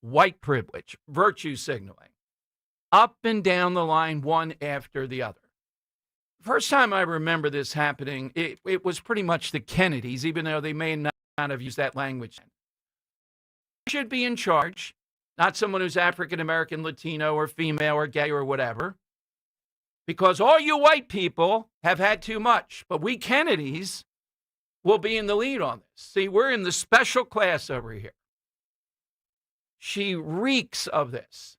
white privilege, virtue signaling, up and down the line, one after the other. First time I remember this happening, it was pretty much the Kennedys, even though they may not have used that language. Should be in charge, not someone who's African American, Latino, or female, or gay, or whatever, because all you white people have had too much, but we Kennedys will be in the lead on this. See, we're in the special class over here. She reeks of this.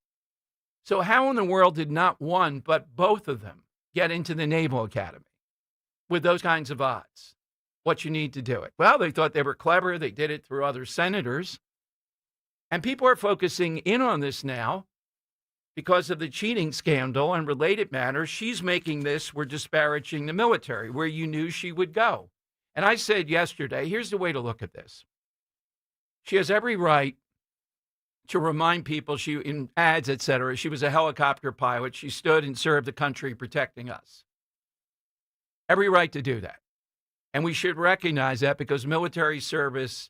So how in the world did not one, but both of them get into the Naval Academy with those kinds of odds? What you need to do it. Well, they thought they were clever. They did it through other senators. And people are focusing in on this now because of the cheating scandal and related matters. She's making this, we're disparaging the military, where you knew she would go. And I said yesterday, here's the way to look at this. She has every right to remind people, she in ads, et cetera, she was a helicopter pilot. She stood and served the country protecting us. Every right to do that. And we should recognize that, because military service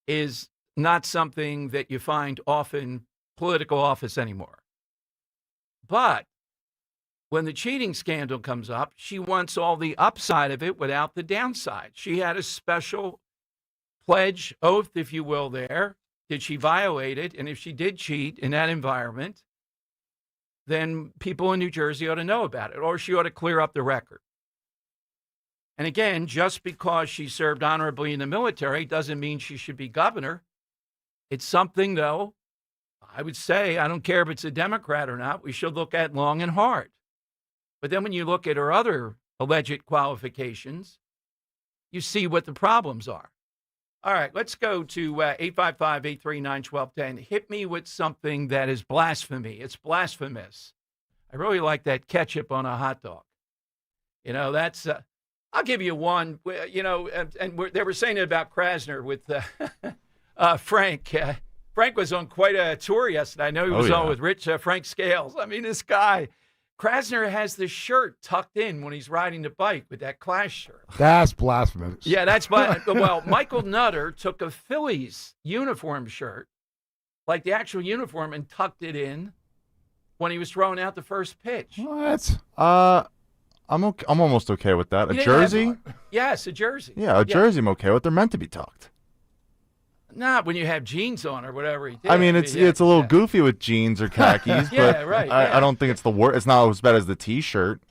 is not something that you find often political office anymore. But when the cheating scandal comes up, she wants all the upside of it without the downside. She had a special pledge, oath, if you will, there. Did she violate it? And if she did cheat in that environment, then people in New Jersey ought to know about it, or she ought to clear up the record. And again, just because she served honorably in the military doesn't mean she should be governor. It's something, though, I would say, I don't care if it's a Democrat or not, we should look at long and hard. But then when you look at her other alleged qualifications, you see what the problems are. All right, let's go to 855-839-1210. Hit me with something that is blasphemy. It's blasphemous. I really like that ketchup on a hot dog. You know, that's, I'll give you one, you know, and they were saying it about Krasner with Frank. Frank was on quite a tour yesterday. I know he was on with Rich Frank Scales. I mean, this guy, Krasner has the shirt tucked in when he's riding the bike with that Clash shirt. That's blasphemous. Yeah, that's well, Michael Nutter took a Phillies uniform shirt, like the actual uniform, and tucked it in when he was throwing out the first pitch. What? I'm almost okay with that. A jersey? Yes, a jersey. Yeah, a jersey I'm okay with. They're meant to be tucked. Not when you have jeans on or whatever he did. I mean, it's a little goofy with jeans or khakis, but right. I don't think it's the worst. It's not as bad as the T-shirt.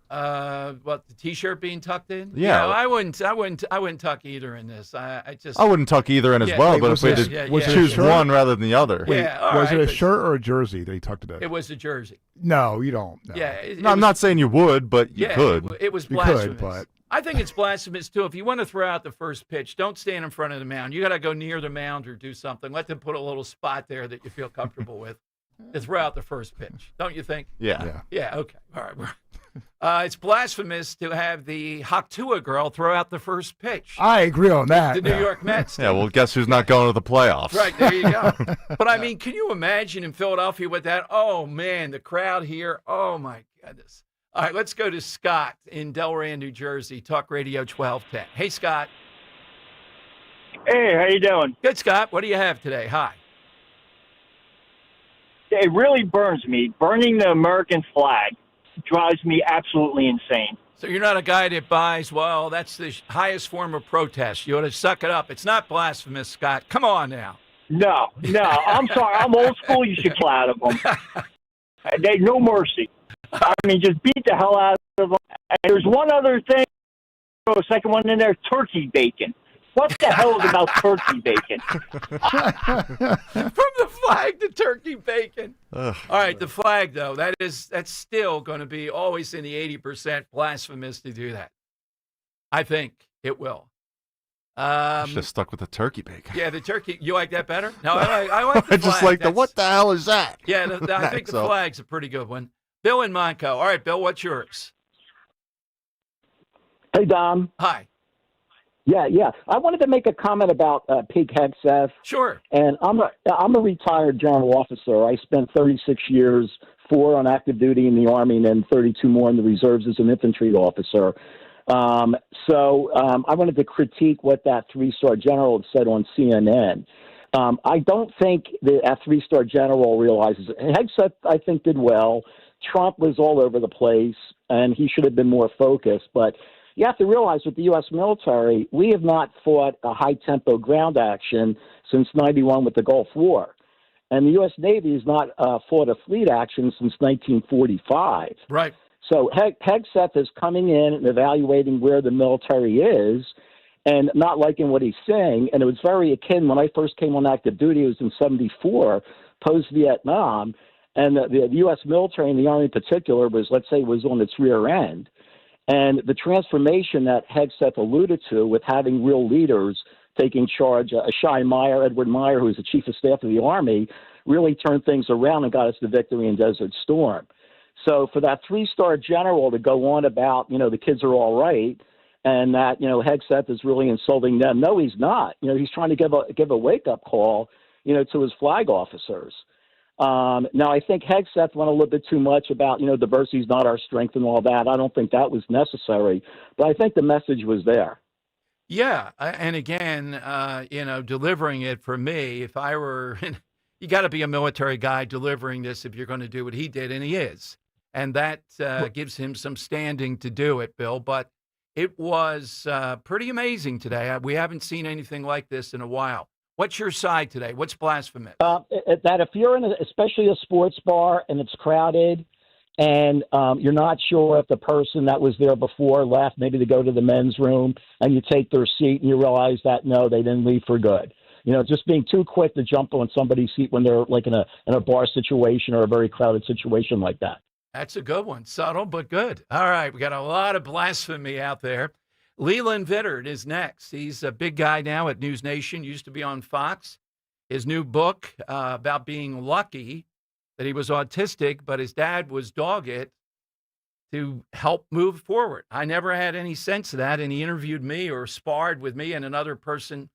What, the T-shirt being tucked in? Yeah, I wouldn't tuck either in this. I wouldn't tuck either in as well. But if we did choose one rather than the other, was it a shirt or a jersey that he tucked it in? It was a jersey. No, you don't. No. Yeah, I'm not saying you would, but you could. It was blasphemous. But I think it's blasphemous too. If you want to throw out the first pitch, don't stand in front of the mound. You got to go near the mound or do something. Let them put a little spot there that you feel comfortable with to throw out the first pitch. Don't you think? Yeah. Okay. All right. It's blasphemous to have the Haktua girl throw out the first pitch. I agree on that. The New York Mets. Yeah. Well, guess who's not going to the playoffs? Right. There you go. But I mean, can you imagine in Philadelphia with that? Oh man, the crowd here. Oh my goodness. All right, let's go to Scott in Delray, New Jersey, Talk Radio 1210. Hey, Scott. Hey, how you doing? Good, Scott. What do you have today? Hi. It really burns me. Burning the American flag drives me absolutely insane. So you're not a guy that buys, well, that's the highest form of protest. You ought to suck it up. It's not blasphemous, Scott. Come on now. No. I'm sorry. I'm old school. You should kill out of them. They no mercy. I mean, just beat the hell out of them. And there's one other thing. A second one in there, turkey bacon. What the hell is about turkey bacon? From the flag to turkey bacon. Ugh. All right, the flag, though, that's still going to be always in the 80% blasphemous to do that. I think it will. Should have stuck with the turkey bacon. Yeah, the turkey. You like that better? No, I like the flag. I just like what the hell is that? Yeah, I think the flag's a pretty good one. Bill in Monco. All right, Bill, what's yours? Hey, Dom. Hi. Yeah. I wanted to make a comment about Pig Hegseth. Sure. And I'm a retired general officer. I spent 36 years, 4 on active duty in the Army, and then 32 more in the reserves as an infantry officer. So I wanted to critique what that 3-star general had said on CNN. I don't think that three-star general realizes it. Hegseth, I think, did well. Trump was all over the place, and he should have been more focused. But you have to realize with the U.S. military, we have not fought a high-tempo ground action since 91 with the Gulf War. And the U.S. Navy has not fought a fleet action since 1945. Right. So Hegseth is coming in and evaluating where the military is and not liking what he's saying. And it was very akin when I first came on active duty. It was in 74, post-Vietnam. And the U.S. military and the Army in particular was, let's say, was on its rear end. And the transformation that Hegseth alluded to with having real leaders taking charge, Edward Meyer, who was the chief of staff of the Army, really turned things around and got us the victory in Desert Storm. So for that three-star general to go on about, the kids are all right, and that, Hegseth is really insulting them. No, he's not. He's trying to give a wake-up call, to his flag officers. Now, I think Hegseth went a little bit too much about, diversity is not our strength and all that. I don't think that was necessary, but I think the message was there. Yeah. And again, delivering it for me, if I were, you got to be a military guy delivering this if you're going to do what he did, and he is. And that gives him some standing to do it, Bill. But it was pretty amazing today. We haven't seen anything like this in a while. What's your side today? What's blasphemous? That if you're in especially a sports bar and it's crowded and you're not sure if the person that was there before left, maybe to go to the men's room, and you take their seat and you realize that, no, they didn't leave for good. Just being too quick to jump on somebody's seat when they're like in a bar situation or a very crowded situation like that. That's a good one. Subtle, but good. All right. We got a lot of blasphemy out there. Leland Vittert is next. He's a big guy now at News Nation, used to be on Fox. His new book about being lucky that he was autistic, but his dad was dogged to help move forward. I never had any sense of that, and he interviewed me or sparred with me and another person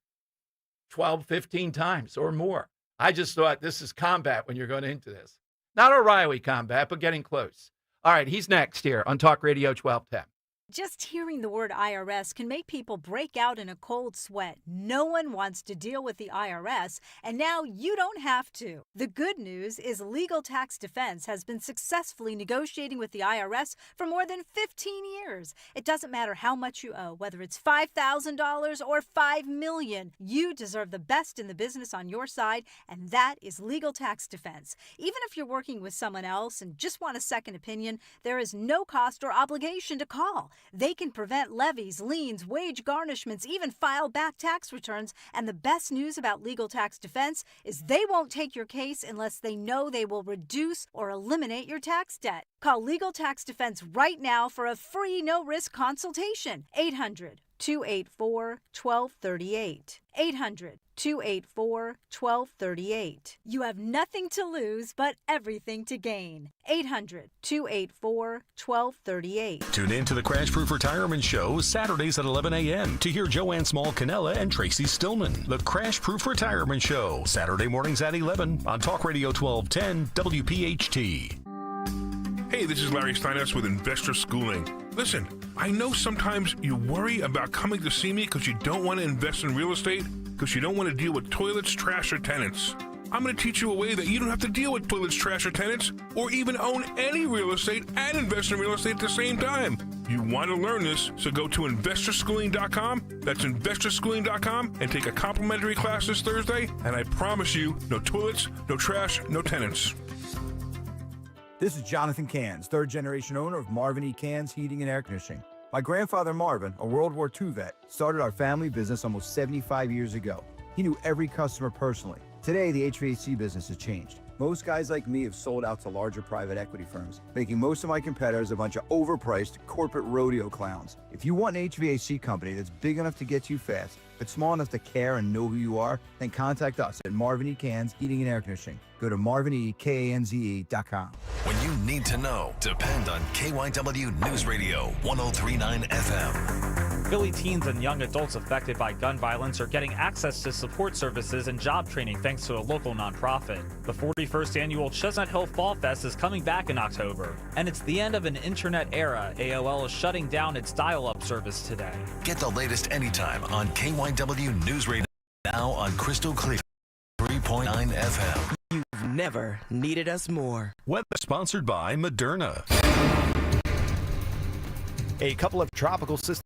12, 15 times or more. I just thought this is combat when you're going into this. Not O'Reilly combat, but getting close. All right, he's next here on Talk Radio 1210. Just hearing the word IRS can make people break out in a cold sweat. No one wants to deal with the IRS, and now you don't have to. The good news is Legal Tax Defense has been successfully negotiating with the IRS for more than 15 years. It doesn't matter how much you owe, whether it's $5,000 or $5 million. You deserve the best in the business on your side, and that is Legal Tax Defense. Even if you're working with someone else and just want a second opinion, there is no cost or obligation to call. They can prevent levies, liens, wage garnishments, even file back tax returns. And the best news about Legal Tax Defense is they won't take your case unless they know they will reduce or eliminate your tax debt. Call Legal Tax Defense right now for a free no-risk consultation. 800-284-1238. 800-284-1238. You have nothing to lose but everything to gain. 800-284-1238. Tune in to the Crash Proof Retirement Show Saturdays at 11 a.m. to hear Joanne Small-Canella and Tracy Stillman. The Crash Proof Retirement Show, Saturday mornings at 11 on Talk Radio 1210 WPHT. Hey, this is Larry Steiners with Investor Schooling. Listen, I know sometimes you worry about coming to see me because you don't want to invest in real estate, because you don't want to deal with toilets, trash, or tenants. I'm going to teach you a way that you don't have to deal with toilets, trash, or tenants, or even own any real estate and invest in real estate at the same time. You want to learn this, so go to investorschooling.com. That's investorschooling.com, and take a complimentary class this Thursday, and I promise you, no toilets, no trash, no tenants. This is Jonathan Cans, third-generation owner of Marvin E. Cans Heating and Air Conditioning. My grandfather Marvin, a World War II vet, started our family business almost 75 years ago. He knew every customer personally. Today, the HVAC business has changed. Most guys like me have sold out to larger private equity firms, making most of my competitors a bunch of overpriced corporate rodeo clowns. If you want an HVAC company that's big enough to get you fast, but small enough to care and know who you are, then contact us at Marvin E. Cans Heating and Air Conditioning. Go to marvinekanze.com. When you need to know, depend on KYW News Radio 103.9 FM. Philly teens and young adults affected by gun violence are getting access to support services and job training thanks to a local nonprofit. The 41st annual Chestnut Hill Fall Fest is coming back in October, and it's the end of an internet era. AOL is shutting down its dial-up service today. Get the latest anytime on KYW News Radio, now on Crystal Clear. 101.9 FM. You've never needed us more. Weather sponsored by Moderna. A couple of tropical systems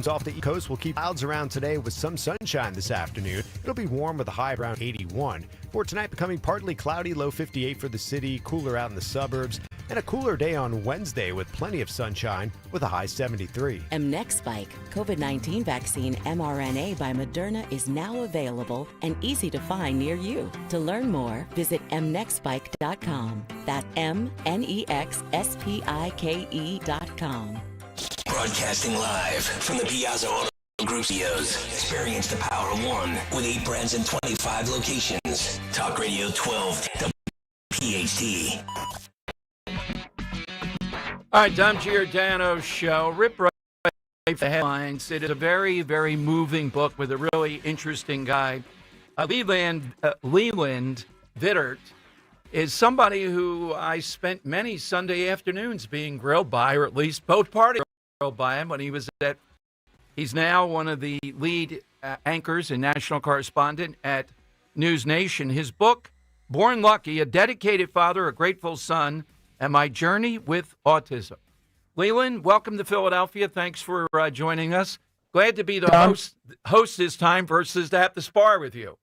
off the East Coast will keep clouds around today with some sunshine this afternoon. It'll be warm with a high around 81. For tonight, becoming partly cloudy, low 58 for the city, cooler out in the suburbs, and a cooler day on Wednesday with plenty of sunshine with a high 73. Mnexspike, COVID-19 vaccine mRNA by Moderna, is now available and easy to find near you. To learn more, visit mnexspike.com. That's mnexspike.com. Broadcasting live from the Piazza Auto Group studios. Experience the power of one with 8 brands in 25 locations. Talk Radio 12 WPHT. All right, Dom Giordano Show. Rip right the headlines. It is a very, very moving book with a really interesting guy. Leland Vittert is somebody who I spent many Sunday afternoons being grilled by, or at least both parties grilled by him when he was at. He's now one of the lead anchors and national correspondent at News Nation. His book, Born Lucky, A Dedicated Father, A Grateful Son, and My Journey with Autism. Leland, welcome to Philadelphia. Thanks for joining us. Glad to be the host this time versus to have to spar with you.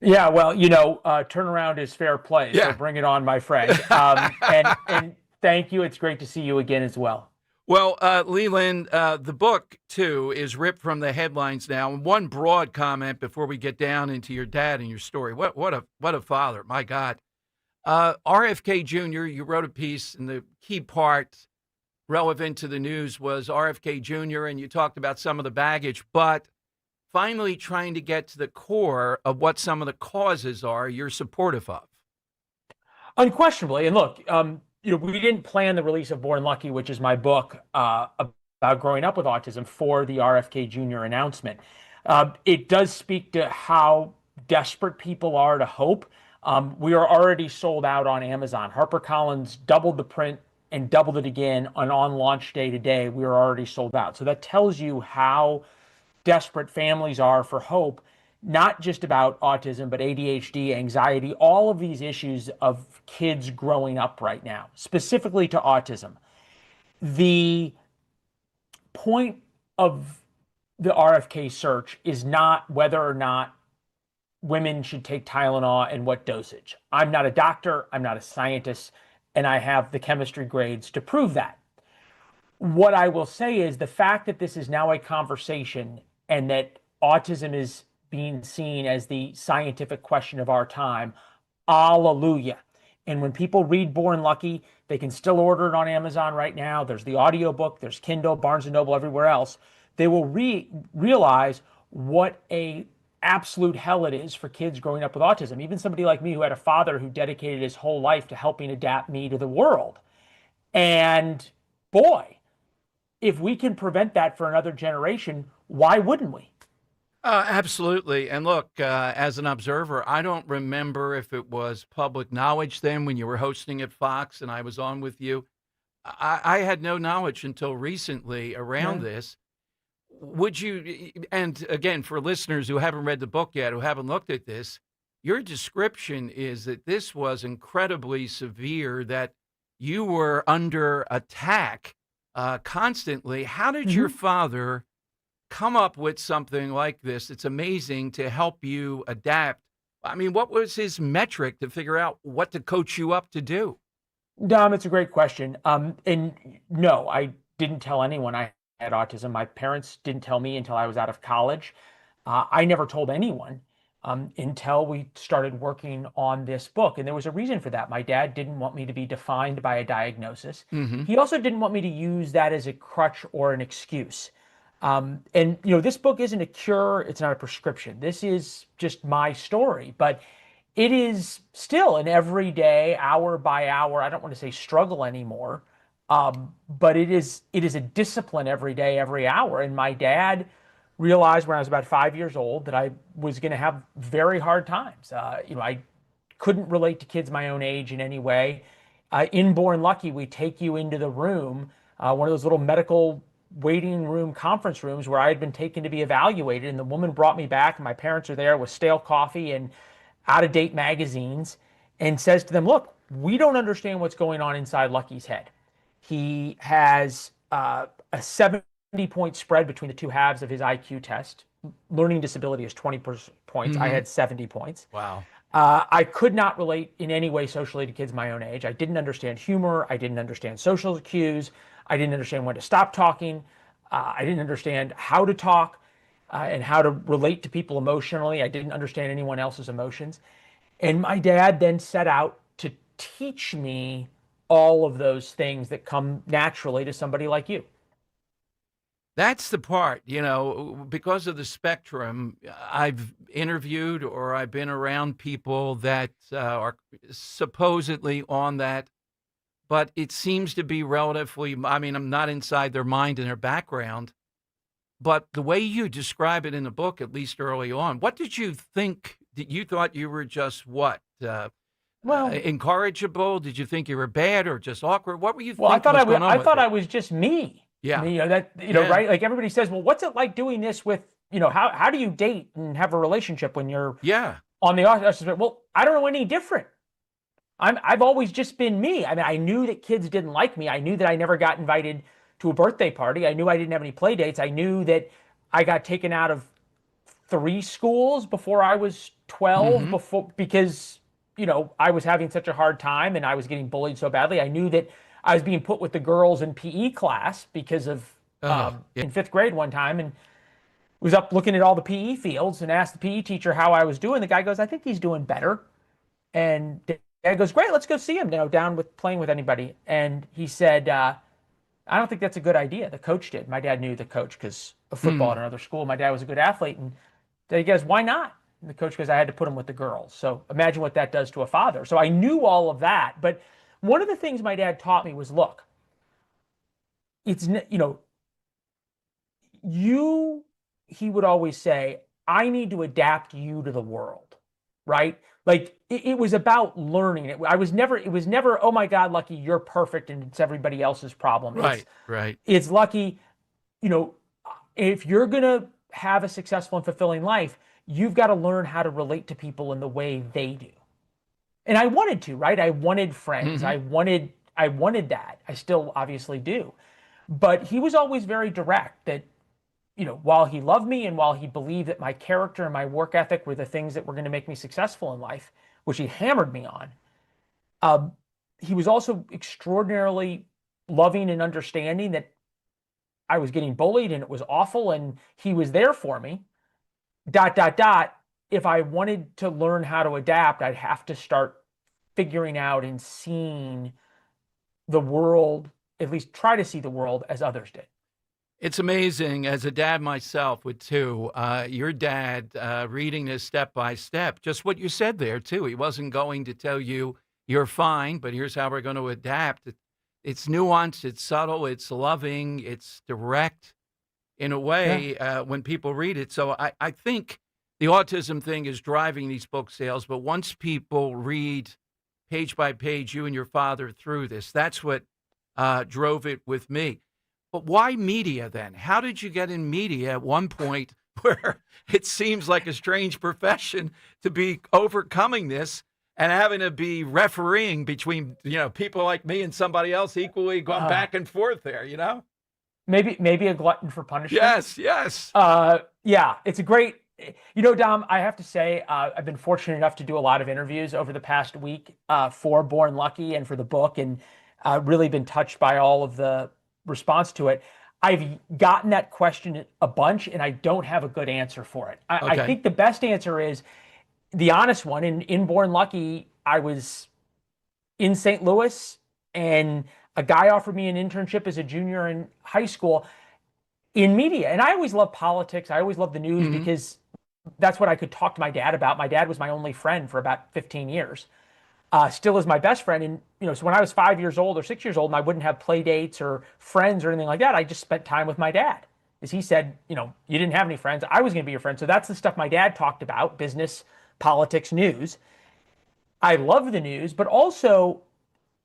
Yeah, well, turnaround is fair play, so bring it on, my friend. And thank you. It's great to see you again as well. Well, Leland, the book, too, is ripped from the headlines now. And one broad comment before we get down into your dad and your story. What a father, my God. RFK Jr., you wrote a piece, and the key part relevant to the news was RFK Jr., and you talked about some of the baggage, but finally trying to get to the core of what some of the causes are you're supportive of. Unquestionably. And look, we didn't plan the release of Born Lucky, which is my book about growing up with autism, for the RFK Jr. announcement. It does speak to how desperate people are to hope. We are already sold out on Amazon. HarperCollins doubled the print and doubled it again on launch day today. We are already sold out. So that tells you how desperate families are for hope, not just about autism, but ADHD, anxiety, all of these issues of kids growing up right now, specifically to autism. The point of the RFK search is not whether or not women should take Tylenol and what dosage. I'm not a doctor, I'm not a scientist, and I have the chemistry grades to prove that. What I will say is the fact that this is now a conversation and that autism is being seen as the scientific question of our time, hallelujah. And when people read Born Lucky, they can still order it on Amazon right now. There's the audiobook, there's Kindle, Barnes & Noble, everywhere else. They will realize what a absolute hell it is for kids growing up with autism. Even somebody like me who had a father who dedicated his whole life to helping adapt me to the world. And boy, if we can prevent that for another generation, why wouldn't we? Absolutely. And look, as an observer, I don't remember if it was public knowledge then when you were hosting at Fox and I was on with you. I had no knowledge until recently around this. Would you, and again, for listeners who haven't read the book yet, who haven't looked at this, your description is that this was incredibly severe, that you were under attack constantly. How did your father come up with something like this? It's amazing to help you adapt. I mean, what was his metric to figure out what to coach you up to do? Dom, it's a great question. And no, I didn't tell anyone I had autism. My parents didn't tell me until I was out of college. I never told anyone until we started working on this book. And there was a reason for that. My dad didn't want me to be defined by a diagnosis. He also didn't want me to use that as a crutch or an excuse. And, this book isn't a cure. It's not a prescription. This is just my story. But it is still an everyday, hour by hour, I don't want to say struggle anymore, but it is a discipline every day, every hour. And my dad realized when I was about 5 years old that I was going to have very hard times. I couldn't relate to kids my own age in any way. In Born Lucky, we take you into the room, one of those little medical waiting room conference rooms where I had been taken to be evaluated. And the woman brought me back, and my parents are there with stale coffee. And out-of-date magazines and says to them, look, we don't understand what's going on inside Lucky's head. He has a 70-point spread between the two halves of his IQ test. Learning disability is 20 points. I had 70 points. Wow. I could not relate in any way socially to kids my own age. I didn't understand humor. I didn't understand social cues. I didn't understand when to stop talking. I didn't understand how to talk and how to relate to people emotionally. I didn't understand anyone else's emotions. And my dad then set out to teach me all of those things that come naturally to somebody like you. That's the part, because of the spectrum, I've interviewed or I've been around people that are supposedly on that, but it seems to be relatively, I'm not inside their mind and their background, but the way you describe it in the book, at least early on, what did you think? That you thought you were just what? Incorrigible? Did you think you were bad or just awkward? What were you thinking? Well, I thought I was just me. Yeah. Right? Like everybody says, well, what's it like doing this with, how do you date and have a relationship when you're on the autism? Well, I don't know any different. I've always just been me. I knew that kids didn't like me. I knew that I never got invited to a birthday party. I knew I didn't have any play dates. I knew that I got taken out of 3 schools before I was 12 because, I was having such a hard time and I was getting bullied so badly. I knew that I was being put with the girls in PE class because of in 5th grade one time, and was up looking at all the PE fields and asked the PE teacher how I was doing. The guy goes, I think he's doing better. And Dad goes, great, let's go see him down with playing with anybody. And he said, I don't think that's a good idea. The coach did. My dad knew the coach because of football at another school. My dad was a good athlete. And he goes, why not? And the coach goes, I had to put him with the girls. So imagine what that does to a father. So I knew all of that. But one of the things my dad taught me was, look, it's, he would always say, I need to adapt you to the world, right? Like it was about learning. It was never, oh my God, Lucky, you're perfect and it's everybody else's problem. Right. It's Lucky, if you're going to have a successful and fulfilling life, you've got to learn how to relate to people in the way they do. And I wanted to, right? I wanted friends. I wanted that. I still obviously do. But he was always very direct that, while he loved me and while he believed that my character and my work ethic were the things that were going to make me successful in life, which he hammered me on, he was also extraordinarily loving and understanding that I was getting bullied and it was awful and he was there for me. ... If I wanted to learn how to adapt, I'd have to start figuring out and seeing the world, at least try to see the world as others did. It's amazing, as a dad myself with 2, your dad reading this step by step, just what you said there too. He wasn't going to tell you you're fine, but here's how we're going to adapt. It's nuanced, it's subtle, it's loving, it's direct in a way when people read it. So I think the autism thing is driving these book sales, but once people read page by page you and your father through this, that's what drove it with me. But why media then? How did you get in media at one point where it seems like a strange profession to be overcoming this and having to be refereeing between, people like me and somebody else equally going back and forth there, Maybe a glutton for punishment. Yes. Yeah, it's a great, Dom, I have to say, I've been fortunate enough to do a lot of interviews over the past week for Born Lucky and for the book, and really been touched by all of the response to it. I've gotten that question a bunch, and I don't have a good answer for it. I think the best answer is the honest one. In Born Lucky, I was in St. Louis, and a guy offered me an internship as a junior in high school in media. And I always loved politics. I always loved the news because that's what I could talk to my dad about. My dad was my only friend for about 15 years. Still is my best friend. And, so when I was 5 years old or 6 years old and I wouldn't have play dates or friends or anything like that, I just spent time with my dad. As he said, you didn't have any friends. I was going to be your friend. So that's the stuff my dad talked about: business, politics, news. I love the news, but also,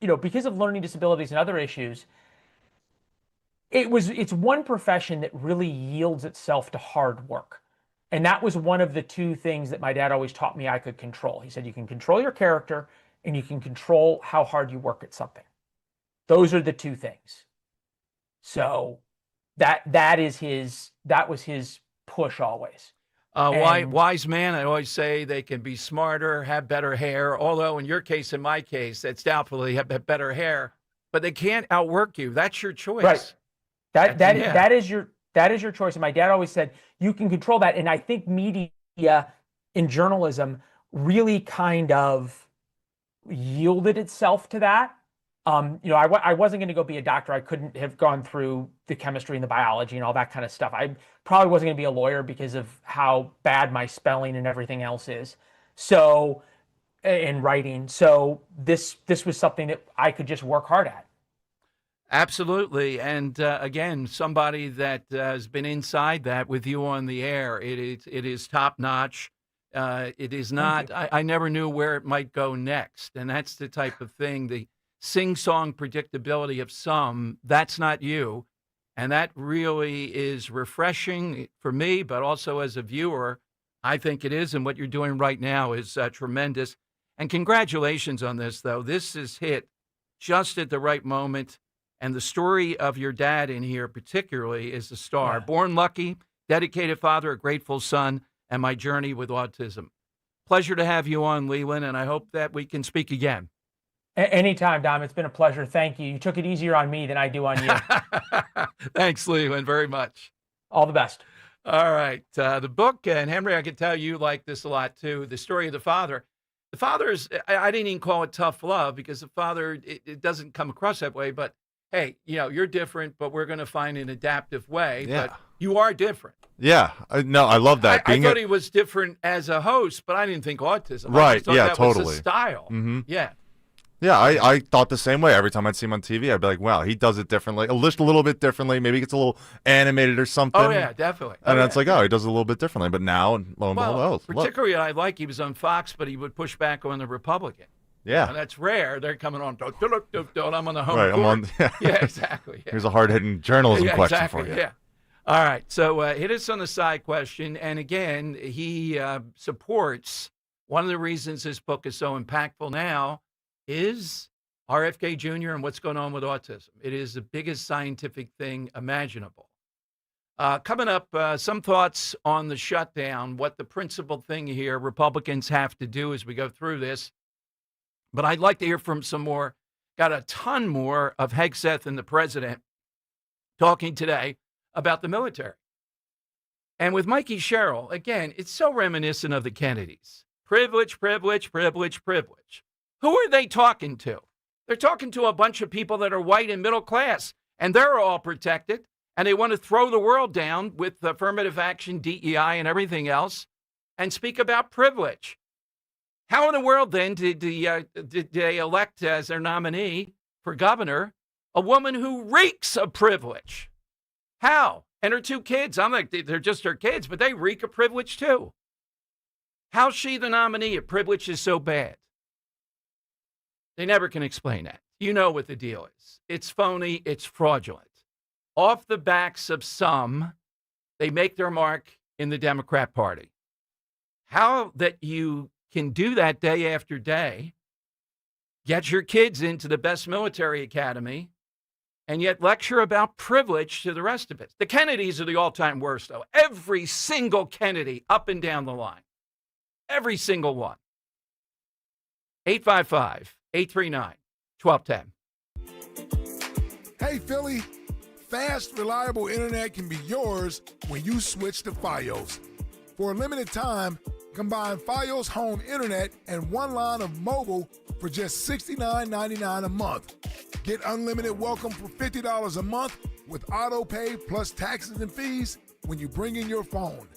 because of learning disabilities and other issues, it's one profession that really yields itself to hard work. And that was one of the two things that my dad always taught me I could control. He said, you can control your character and you can control how hard you work at something. Those are the two things. So that was his push always. Wise man, I always say they can be smarter, have better hair. Although in your case, in my case, it's doubtfully have better hair, but they can't outwork you. That's your choice. Right. That is your choice. And my dad always said, you can control that. And I think media in journalism really kind of yielded itself to that. I wasn't going to go be a doctor. I couldn't have gone through the chemistry and the biology and all that kind of stuff. I probably wasn't going to be a lawyer because of how bad my spelling and everything else is. So, in writing. So this was something that I could just work hard at. Absolutely. And again, somebody that has been inside that with you on the air, it is top notch. It is not, I never knew where it might go next. And that's the type of thing, the sing-song predictability of some, that's not you. And that really is refreshing for me, but also as a viewer, I think it is. And what you're doing right now is tremendous. And congratulations on this, though. This is hit just at the right moment. And the story of your dad in here particularly is the star. Yeah. Born lucky, dedicated father, a grateful son, and my journey with autism. Pleasure to have you on, Leland, and I hope that we can speak again. Anytime, Dom. It's been a pleasure. Thank you. You took it easier on me than I do on you. Thanks, Leland, very much. All the best. All right. The book, and Henry, I can tell you like this a lot, too, the story of the father. The father is, I didn't even call it tough love because the father, it doesn't come across that way, but hey, you're different, but we're going to find an adaptive way. Yeah. But you are different. Yeah. No, I love that. I thought he was different as a host, but I didn't think autism. Right. I just thought that totally. was a style. Mm-hmm. Yeah. Yeah, I thought the same way. Every time I'd see him on TV, I'd be like, wow, he does it differently, a little bit differently. Maybe he gets a little animated or something. Oh, yeah, definitely. And it's like, oh, he does it a little bit differently. But now, lo and behold, particularly I like he was on Fox, but he would push back on the Republican. Yeah. And that's rare. They're coming on, don't, I'm on the home right, court. I'm on, yeah, exactly. Yeah. Here's a hard-hitting journalism question for you. Yeah. All right, so hit us on the side question. And again, he supports one of the reasons this book is so impactful now is RFK Jr. and what's going on with autism. It is the biggest scientific thing imaginable. Coming up, some thoughts on the shutdown, what the principal thing here Republicans have to do as we go through this. But I'd like to hear from some more, got a ton more of Hegseth and the president talking today about the military. And with Mikey Sherrill, again, it's so reminiscent of the Kennedys. Privilege, privilege, privilege, privilege. Who are they talking to? They're talking to a bunch of people that are white and middle class, and they're all protected, and they want to throw the world down with affirmative action, DEI, and everything else, and speak about privilege. How in the world, then, did they elect as their nominee for governor a woman who reeks of privilege? How? And her two kids, I'm like, they're just her kids, but they reek of privilege, too. How's she the nominee if privilege is so bad? They never can explain that. You know what the deal is. It's phony. It's fraudulent. Off the backs of some, they make their mark in the Democrat Party. How that you can do that day after day, get your kids into the best military academy, and yet lecture about privilege to the rest of it. The Kennedys are the all-time worst, though. Every single Kennedy up and down the line. Every single one. 855-839-1210. Hey, Philly. Fast, reliable internet can be yours when you switch to Fios. For a limited time, combine Fios home internet and one line of mobile for just $69.99 a month. Get unlimited welcome for $50 a month with auto pay plus taxes and fees when you bring in your phone.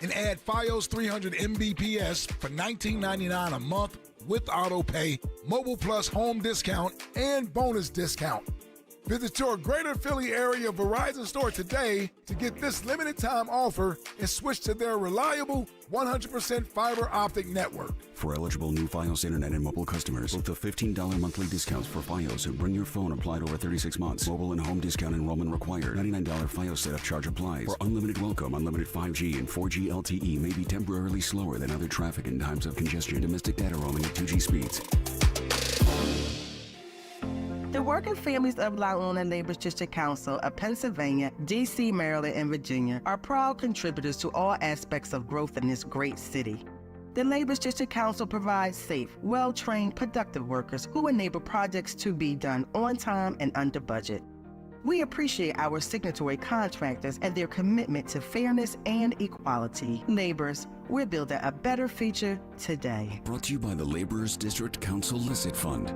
And add Fios 300 Mbps for $19.99 a month with auto pay, mobile plus home discount, and bonus discount. Visit your greater Philly area Verizon store today to get this limited time offer and switch to their reliable 100% fiber optic network. For eligible new Fios Internet and mobile customers, both the $15 monthly discounts for Fios and Bring Your Phone applied over 36 months. Mobile and home discount enrollment required. $99 Fios setup charge applies. For unlimited welcome, unlimited 5G and 4G LTE may be temporarily slower than other traffic in times of congestion. Domestic data roaming at 2G speeds. The working families of Laona Labor's District Council of Pennsylvania, D.C., Maryland, and Virginia are proud contributors to all aspects of growth in this great city. The Labor's District Council provides safe, well-trained, productive workers who enable projects to be done on time and under budget. We appreciate our signatory contractors and their commitment to fairness and equality. Laborers, we're building a better future today. Brought to you by the Laborers District Council Licit Fund.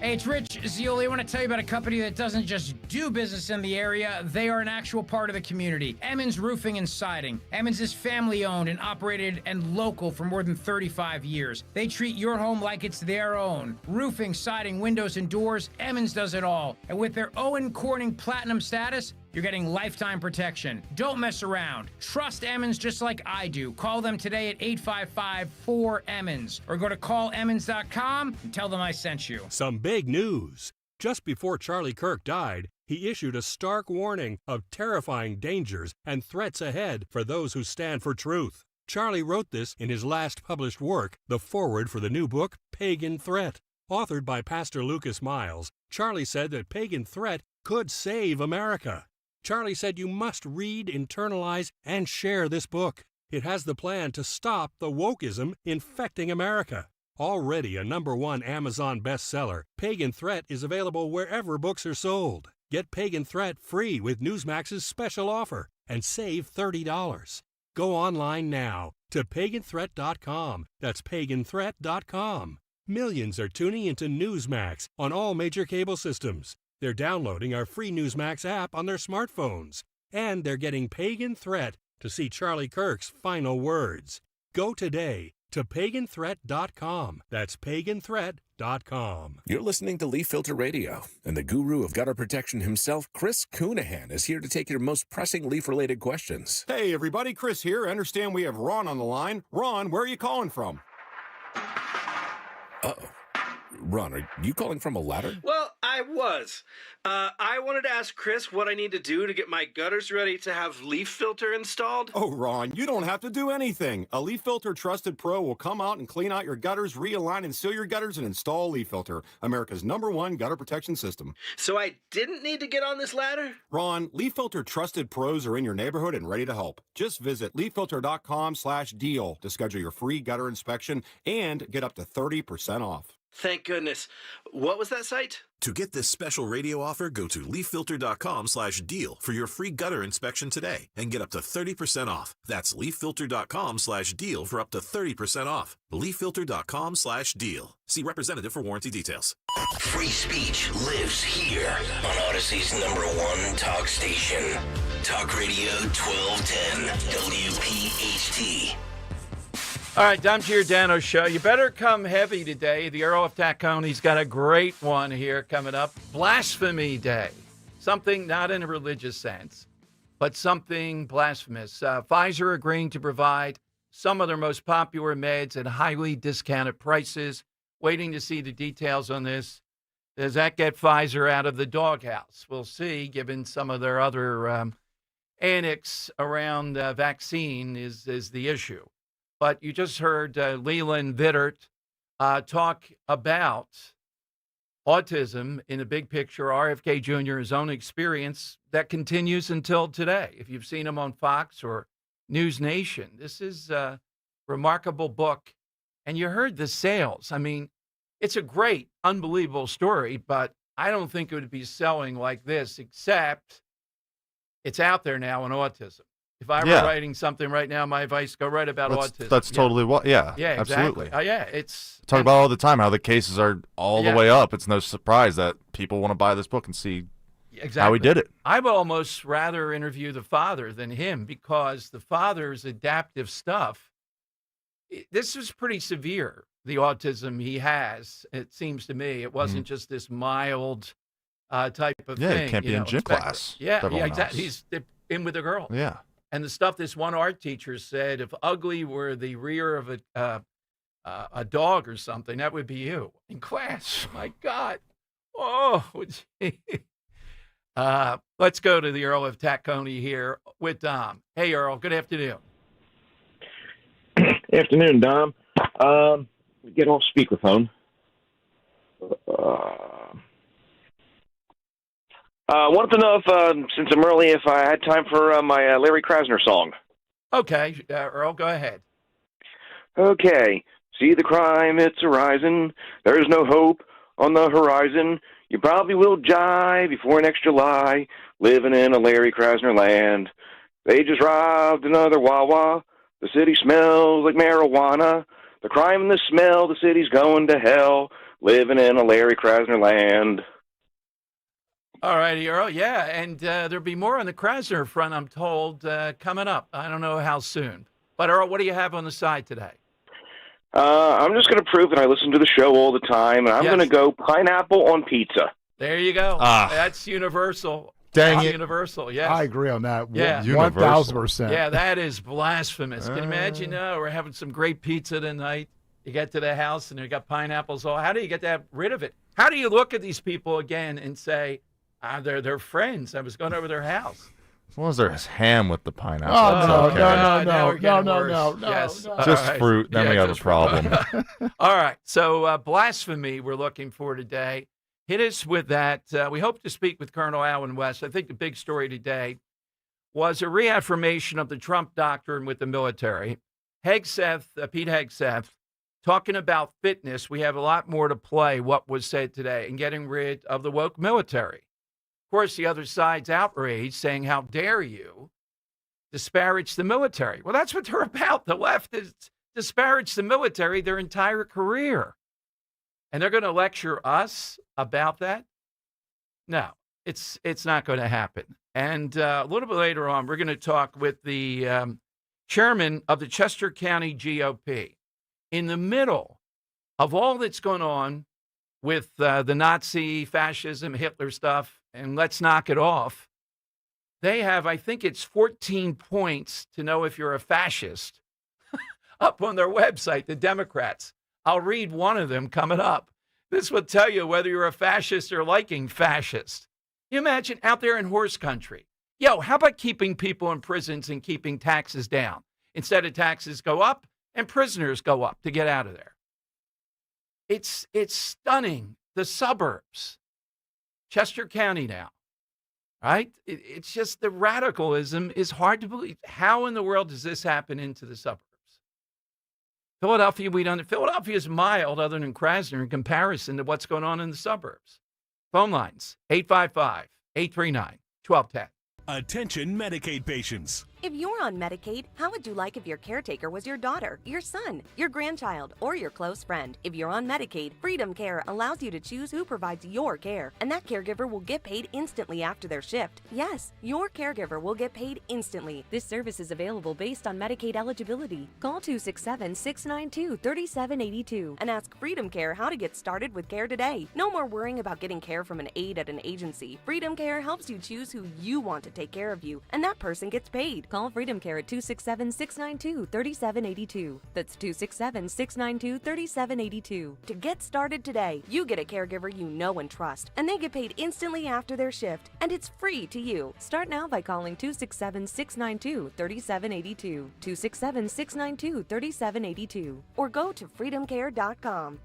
Hey, it's Rich Zioli. I want to tell you about a company that doesn't just do business in the area. They are an actual part of the community. Emmons Roofing and Siding. Emmons is family-owned and operated and local for more than 35 years. They treat your home like it's their own. Roofing, siding, windows, and doors, Emmons does it all. And with their Owen Corning Platinum status, you're getting lifetime protection. Don't mess around. Trust Emmons just like I do. Call them today at 855-4EMMONS or go to callemmons.com and tell them I sent you. Some big news. Just before Charlie Kirk died, he issued a stark warning of terrifying dangers and threats ahead for those who stand for truth. Charlie wrote this in his last published work, the foreword for the new book, Pagan Threat. Authored by Pastor Lucas Miles, Charlie said that Pagan Threat could save America. Charlie said you must read, internalize, and share this book. It has the plan to stop the wokeism infecting America. Already a #1 Amazon bestseller, Pagan Threat is available wherever books are sold. Get Pagan Threat free with Newsmax's special offer and save $30. Go online now to paganthreat.com. That's paganthreat.com. Millions are tuning into Newsmax on all major cable systems. They're downloading our free Newsmax app on their smartphones. And they're getting Pagan Threat to see Charlie Kirk's final words. Go today to paganthreat.com. That's paganthreat.com. You're listening to Leaf Filter Radio, and the guru of gutter protection himself, Chris Coonahan, is here to take your most pressing leaf-related questions. Hey, everybody, Chris here. I understand we have Ron on the line. Ron, where are you calling from? Uh-oh. Ron, are you calling from a ladder? Well, I was. I wanted to ask Chris what I need to do to get my gutters ready to have Leaf Filter installed. Oh, Ron, you don't have to do anything. A Leaf Filter Trusted Pro will come out and clean out your gutters, realign and seal your gutters, and install Leaf Filter, America's #1 gutter protection system. So I didn't need to get on this ladder? Ron, Leaf Filter Trusted Pros are in your neighborhood and ready to help. Just visit leaffilter.com/deal to schedule your free gutter inspection and get up to 30% off. Thank goodness. What was that site? To get this special radio offer, go to leaffilter.com/deal for your free gutter inspection today and get up to 30% off. That's leaffilter.com/deal for up to 30% off. leaffilter.com/deal. See representative for warranty details. Free speech lives here on Odyssey's #1 talk station. Talk Radio 1210 WPHT. All right, Dom Giordano Show. You better come heavy today. The Earl of Tacony's got a great one here coming up. Blasphemy Day. Something not in a religious sense, but something blasphemous. Pfizer agreeing to provide some of their most popular meds at highly discounted prices. Waiting to see the details on this. Does that get Pfizer out of the doghouse? We'll see, given some of their other antics around vaccine is the issue. But you just heard Leland Vittert talk about autism in the big picture, RFK Jr., his own experience that continues until today. If you've seen him on Fox or News Nation, this is a remarkable book. And you heard the sales. I mean, it's a great, unbelievable story, but I don't think it would be selling like this, except it's out there now on autism. If I were writing something right now, my advice, go write about autism. That's totally what, Yeah, absolutely. Exactly. Talk about all the time how the cases are all the way up. It's no surprise that people want to buy this book and see how he did it. I would almost rather interview the father than him, because the father's adaptive stuff, this is pretty severe, the autism he has, it seems to me. It wasn't just this mild type of Yeah, thing. he can't be in gym inspector. class. Yeah, with everyone exactly. else. He's in with the girls. Yeah. And the stuff this one art teacher said, if ugly were the rear of a dog or something, that would be you in class. My God. Oh, gee. Let's go to the Earl of Tacony here with Dom. Hey, Earl. Good afternoon. Afternoon, Dom. Get off speakerphone. Wanted to know if, since I'm early, if I had time for my Larry Krasner song. Okay, Earl, go ahead. Okay. See the crime, it's arising. There's no hope on the horizon. You probably will die before next July, living in a Larry Krasner land. They just robbed another Wawa. The city smells like marijuana. The crime and the smell, the city's going to hell, living in a Larry Krasner land. All righty, Earl. Yeah, and there'll be more on the Krasner front, I'm told, coming up. I don't know how soon. But, Earl, what do you have on the side today? I'm just going to prove that I listen to the show all the time, and I'm going to go pineapple on pizza. There you go. That's universal. Dang That's it. universal, yes. I agree on that. Yeah. 1,000%. Yeah, that is blasphemous. Can you imagine? We're having some great pizza tonight. You get to the house, and they got pineapples all. How do you get rid of it? How do you look at these people again and say, they're friends? I was going over their house. As long as there's ham with the pineapple. Oh, it's no, okay. no. Yes. Just All fruit, then we have a just fruit. problem. All right. So blasphemy we're looking for today. Hit us with that. We hope to speak with Colonel Allen West. I think the big story today was a reaffirmation of the Trump doctrine with the military. Pete Hegseth, talking about fitness. We have a lot more to play what was said today and getting rid of the woke military. Of course, the other side's outraged, saying, how dare you disparage the military? Well, that's what they're about. The left has disparaged the military their entire career. And they're going to lecture us about that? No, it's not going to happen. And a little bit later on, we're going to talk with the chairman of the Chester County GOP. In the middle of all that's going on with the Nazi, fascism, Hitler stuff, and let's knock it off, they have, I think it's 14 points to know if you're a fascist up on their website, the Democrats. I'll read one of them coming up. This will tell you whether you're a fascist or liking fascist. You imagine out there in horse country. Yo, how about keeping people in prisons and keeping taxes down? Instead of taxes go up and prisoners go up to get out of there. It's stunning. The suburbs. Chester County now, right? It's just the radicalism is hard to believe. How in the world does this happen into the suburbs? Philadelphia is mild other than Krasner in comparison to what's going on in the suburbs. Phone lines, 855-839-1210. Attention Medicaid patients. If you're on Medicaid, how would you like if your caretaker was your daughter, your son, your grandchild, or your close friend? If you're on Medicaid, Freedom Care allows you to choose who provides your care, and that caregiver will get paid instantly after their shift. Yes, your caregiver will get paid instantly. This service is available based on Medicaid eligibility. Call 267-692-3782 and ask Freedom Care how to get started with care today. No more worrying about getting care from an aide at an agency. Freedom Care helps you choose who you want to take care of you, and that person gets paid. Call Freedom Care at 267-692-3782. That's 267-692-3782. To get started today, you get a caregiver you know and trust, and they get paid instantly after their shift, and it's free to you. Start now by calling 267-692-3782, 267-692-3782, or go to freedomcare.com.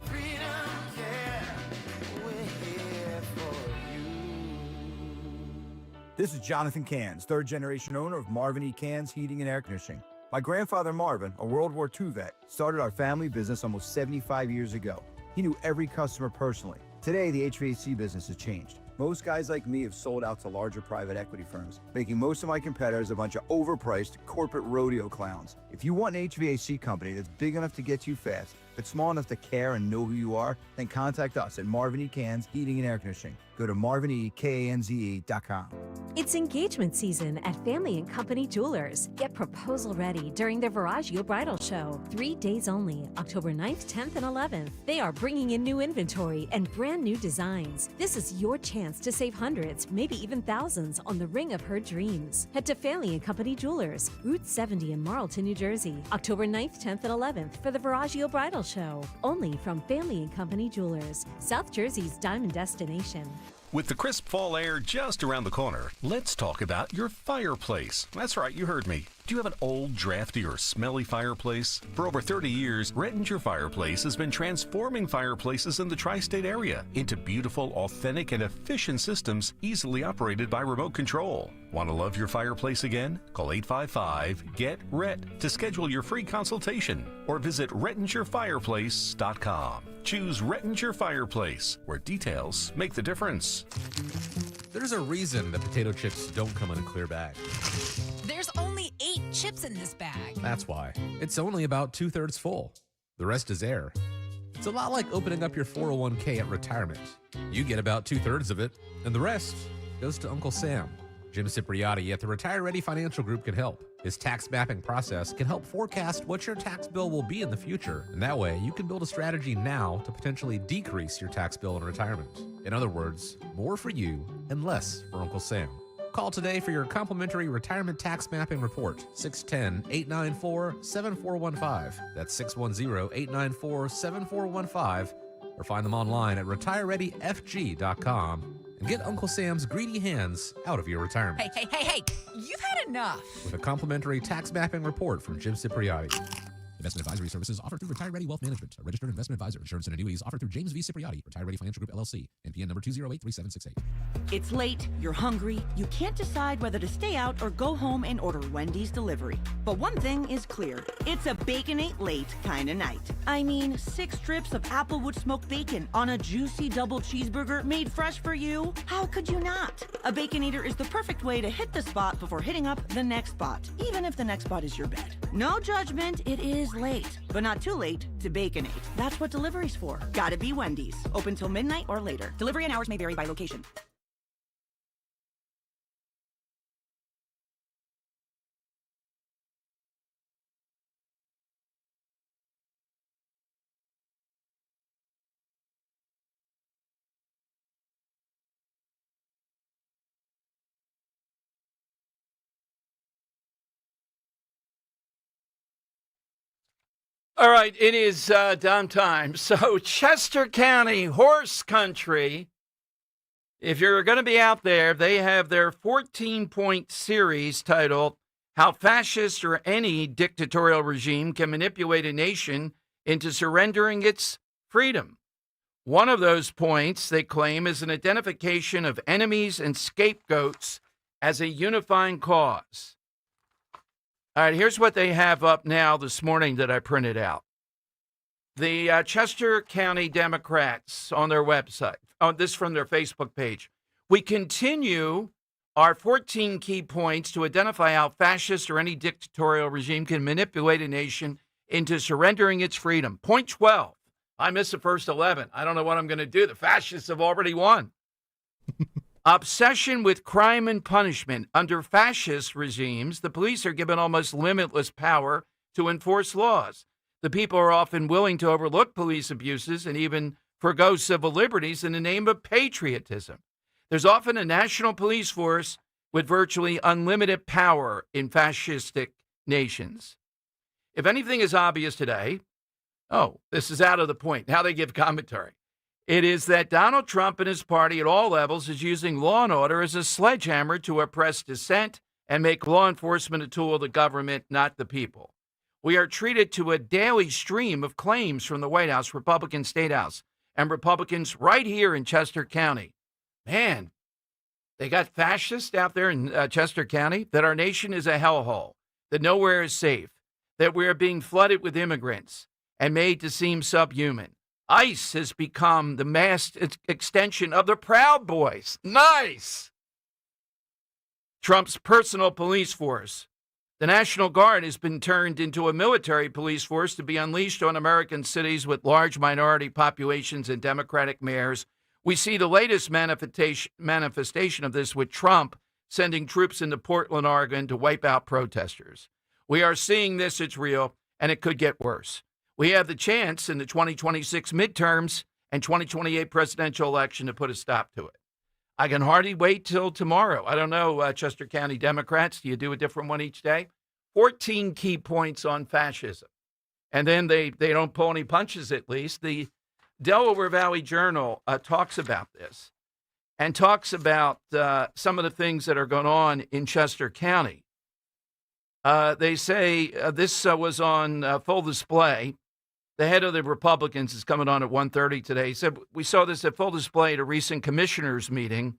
This is Jonathan Cans, third-generation owner of Marvin E. Cans Heating and Air Conditioning. My grandfather Marvin, a World War II vet, started our family business almost 75 years ago. He knew every customer personally. Today, the HVAC business has changed. Most guys like me have sold out to larger private equity firms, making most of my competitors a bunch of overpriced corporate rodeo clowns. If you want an HVAC company that's big enough to get you fast, but small enough to care and know who you are, then contact us at Marvin E. Cans Heating and Air Conditioning. Go to marvinekanze.com. It's engagement season at Family & Company Jewelers. Get proposal ready during their Viraggio Bridal Show. 3 days only, October 9th, 10th, and 11th. They are bringing in new inventory and brand new designs. This is your chance to save hundreds, maybe even thousands on the ring of her dreams. Head to Family & Company Jewelers, Route 70 in Marlton, New Jersey, October 9th, 10th, and 11th for the Viraggio Bridal Show. Only from Family & Company Jewelers, South Jersey's diamond destination. With the crisp fall air just around the corner, let's talk about your fireplace. That's right, you heard me. Do you have an old, drafty, or smelly fireplace? For over 30 years, Rettinger Fireplace has been transforming fireplaces in the tri-state area into beautiful, authentic, and efficient systems easily operated by remote control. Want to love your fireplace again? Call 855-GET-RET to schedule your free consultation or visit RettingerFireplace.com. Choose Rettinger Fireplace, where details make the difference. There's a reason that potato chips don't come in a clear bag. There's only 8 chips in this bag. That's why. It's only about 2/3 full. The rest is air. It's a lot like opening up your 401k at retirement. You get about 2/3 of it, and the rest goes to Uncle Sam. Jim Cipriotti at the Retire Ready Financial Group can help. His tax mapping process can help forecast what your tax bill will be in the future, and that way you can build a strategy now to potentially decrease your tax bill in retirement. In other words, more for you and less for Uncle Sam. Call today for your complimentary retirement tax mapping report, 610-894-7415. That's 610-894-7415, or find them online at retirereadyfg.com. And get Uncle Sam's greedy hands out of your retirement. Hey, you've had enough. With a complimentary tax mapping report from Jim Cipriotti. Investment advisory services offered through Retire Ready Wealth Management, a registered investment advisor. Insurance and annuities offered through James V. Cipriotti, Retire Ready Financial Group, LLC. NPN number 2083768. It's late, you're hungry, you can't decide whether to stay out or go home and order Wendy's delivery. But one thing is clear, it's a Baconate late kind of night. I mean, 6 strips of Applewood smoked bacon on a juicy double cheeseburger made fresh for you? How could you not? A Baconator is the perfect way to hit the spot before hitting up the next spot, even if the next spot is your bed. No judgment, it is late, but not too late to Baconate. That's what delivery's for. Gotta be Wendy's. Open till midnight or later. Delivery and hours may vary by location. All right, it is downtime. So Chester County, horse country. If you're going to be out there, they have their 14-point series titled How Fascist or Any Dictatorial Regime Can Manipulate a Nation into Surrendering Its Freedom. One of those points, they claim, is an identification of enemies and scapegoats as a unifying cause. All right, here's what they have up now this morning that I printed out. The Chester County Democrats on their website, this from their Facebook page. We continue our 14 key points to identify how fascist or any dictatorial regime can manipulate a nation into surrendering its freedom. Point 12. I missed the first 11. I don't know what I'm going to do. The fascists have already won. Obsession with crime and punishment. Under fascist regimes, the police are given almost limitless power to enforce laws. The people are often willing to overlook police abuses and even forgo civil liberties in the name of patriotism. There's often a national police force with virtually unlimited power in fascistic nations. If anything is obvious today, this is out of the point. How they give commentary. It is that Donald Trump and his party at all levels is using law and order as a sledgehammer to oppress dissent and make law enforcement a tool of the government, not the people. We are treated to a daily stream of claims from the White House, Republican State House, and Republicans right here in Chester County. Man, they got fascists out there in Chester County, that our nation is a hellhole, that nowhere is safe, that we are being flooded with immigrants and made to seem subhuman. ICE has become the mass extension of the Proud Boys. Nice! Trump's personal police force. The National Guard has been turned into a military police force to be unleashed on American cities with large minority populations and Democratic mayors. We see the latest manifestation of this with Trump sending troops into Portland, Oregon to wipe out protesters. We are seeing this, it's real, and it could get worse. We have the chance in the 2026 midterms and 2028 presidential election to put a stop to it. I can hardly wait till tomorrow. I don't know, Chester County Democrats, do you do a different one each day? 14 key points on fascism. And then they don't pull any punches, at least. The Delaware Valley Journal talks about this and talks about some of the things that are going on in Chester County. They say this was on full display. The head of the Republicans is coming on at 1:30 today. He said, we saw this at full display at a recent commissioners meeting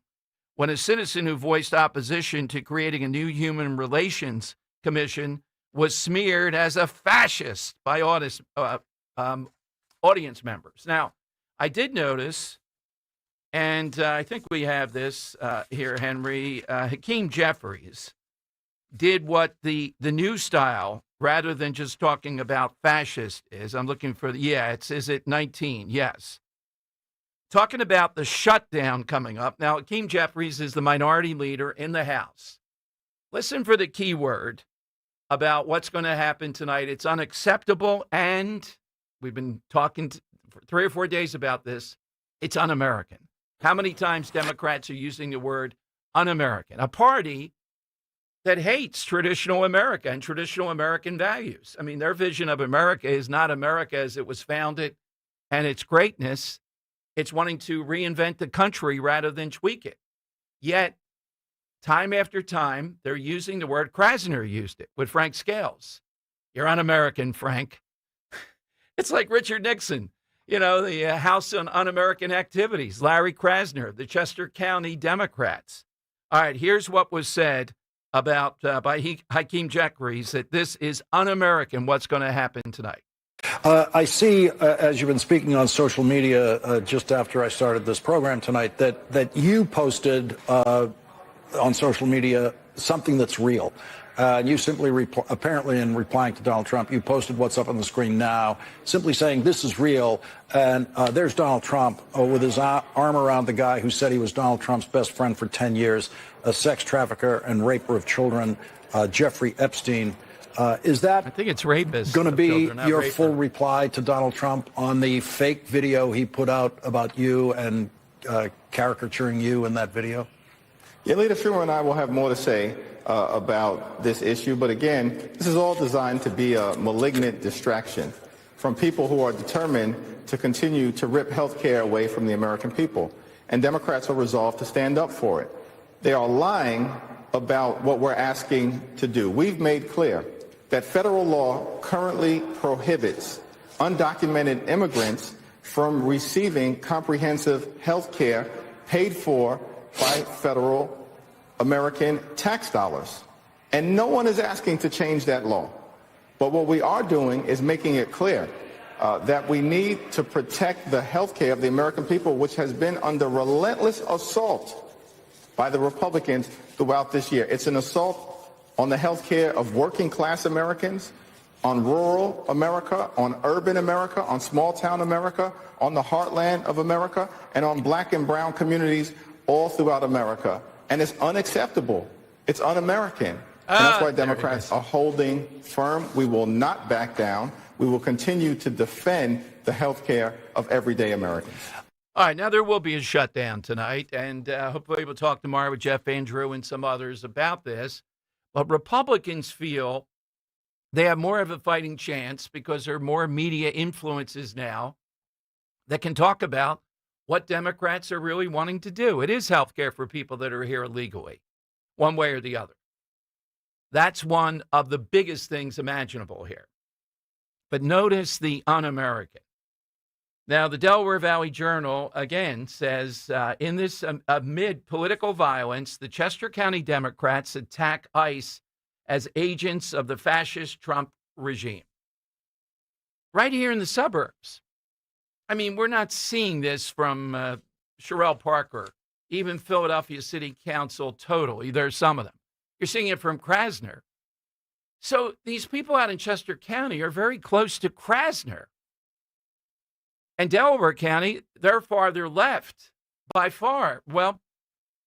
when a citizen who voiced opposition to creating a new human relations commission was smeared as a fascist by audience members. Now, I did notice, and I think we have this here, Henry, Hakeem Jeffries did what the new style, rather than just talking about fascist, is. I'm looking for, is it 19? Yes. Talking about the shutdown coming up. Now, Hakeem Jeffries is the minority leader in the House. Listen for the key word about what's going to happen tonight. It's unacceptable, and we've been talking for 3 or 4 days about this. It's un-American. How many times Democrats are using the word un-American? A party that hates traditional America and traditional American values. I mean, their vision of America is not America as it was founded and its greatness. It's wanting to reinvent the country rather than tweak it. Yet, time after time, they're using the word. Krasner used it with Frank Scales. You're un-American, Frank. It's like Richard Nixon, the House on Un-American Activities. Larry Krasner, the Chester County Democrats. All right, here's what was said about by Hakeem Jeffries, that this is un-American, what's going to happen tonight. I see, as you've been speaking on social media just after I started this program tonight, that you posted on social media something that's real. You simply, apparently in replying to Donald Trump, you posted what's up on the screen now, simply saying this is real. And there's Donald Trump with his arm around the guy who said he was Donald Trump's best friend for 10 years, a sex trafficker and raper of children, Jeffrey Epstein. Is that, I think it's rapist, going to be children, your raper. full reply to Donald Trump on the fake video he put out about you and caricaturing you in that video? Yeah, Leader Schumer and I will have more to say about this issue. But again, this is all designed to be a malignant distraction from people who are determined to continue to rip health care away from the American people. And Democrats are resolved to stand up for it. They are lying about what we're asking to do. We've made clear that federal law currently prohibits undocumented immigrants from receiving comprehensive health care paid for by federal American tax dollars. And no one is asking to change that law. But what we are doing is making it clear that we need to protect the health care of the American people, which has been under relentless assault by the Republicans throughout this year. It's an assault on the health care of working class Americans, on rural America, on urban America, on small town America, on the heartland of America, and on black and brown communities all throughout America. And it's unacceptable. It's un-American. And that's why Democrats are holding firm. We will not back down. We will continue to defend the health care of everyday Americans. All right, now there will be a shutdown tonight, and hopefully we'll talk tomorrow with Jeff Andrew and some others about this. But Republicans feel they have more of a fighting chance because there are more media influences now that can talk about what Democrats are really wanting to do. It is health care for people that are here illegally, one way or the other. That's one of the biggest things imaginable here. But notice the un-American. Now, the Delaware Valley Journal, again, says, in this amid political violence, the Chester County Democrats attack ICE as agents of the fascist Trump regime. Right here in the suburbs. I mean, we're not seeing this from Sherrell Parker, even Philadelphia City Council totally. There's some of them. You're seeing it from Krasner. So these people out in Chester County are very close to Krasner. And Delaware County, they're farther left by far. Well,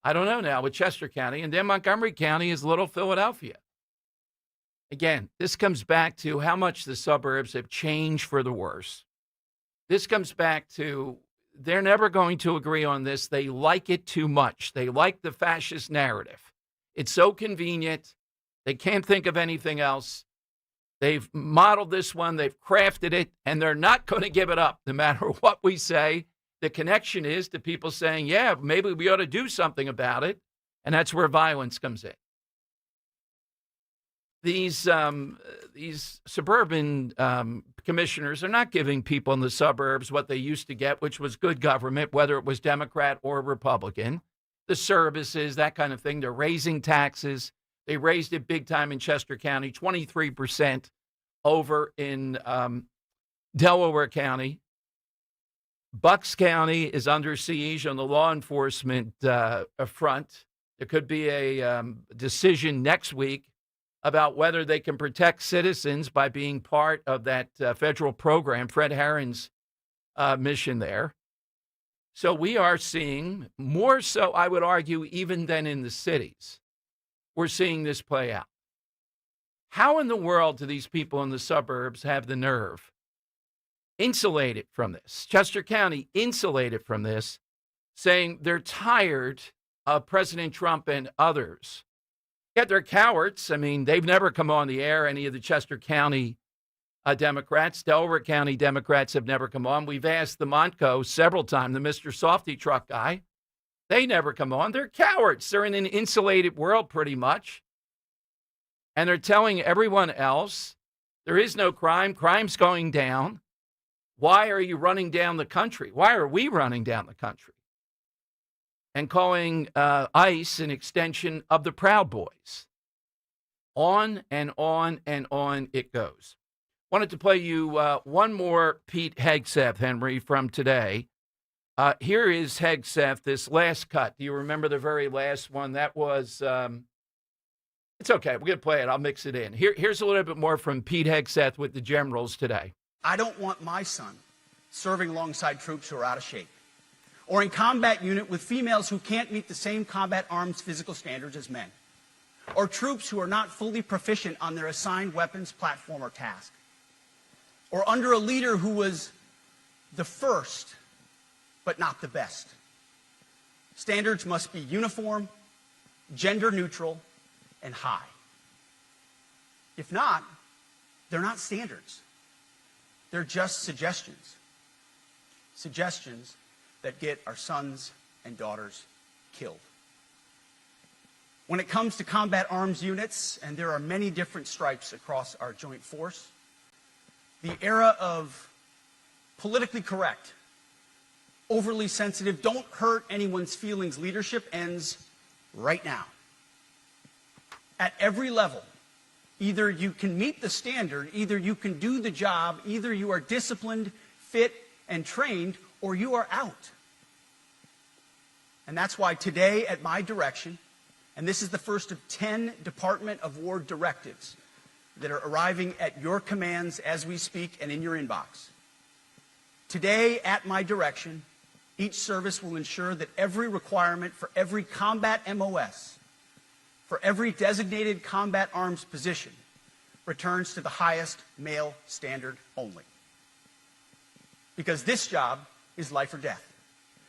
I don't know now with Chester County. And then Montgomery County is Little Philadelphia. Again, this comes back to how much the suburbs have changed for the worse. This comes back to they're never going to agree on this. They like it too much. They like the fascist narrative. It's so convenient. They can't think of anything else. They've modeled this one. They've crafted it, and they're not going to give it up no matter what we say. The connection is to people saying, yeah, maybe we ought to do something about it, and that's where violence comes in. These suburban commissioners are not giving people in the suburbs what they used to get, which was good government, whether it was Democrat or Republican, the services, that kind of thing. They're raising taxes. They raised it big time in Chester County, 23% over in Delaware County. Bucks County is under siege on the law enforcement front. There could be a decision next week about whether they can protect citizens by being part of that federal program, Fred Herron's mission there. So we are seeing more so, I would argue, even than in the cities. We're seeing this play out. How in the world do these people in the suburbs have the nerve insulated from this? Chester County insulated from this, saying they're tired of President Trump and others. Yet they're cowards. I mean, they've never come on the air, any of the Chester County Democrats. Delaware County Democrats have never come on. We've asked the Montco several times, the Mr. Softy truck guy. They never come on. They're cowards. They're in an insulated world pretty much. And they're telling everyone else there is no crime. Crime's going down. Why are you running down the country? Why are we running down the country? And calling ICE an extension of the Proud Boys. On and on and on it goes. Wanted to play you one more Pete Hegseth, Henry, from today. Here is Hegseth, this last cut. Do you remember the very last one? That was, it's okay. We're going to play it. I'll mix it in. Here's a little bit more from Pete Hegseth with the generals today. I don't want my son serving alongside troops who are out of shape, or in combat unit with females who can't meet the same combat arms physical standards as men, or troops who are not fully proficient on their assigned weapons, platform, or task, or under a leader who was the first but not the best. Standards must be uniform, gender neutral, and high. If not, they're not standards. They're just suggestions. Suggestions that get our sons and daughters killed. When it comes to combat arms units, and there are many different stripes across our joint force, the era of politically correct, overly sensitive, don't hurt anyone's feelings leadership ends right now. At every level, either you can meet the standard, either you can do the job, either you are disciplined, fit, and trained, or you are out. And that's why today, at my direction, and this is the first of 10 Department of War directives that are arriving at your commands as we speak and in your inbox. Today, at my direction, each service will ensure that every requirement for every combat MOS, for every designated combat arms position, returns to the highest male standard only. Because this job is life or death.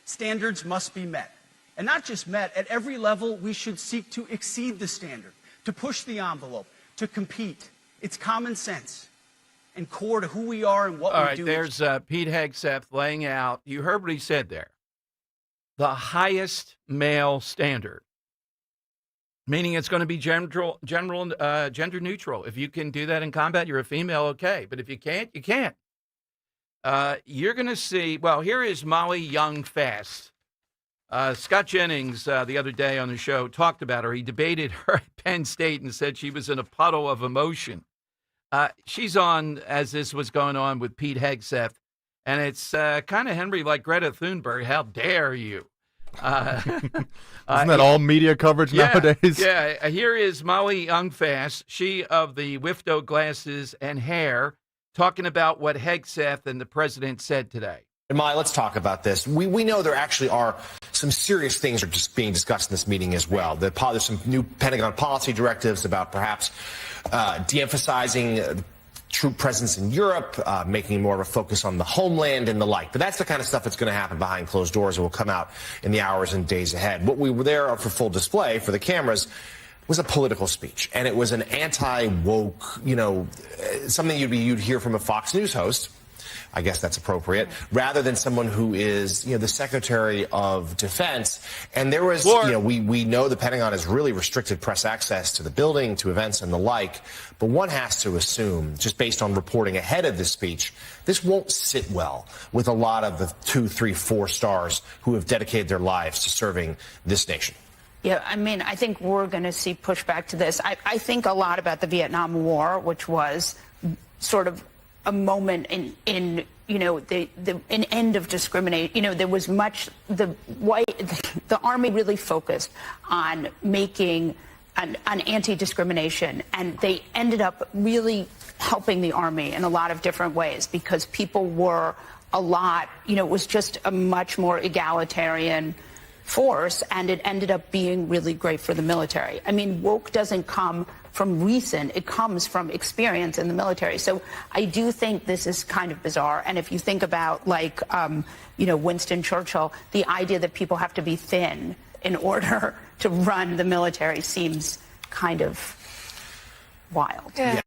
Standards must be met. And not just met, at every level we should seek to exceed the standard, to push the envelope, to compete. It's common sense and core to who we are and what we do. All right, there's Pete Hegseth laying out, you heard what he said there, the highest male standard, meaning it's going to be gender neutral. If you can do that in combat, you're a female, okay. But if you can't, you can't. You're going to see, well, here is Molly Young-Fast. Scott Jennings, the other day on the show, talked about her. He debated her at Penn State and said she was in a puddle of emotion. She's on, as this was going on with Pete Hegseth, and it's kind of, Henry, like Greta Thunberg. How dare you? Isn't that all media coverage nowadays? Yeah, here is Molly Young-Fast, she of the Wifto glasses and hair, talking about what Hegseth and the president said today. And Molly, let's talk about this. We know there actually are some serious things are just being discussed in this meeting as well. There's some new Pentagon policy directives about perhaps de-emphasizing troop presence in Europe, making more of a focus on the homeland and the like. But that's the kind of stuff that's going to happen behind closed doors and will come out in the hours and days ahead. What we were there for full display for the cameras was a political speech, and it was an anti-woke, something you'd hear from a Fox News host. I guess that's appropriate, rather than someone who is, the Secretary of Defense. And there was, we know the Pentagon has really restricted press access to the building, to events and the like. But one has to assume, just based on reporting ahead of this speech, this won't sit well with a lot of the 2, 3, 4 stars who have dedicated their lives to serving this nation. Yeah, I mean, I think we're going to see pushback to this. I think a lot about the Vietnam War, which was sort of a moment in an end of discrimination. There was much, the Army really focused on making an anti-discrimination, and they ended up really helping the Army in a lot of different ways because people were it was just a much more egalitarian force, and it ended up being really great for the military. I mean, woke doesn't come from reason, it comes from experience in the military. So I do think this is kind of bizarre. And if you think about Winston Churchill, the idea that people have to be thin in order to run the military seems kind of wild. Yeah.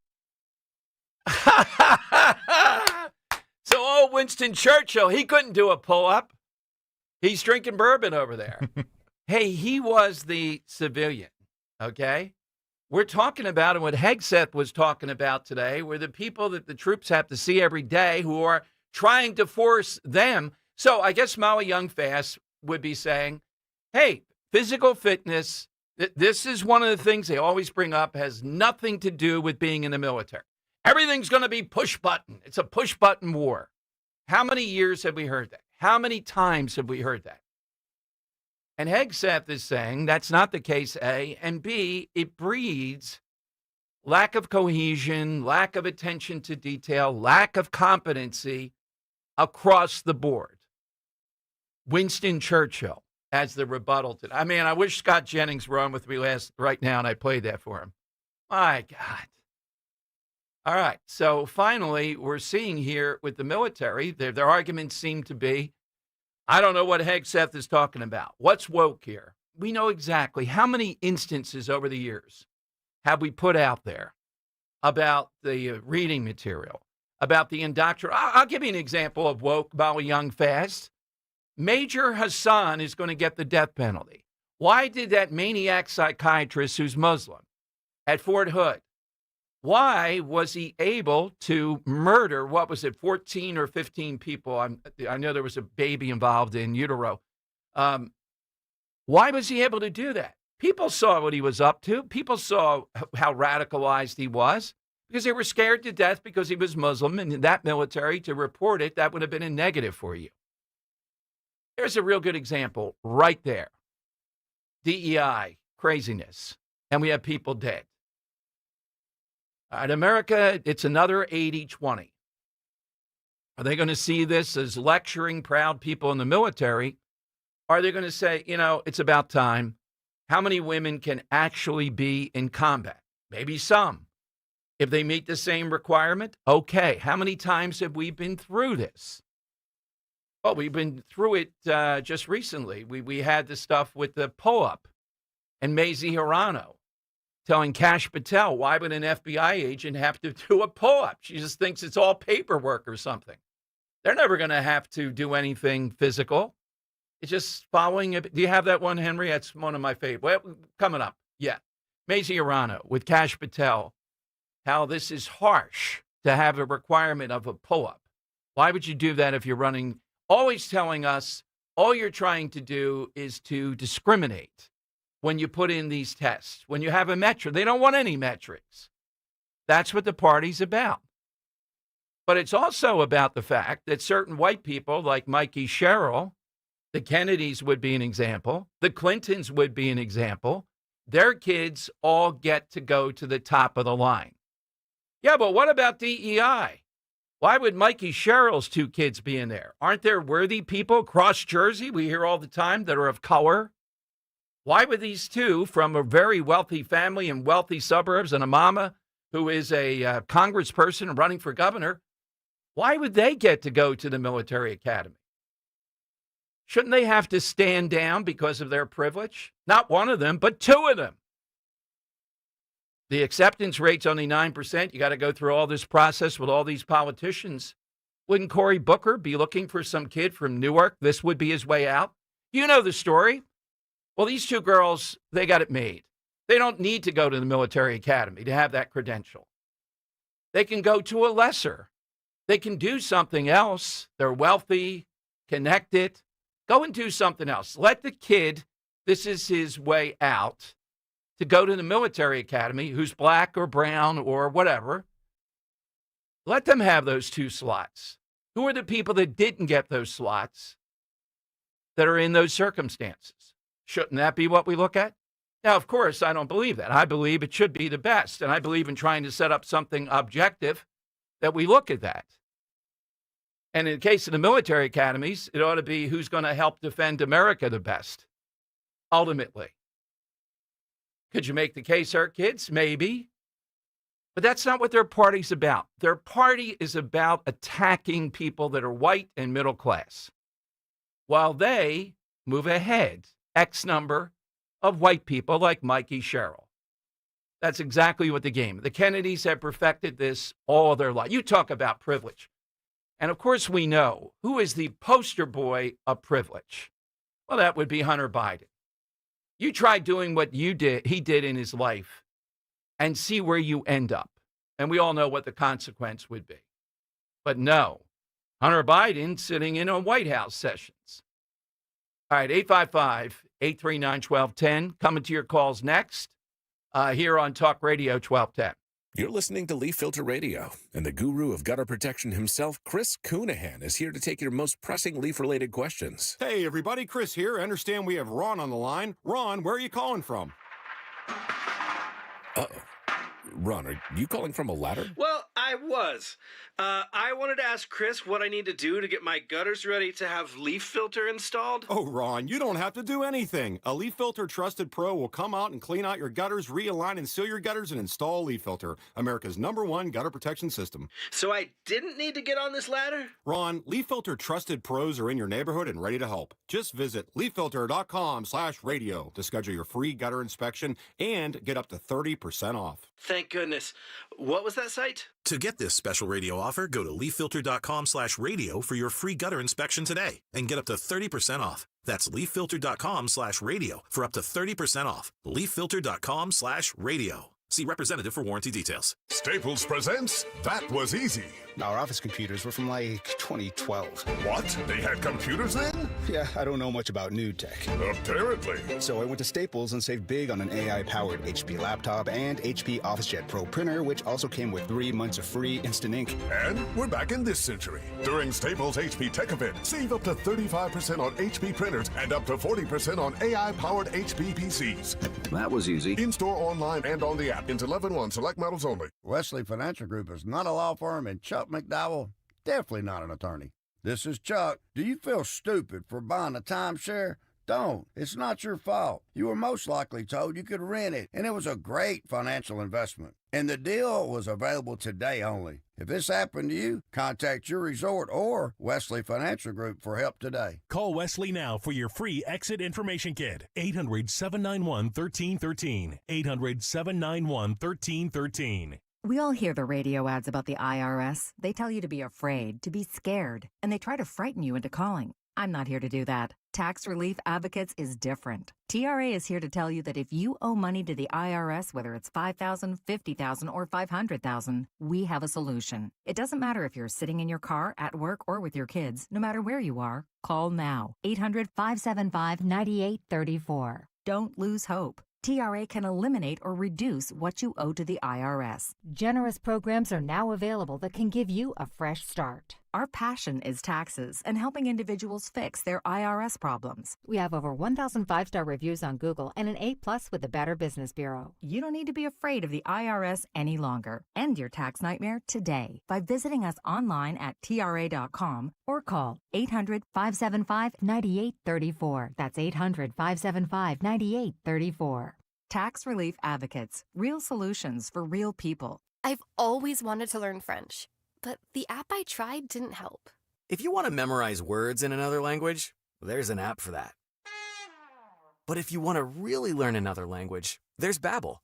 So old Winston Churchill, he couldn't do a pull-up. He's drinking bourbon over there. Hey, he was the civilian, okay? We're talking about, and what Hegseth was talking about today, were the people that the troops have to see every day who are trying to force them. So I guess Molly Young-Fast would be saying, hey, physical fitness, this is one of the things they always bring up, has nothing to do with being in the military. Everything's going to be push button. It's a push button war. How many years have we heard that? How many times have we heard that? And Hegseth is saying that's not the case, A. And B, it breeds lack of cohesion, lack of attention to detail, lack of competency across the board. Winston Churchill as the rebuttal to that. I mean, I wish Scott Jennings were on with me right now and I played that for him. My God. All right. So finally, we're seeing here with the military, their arguments seem to be, I don't know what Hegseth is talking about. What's woke here? We know exactly how many instances over the years have we put out there about the reading material, about the indoctrination. I'll give you an example of woke, Molly Young-Fast. Major Hassan is going to get the death penalty. Why did that maniac psychiatrist who's Muslim at Fort Hood, why was he able to murder, 14 or 15 people? I know there was a baby involved in utero. Why was he able to do that? People saw what he was up to. People saw how radicalized he was because they were scared to death because he was Muslim. And in that military, to report it, that would have been a negative for you. There's a real good example right there. DEI, craziness. And we have people dead. In America, it's another 80-20. Are they going to see this as lecturing proud people in the military? Are they going to say, it's about time? How many women can actually be in combat? Maybe some. If they meet the same requirement, okay. How many times have we been through this? Well, we've been through it just recently. We had the stuff with the pull-up and Mazie Hirono telling Kash Patel, why would an FBI agent have to do a pull-up? She just thinks it's all paperwork or something. They're never going to have to do anything physical. It's just following it. Do you have that one, Henry? That's one of my favorites. Well, coming up. Yeah. Mazie Hirono with Kash Patel, how this is harsh to have a requirement of a pull-up. Why would you do that if you're running? Always telling us all you're trying to do is to discriminate when you put in these tests. When you have a metric, they don't want any metrics. That's what the party's about. But it's also about the fact that certain white people like Mikey Sherrill, the Kennedys would be an example, the Clintons would be an example, their kids all get to go to the top of the line. Yeah, but what about DEI? Why would Mikey Sherrill's 2 kids be in there? Aren't there worthy people across Jersey, we hear all the time, that are of color? Why would these 2 from a very wealthy family in wealthy suburbs and a mama who is a congressperson running for governor, why would they get to go to the military academy? Shouldn't they have to stand down because of their privilege? Not one of them, but 2 of them. The acceptance rate's only 9%. You got to go through all this process with all these politicians. Wouldn't Cory Booker be looking for some kid from Newark? This would be his way out. You know the story. Well, these 2 girls, they got it made. They don't need to go to the military academy to have that credential. They can go to a lesser. They can do something else. They're wealthy, connected. Go and do something else. Let the kid, this is his way out, to go to the military academy, who's black or brown or whatever. Let them have those 2 slots. Who are the people that didn't get those slots that are in those circumstances? Shouldn't that be what we look at? Now, of course, I don't believe that. I believe it should be the best, and I believe in trying to set up something objective that we look at that. And in the case of the military academies, it ought to be who's going to help defend America the best, ultimately. Could you make the case, hurt kids? Maybe. But that's not what their party's about. Their party is about attacking people that are white and middle class, while they move ahead X number of white people like Mikey Sherrill. That's exactly what the game. The Kennedys have perfected this all their life. You talk about privilege. And of course, we know who is the poster boy of privilege. Well, that would be Hunter Biden. You try doing what he did in his life and see where you end up. And we all know what the consequence would be. But no, Hunter Biden sitting in on White House sessions. All right, 855-839-1210. Coming to your calls next here on Talk Radio 1210. You're listening to Leaf Filter Radio, and the guru of gutter protection himself, Chris Coonahan, is here to take your most pressing leaf-related questions. Hey, everybody, Chris here. I understand we have Ron on the line. Ron, where are you calling from? Uh-oh. Ron, are you calling from a ladder? Well, I was. I wanted to ask Chris what I need to do to get my gutters ready to have leaf filter installed. Oh, Ron, you don't have to do anything. A Leaf Filter Trusted Pro will come out and clean out your gutters, realign and seal your gutters, and install Leaf Filter, America's #1 gutter protection system. So I didn't need to get on this ladder? Ron, Leaf Filter Trusted Pros are in your neighborhood and ready to help. Just visit leaffilter.com/radio to schedule your free gutter inspection and get up to 30% off. Thank goodness. What was that site? To get this special radio offer, go to leaffilter.com/radio for your free gutter inspection today and get up to 30% off. That's leaffilter.com/radio for up to 30% off. leaffilter.com/radio. See representative for warranty details. Staples presents That Was Easy. Our office computers were from like 2012. What? They had computers then? Yeah, I don't know much about new tech. Apparently. So I went to Staples and saved big on an AI-powered HP laptop and HP OfficeJet Pro printer, which also came with 3 months of free instant ink. And we're back in this century. During Staples HP Tech Event, save up to 35% on HP printers and up to 40% on AI-powered HP PCs. That was easy. In-store, online, and on the app. Until 11/1, select models only. Wesley Financial Group is not a law firm, and Chuck McDowell, definitely not an attorney. This is Chuck. Do you feel stupid for buying a timeshare? Don't. It's not your fault. You were most likely told you could rent it, and it was a great financial investment. And the deal was available today only. If this happened to you, contact your resort or Wesley Financial Group for help today. Call Wesley now for your free exit information kit. 800-791-1313. 800-791-1313. We all hear the radio ads about the IRS. They tell you to be afraid, to be scared, and they try to frighten you into calling. I'm not here to do that. Tax Relief Advocates is different. TRA is here to tell you that if you owe money to the IRS, whether it's $5,000, $50,000, or $500,000, we have a solution. It doesn't matter if you're sitting in your car, at work, or with your kids. No matter where you are, call now. 800-575-9834. Don't lose hope. TRA can eliminate or reduce what you owe to the IRS. Generous programs are now available that can give you a fresh start. Our passion is taxes and helping individuals fix their IRS problems. We have over 1,000 5-star reviews on Google and an A+ with the Better Business Bureau. You don't need to be afraid of the IRS any longer. End your tax nightmare today by visiting us online at TRA.com or call 800-575-9834. That's 800-575-9834. Tax Relief Advocates. Real solutions for real people. I've always wanted to learn French, but the app I tried didn't help. If you want to memorize words in another language, there's an app for that. But if you want to really learn another language, there's Babbel.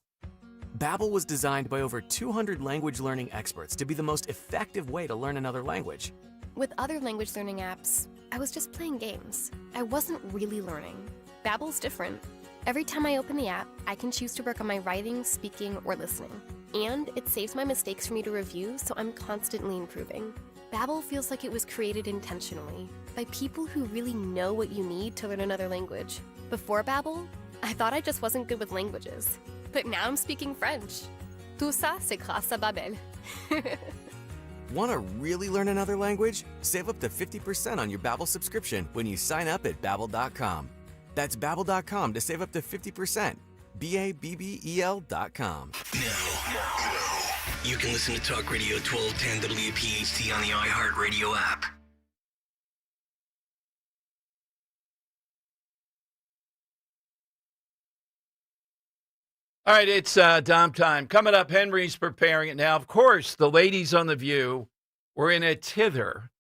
Babbel was designed by over 200 language learning experts to be the most effective way to learn another language. With other language learning apps, I was just playing games. I wasn't really learning. Babbel's different. Every time I open the app, I can choose to work on my writing, speaking, or listening. And it saves my mistakes for me to review, so I'm constantly improving. Babbel feels like it was created intentionally by people who really know what you need to learn another language. Before Babbel, I thought I just wasn't good with languages. But now I'm speaking French. Tout ça, c'est grâce à Babbel. Want to really learn another language? Save up to 50% on your Babbel subscription when you sign up at Babbel.com. That's Babbel.com to save up to 50%. Babbel.com. You can listen to Talk Radio 1210 WPHT on the iHeartRadio app. All right, it's Dom time. Coming up, Henry's preparing it now. Of course, the ladies on The View were in a tither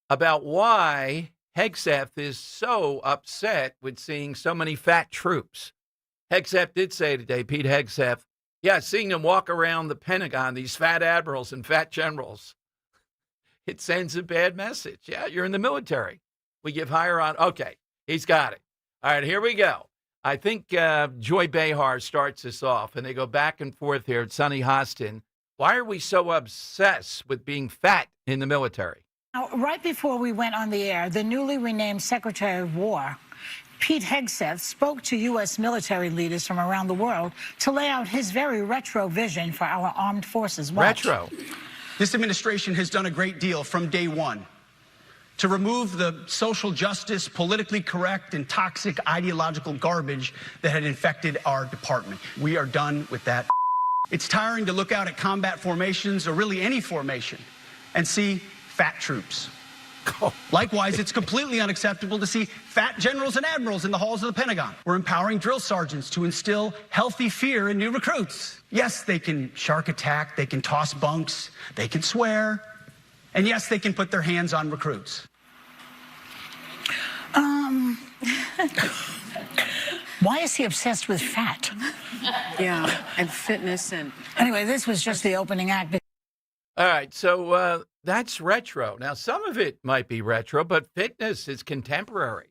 about why Hegseth is so upset with seeing so many fat troops. Hegseth did say today, Pete Hegseth, yeah, seeing them walk around the Pentagon, these fat admirals and fat generals, it sends a bad message. Yeah, you're in the military. We give higher on. Okay, he's got it. All right, here we go. I think Joy Behar starts us off, and they go back and forth here at Sonny Hostin. Why are we so obsessed with being fat in the military? Now, right before we went on the air, the newly renamed Secretary of War, Pete Hegseth, spoke to U.S. military leaders from around the world to lay out his very retro vision for our armed forces. Watch. Retro. This administration has done a great deal from day one to remove the social justice, politically correct, and toxic ideological garbage that had infected our department. We are done with that. It's tiring to look out at combat formations, or really any formation, and see fat troops. Likewise, it's completely unacceptable to see fat generals and admirals in the halls of the Pentagon. We're empowering drill sergeants to instill healthy fear in new recruits. Yes, they can shark attack, they can toss bunks, they can swear, and yes, they can put their hands on recruits. Why is he obsessed with fat? Yeah, and fitness and... Anyway, this was just the opening act. All right, so that's retro. Now, some of it might be retro, but fitness is contemporary,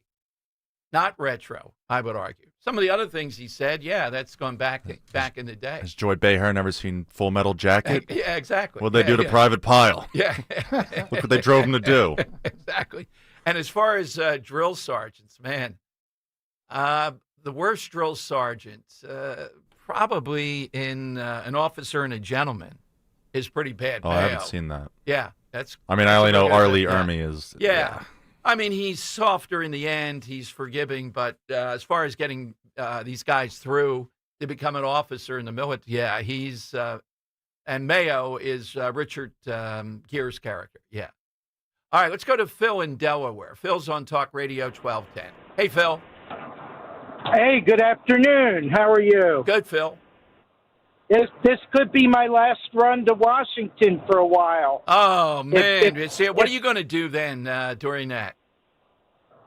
not retro, I would argue. Some of the other things he said, yeah, that's gone back in the day. Has Joy Behar never seen Full Metal Jacket? Yeah, exactly. What'd they do to Private Pyle? Yeah. Look what they drove him to do. Exactly. And as far as drill sergeants, man, the worst drill sergeant, probably in an officer and a gentleman, is pretty bad. Oh, I haven't seen that. Yeah, that's. I mean, I only know Arlie Ermy is. Yeah. I mean, he's softer in the end. He's forgiving, but as far as getting these guys through to become an officer in the military, yeah, he's. And Mayo is Richard Gere's character. Yeah. All right, let's go to Phil in Delaware. Phil's on Talk Radio 1210. Hey, Phil. Hey, good afternoon. How are you? Good, Phil. This could be my last run to Washington for a while. Oh, man. What are you going to do then during that?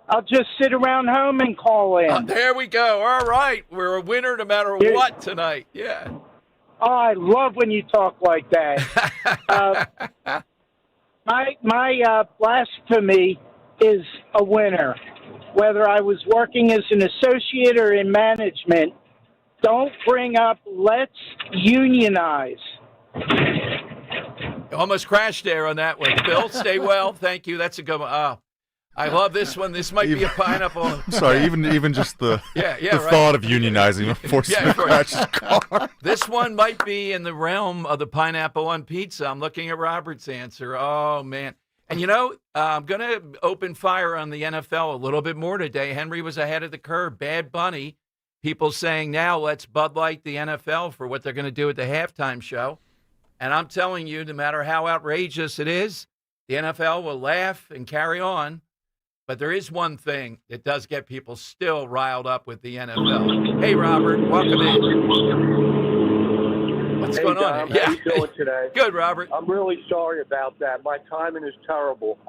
I'll just sit around home and call in. There we go. All right. We're a winner no matter what tonight. Yeah. Oh, I love when you talk like that. My blasphemy is a winner. Whether I was working as an associate or in management, don't bring up let's unionize. Almost crashed there on that one. Phil, stay well. Thank you. That's a good one. Oh, I love this one. This might be a pineapple. I'm sorry, even just the thought of unionizing forces me to crash his car. This one might be in the realm of the pineapple on pizza. I'm looking at Robert's answer. Oh, man. And, I'm going to open fire on the NFL a little bit more today. Henry was ahead of the curve. Bad Bunny. People saying now let's Bud Light the NFL for what they're going to do at the halftime show. And I'm telling you, no matter how outrageous it is, the NFL will laugh and carry on. But there is one thing that does get people still riled up with the NFL. Hey, Robert, welcome in. What's going on here? How you doing today? Good, Robert. I'm really sorry about that. My timing is terrible.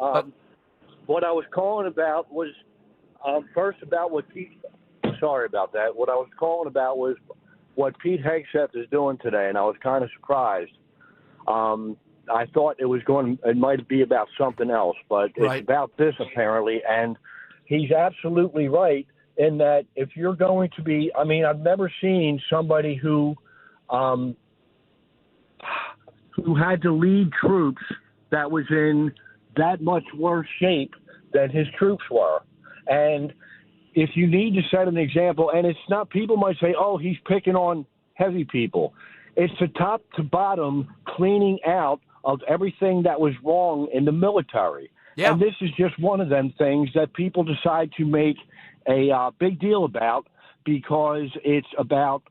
What I was calling about was first about what Pete. Sorry about that. What I was calling about was what Pete Hegseth is doing today, and I was kind of surprised. I thought it might be about something else, but it's about this apparently, and he's absolutely right in that if you're going to be, I've never seen somebody who had to lead troops that was in that much worse shape than his troops were. And if you need to set an example, and it's not, people might say, oh, he's picking on heavy people. It's the top to bottom cleaning out of everything that was wrong in the military. Yeah. And this is just one of them things that people decide to make a big deal about because it's about,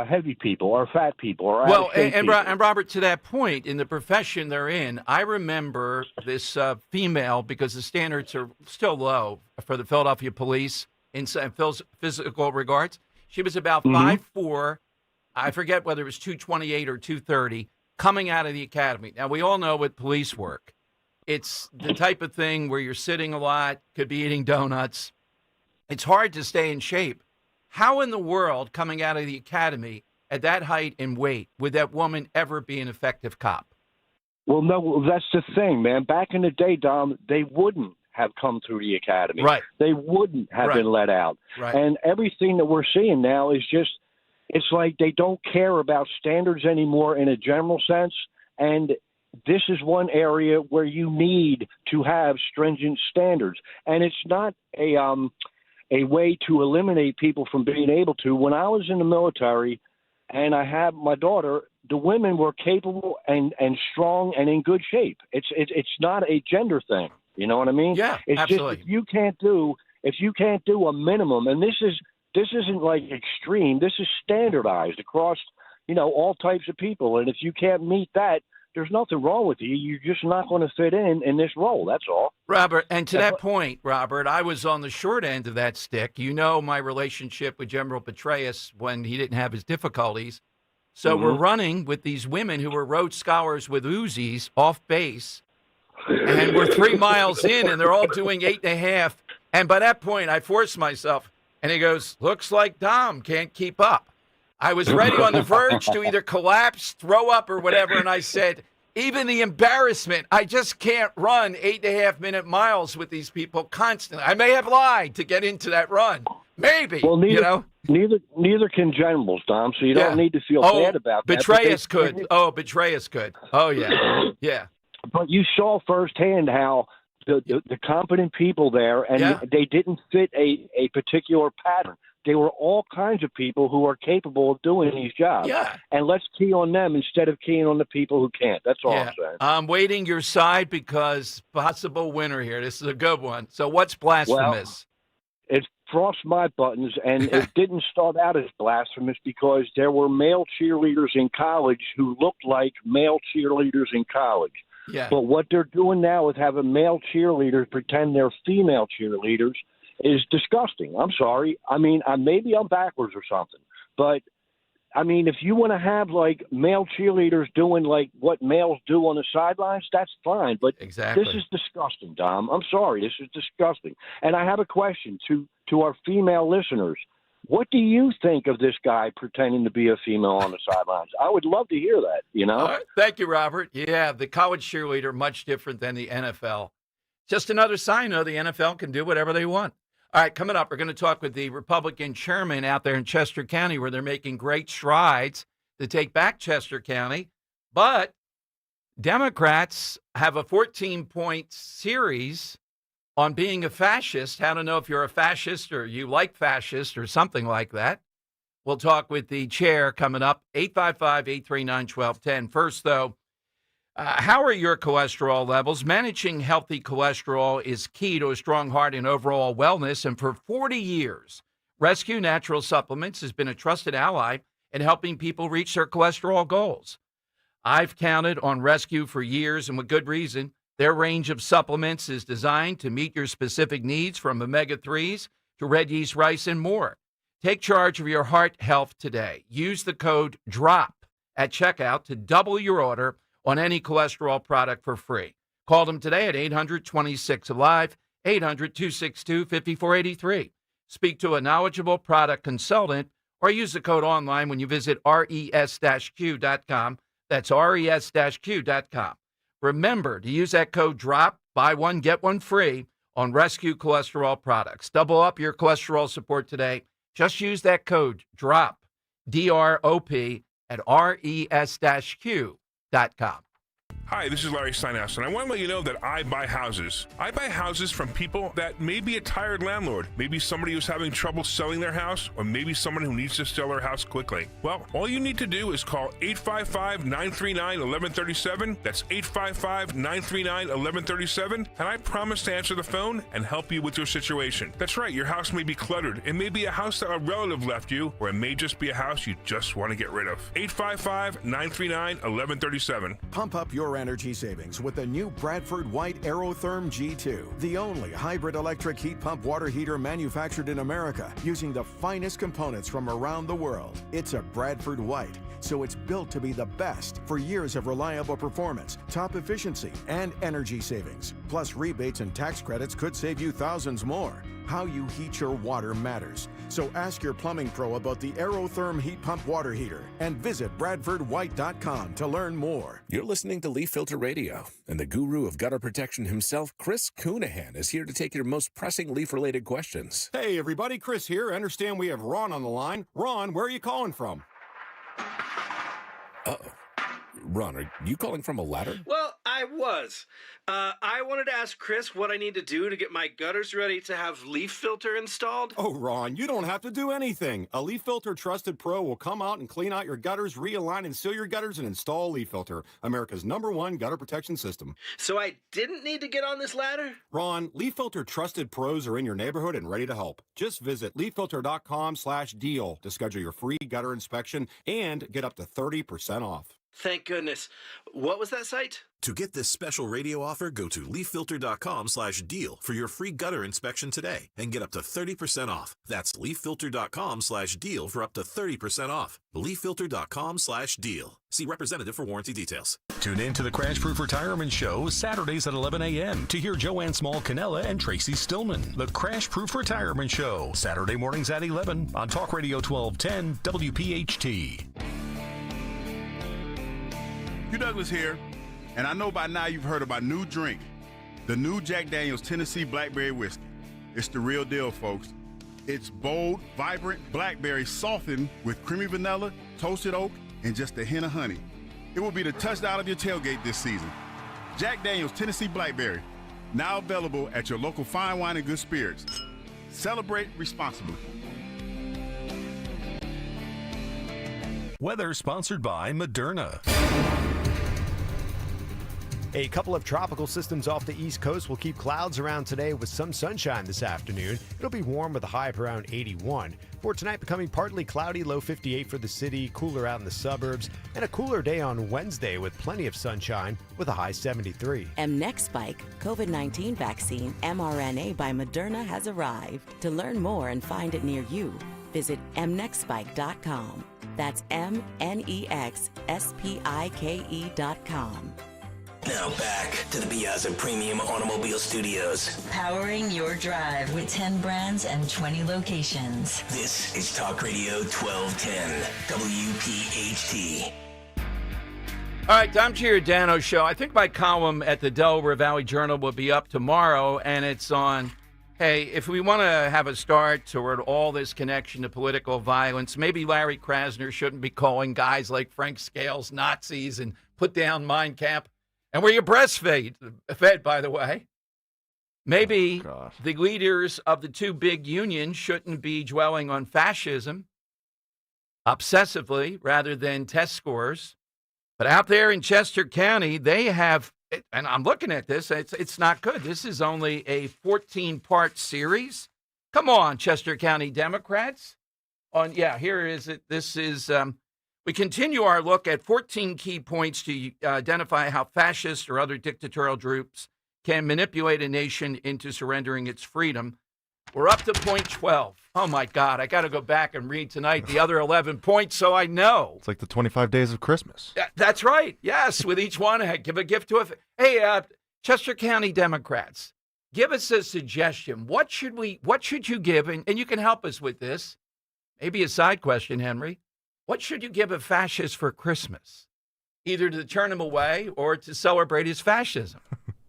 heavy people or fat people or and Robert, to that point, in the profession they're in, I remember this female, because the standards are still low for the Philadelphia police in physical regards. She was about 5'4", I forget whether it was 228 or 230, coming out of the academy. Now, we all know with police work, it's the type of thing where you're sitting a lot, could be eating donuts. It's hard to stay in shape. How in the world, coming out of the academy at that height and weight, would that woman ever be an effective cop? Well, no, that's the thing, man. Back in the day, Dom, they wouldn't have come through the academy. Right. They wouldn't have been let out. Right. And everything that we're seeing now is just, it's like they don't care about standards anymore in a general sense. And this is one area where you need to have stringent standards. And it's not a way to eliminate people from being able to. When I was in the military and I had my daughter, the women were capable and strong and in good shape. It's not a gender thing. You know what I mean? Yeah, it's absolutely. Just if you can't do a minimum, and this isn't like extreme, this is standardized across, all types of people. And if you can't meet that, there's nothing wrong with you. You're just not going to fit in this role. That's all. Robert, and to that point, Robert, I was on the short end of that stick. You know my relationship with General Petraeus when he didn't have his difficulties. So we're running with these women who were Rhodes Scholars with Uzis off base, and we're 3 miles in, and they're all doing 8.5. And by that point, I forced myself, and he goes, looks like Dom can't keep up. I was ready on the verge to either collapse, throw up, or whatever, and I said, even the embarrassment, I just can't run 8.5-minute miles with these people constantly. I may have lied to get into that run. Maybe, well, neither can generals, Dom, so you don't need to feel bad about that. Petraeus could. Petraeus could. Oh, yeah. Yeah. But you saw firsthand how the competent people there, and they didn't fit a particular pattern. They were all kinds of people who are capable of doing these jobs. Yeah. And let's key on them instead of keying on the people who can't. That's all I'm saying. I'm waiting your side because possible winner here. This is a good one. So what's blasphemous? Well, it frosts my buttons, and it didn't start out as blasphemous because there were male cheerleaders in college who looked like male cheerleaders in college. Yeah. But what they're doing now is having male cheerleaders pretend they're female cheerleaders is disgusting. I'm sorry. Maybe I'm backwards or something. But, if you want to have, like, male cheerleaders doing, like, what males do on the sidelines, that's fine. But exactly. This is disgusting, Dom. I'm sorry. This is disgusting. And I have a question to our female listeners. What do you think of this guy pretending to be a female on the sidelines? I would love to hear that, Thank you, Robert. Yeah, the college cheerleader, much different than the NFL. Just another sign, though, the NFL can do whatever they want. All right, coming up, we're going to talk with the Republican chairman out there in Chester County, where they're making great strides to take back Chester County. But Democrats have a 14-point series on being a fascist, how to know if you're a fascist or you like fascist or something like that. We'll talk with the chair coming up, 855-839-1210. First, though, How are your cholesterol levels? Managing healthy cholesterol is key to a strong heart and overall wellness. And for 40 years, Rescue Natural Supplements has been a trusted ally in helping people reach their cholesterol goals. I've counted on Rescue for years, and with good reason. Their range of supplements is designed to meet your specific needs, from omega-3s to red yeast rice and more. Take charge of your heart health today. Use the code DROP at checkout to double your order on any cholesterol product for free. Call them today at 800-26-ALIVE, 800-262-5483. Speak to a knowledgeable product consultant or use the code online when you visit res-q.com. That's res-q.com. Remember to use that code DROP, buy one, get one free on Rescue Cholesterol products. Double up your cholesterol support today. Just use that code DROP, D-R-O-P, at res-q.com. Hi, this is Larry Steinhaus, and I want to let you know that I buy houses. I buy houses from people that may be a tired landlord, maybe somebody who's having trouble selling their house, or maybe someone who needs to sell their house quickly. Well, all you need to do is call 855-939-1137. That's 855-939-1137, and I promise to answer the phone and help you with your situation. That's right, your house may be cluttered. It may be a house that a relative left you, or it may just be a house you just want to get rid of. 855-939-1137. Pump up your energy savings with the new Bradford White Aerotherm G2, the only hybrid electric heat pump water heater manufactured in America using the finest components from around the world. It's a Bradford White, so it's built to be the best for years of reliable performance, top efficiency, and energy savings. Plus, rebates and tax credits could save you thousands more. How you heat your water matters. So ask your plumbing pro about the Aerotherm heat pump water heater and visit BradfordWhite.com to learn more. You're listening to Leaf Filter Radio, and the guru of gutter protection himself, Chris Coonihan, is here to take your most pressing leaf-related questions. Hey everybody, Chris here. I understand we have Ron on the line. Ron, where are you calling from? Uh-oh. Ron, are you calling from a ladder? Well, I was. I wanted to ask Chris what I need to do to get my gutters ready to have leaf filter installed. Oh, Ron, you don't have to do anything. A Leaf Filter Trusted Pro will come out and clean out your gutters, realign and seal your gutters, and install Leaf Filter, America's #1 gutter protection system. So I didn't need to get on this ladder? Ron, Leaf Filter Trusted Pros are in your neighborhood and ready to help. Just visit leaffilter.com/deal to schedule your free gutter inspection and get up to 30% off. Thank goodness. What was that site? To get this special radio offer, go to leaffilter.com/deal for your free gutter inspection today and get up to 30% off. That's leaffilter.com/deal for up to 30% off. leaffilter.com/deal. See representative for warranty details. Tune in to the Crash Proof Retirement Show Saturdays at 11 a.m. to hear Joanne Small-Canella and Tracy Stillman. The Crash Proof Retirement Show, Saturday mornings at 11 on Talk Radio 1210 WPHT. Hugh Douglas here, and I know by now you've heard of our new drink, the new Jack Daniel's Tennessee Blackberry Whiskey. It's the real deal, folks. It's bold, vibrant blackberry softened with creamy vanilla, toasted oak, and just a hint of honey. It will be the touchdown of your tailgate this season. Jack Daniel's Tennessee Blackberry, now available at your local fine wine and good spirits. Celebrate responsibly. Weather sponsored by Moderna. A couple of tropical systems off the East Coast will keep clouds around today with some sunshine this afternoon. It'll be warm with a high of around 81. For tonight, becoming partly cloudy, low 58 for the city, cooler out in the suburbs, and a cooler day on Wednesday with plenty of sunshine with a high 73. mNEXSpike, COVID-19 vaccine mRNA by Moderna has arrived. To learn more and find it near you, visit mnexspike.com. That's mnexspike.com. Now back to the Piazza Premium Automobile Studios. Powering your drive with 10 brands and 20 locations. This is Talk Radio 1210, WPHT. All right, Tom Giordano Show. I think my column at the Delaware Valley Journal will be up tomorrow, and it's on, hey, if we want to have a start toward all this connection to political violence, maybe Larry Krasner shouldn't be calling guys like Frank Scales Nazis and put down Mein Kampf. And were you breastfed, by the way? Maybe the leaders of the two big unions shouldn't be dwelling on fascism obsessively rather than test scores. But out there in Chester County, they have, and I'm looking at this, it's not good. This is only a 14-part series. Come on, Chester County Democrats. Here is it. This is, we continue our look at 14 key points to identify how fascist or other dictatorial groups can manipulate a nation into surrendering its freedom. We're up to point 12. Oh, my God. I got to go back and read tonight the other 11 points so I know. It's like the 25 days of Christmas. That's right. Yes, with each one, I give a gift to it. Hey, Chester County Democrats, give us a suggestion. What should you give? And you can help us with this. Maybe a side question, Henry. What should you give a fascist for Christmas? Either to turn him away or to celebrate his fascism.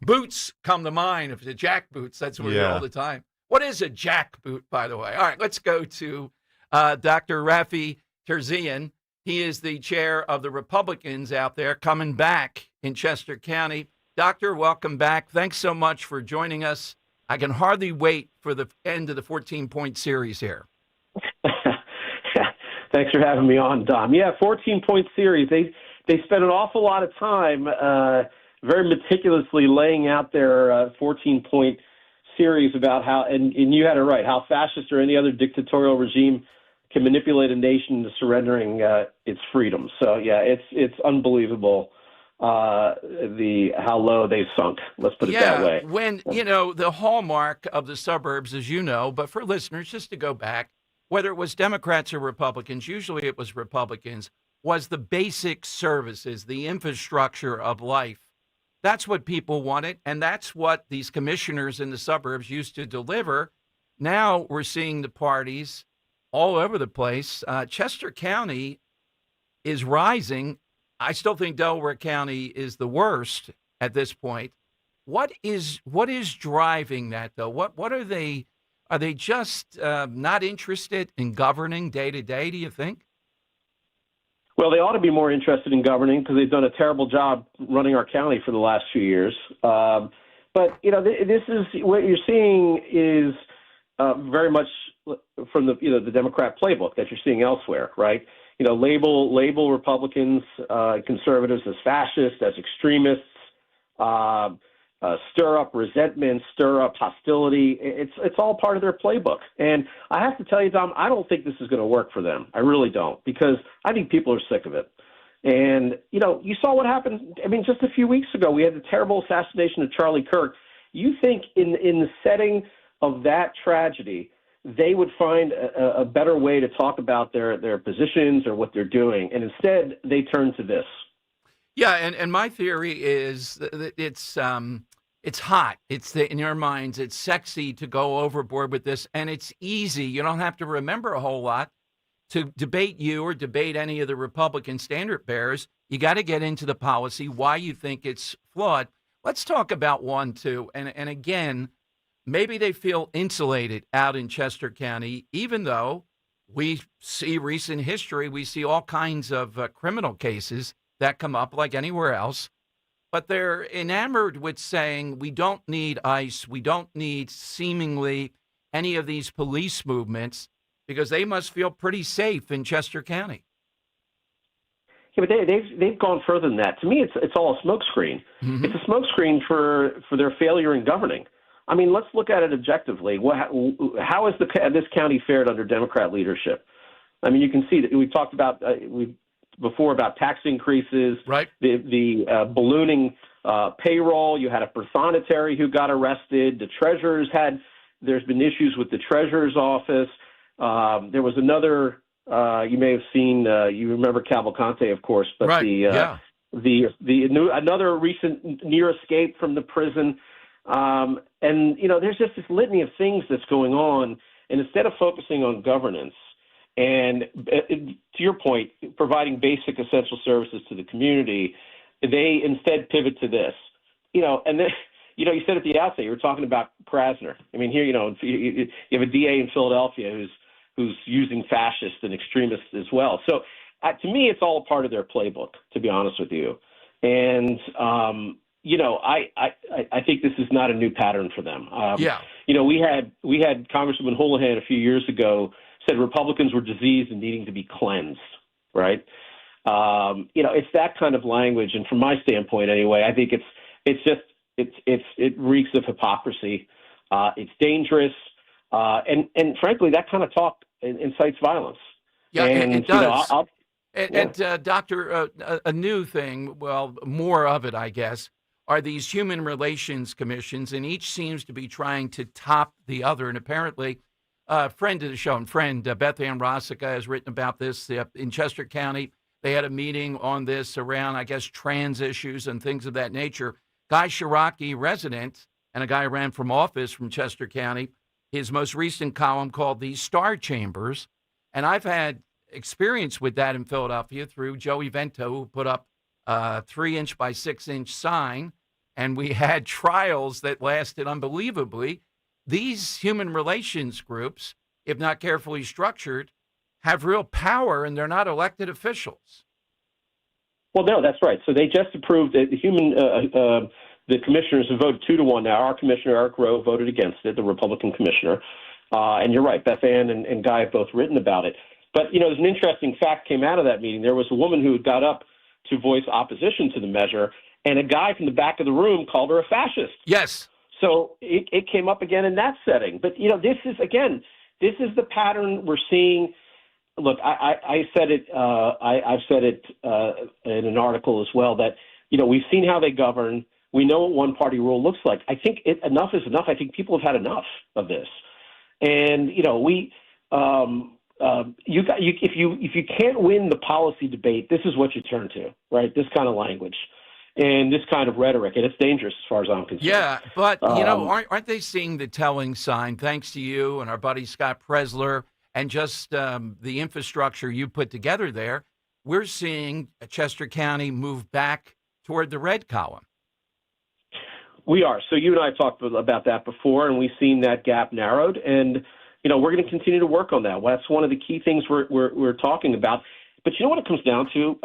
Boots come to mind. If it's jack boots, that's what we do all the time. What is a jack boot, by the way? All right, let's go to Dr. Rafi Terzian. He is the chair of the Republicans out there coming back in Chester County. Doctor, welcome back. Thanks so much for joining us. I can hardly wait for the end of the 14-point series here. Thanks for having me on, Dom. Yeah, 14-point series. They spent an awful lot of time very meticulously laying out their 14-point series about how, and you had it right, how fascist or any other dictatorial regime can manipulate a nation into surrendering its freedom. So yeah, it's unbelievable how low they've sunk. Let's put it that way. When the hallmark of the suburbs, as you know, but for listeners, just to go back, whether it was Democrats or Republicans, usually it was Republicans, was the basic services, the infrastructure of life. That's what people wanted, and that's what these commissioners in the suburbs used to deliver. Now we're seeing the parties all over the place. Chester County is rising. I still think Delaware County is the worst at this point. What is driving that, though? What are they? Are they just not interested in governing day to day, do you think? Well, they ought to be more interested in governing because they've done a terrible job running our county for the last few years. But, this is what you're seeing is very much from the Democrat playbook that you're seeing elsewhere, right? Label Republicans, conservatives as fascists, as extremists, stir up resentment, stir up hostility. It's all part of their playbook. And I have to tell you, Dom, I don't think this is going to work for them. I really don't, because I think people are sick of it. And, you saw what happened. I mean, just a few weeks ago, we had the terrible assassination of Charlie Kirk. You think in the setting of that tragedy, they would find a better way to talk about their positions or what they're doing. And instead, they turn to this. Yeah, and my theory is that it's hot. In your minds, it's sexy to go overboard with this, and it's easy. You don't have to remember a whole lot to debate you or debate any of the Republican standard bearers. You got to get into the policy, why you think it's flawed. Let's talk about one, too. And again, maybe they feel insulated out in Chester County, even though we see recent history. We see all kinds of criminal cases that come up like anywhere else. But they're enamored with saying we don't need ICE, we don't need seemingly any of these police movements, because they must feel pretty safe in Chester County. Yeah, but they've gone further than that. To me, it's all a smokescreen. Mm-hmm. It's a smokescreen for their failure in governing. I mean, let's look at it objectively. How has this county fared under Democrat leadership? I mean, you can see that we talked about before about tax increases, right? The ballooning payroll. You had a personatary who got arrested. The treasurers there's been issues with the treasurer's office. There was another, you may have seen, you remember Cavalcante, of course, but right. Another recent near escape from the prison. And, there's just this litany of things that's going on. And instead of focusing on governance, and to your point, providing basic essential services to the community, they instead pivot to this. And then, you said at the outset, you were talking about Krasner. I mean, here, you have a DA in Philadelphia who's using fascists and extremists as well. So to me, it's all a part of their playbook, to be honest with you. And, I think this is not a new pattern for them. We had Congresswoman Houlihan a few years ago said Republicans were diseased and needing to be cleansed, right? It's that kind of language. And from my standpoint, anyway, I think it reeks of hypocrisy. It's dangerous. And frankly, that kind of talk incites violence. Yeah, and, it does. Yeah. Doctor, a new thing, well, more of it, I guess, are these human relations commissions, and each seems to be trying to top the other. And apparently, a friend of the show, Beth Ann Rossica, has written about this in Chester County. They had a meeting on this around, I guess, trans issues and things of that nature. Guy Shiraki, resident, and a guy who ran from office from Chester County, his most recent column called The Star Chambers. And I've had experience with that in Philadelphia through Joey Vento, who put up a 3-inch by 6-inch sign. And we had trials that lasted unbelievably. These human relations groups, if not carefully structured, have real power, and they're not elected officials. Well, no, that's right. So they just approved it. The commissioners have voted 2-1 now. Our commissioner, Eric Rowe, voted against it, the Republican commissioner. And you're right, Beth Ann and Guy have both written about it. But, there's an interesting fact came out of that meeting. There was a woman who got up to voice opposition to the measure, and a guy from the back of the room called her a fascist. Yes. So it came up again in that setting. But, this is the pattern we're seeing. Look, I said it. I've said it in an article as well that we've seen how they govern. We know what one-party rule looks like. I think enough is enough. I think people have had enough of this, and if you can't win the policy debate, this is what you turn to, right? This kind of language and this kind of rhetoric, and it's dangerous as far as I'm concerned. Yeah, but aren't they seeing the telling sign? Thanks to you and our buddy Scott Presler. And just the infrastructure you put together there, we're seeing Chester County move back toward the red column. We are. So you and I talked about that before, and we've seen that gap narrowed. And, we're going to continue to work on that. Well, that's one of the key things we're talking about. But you know what it comes down to,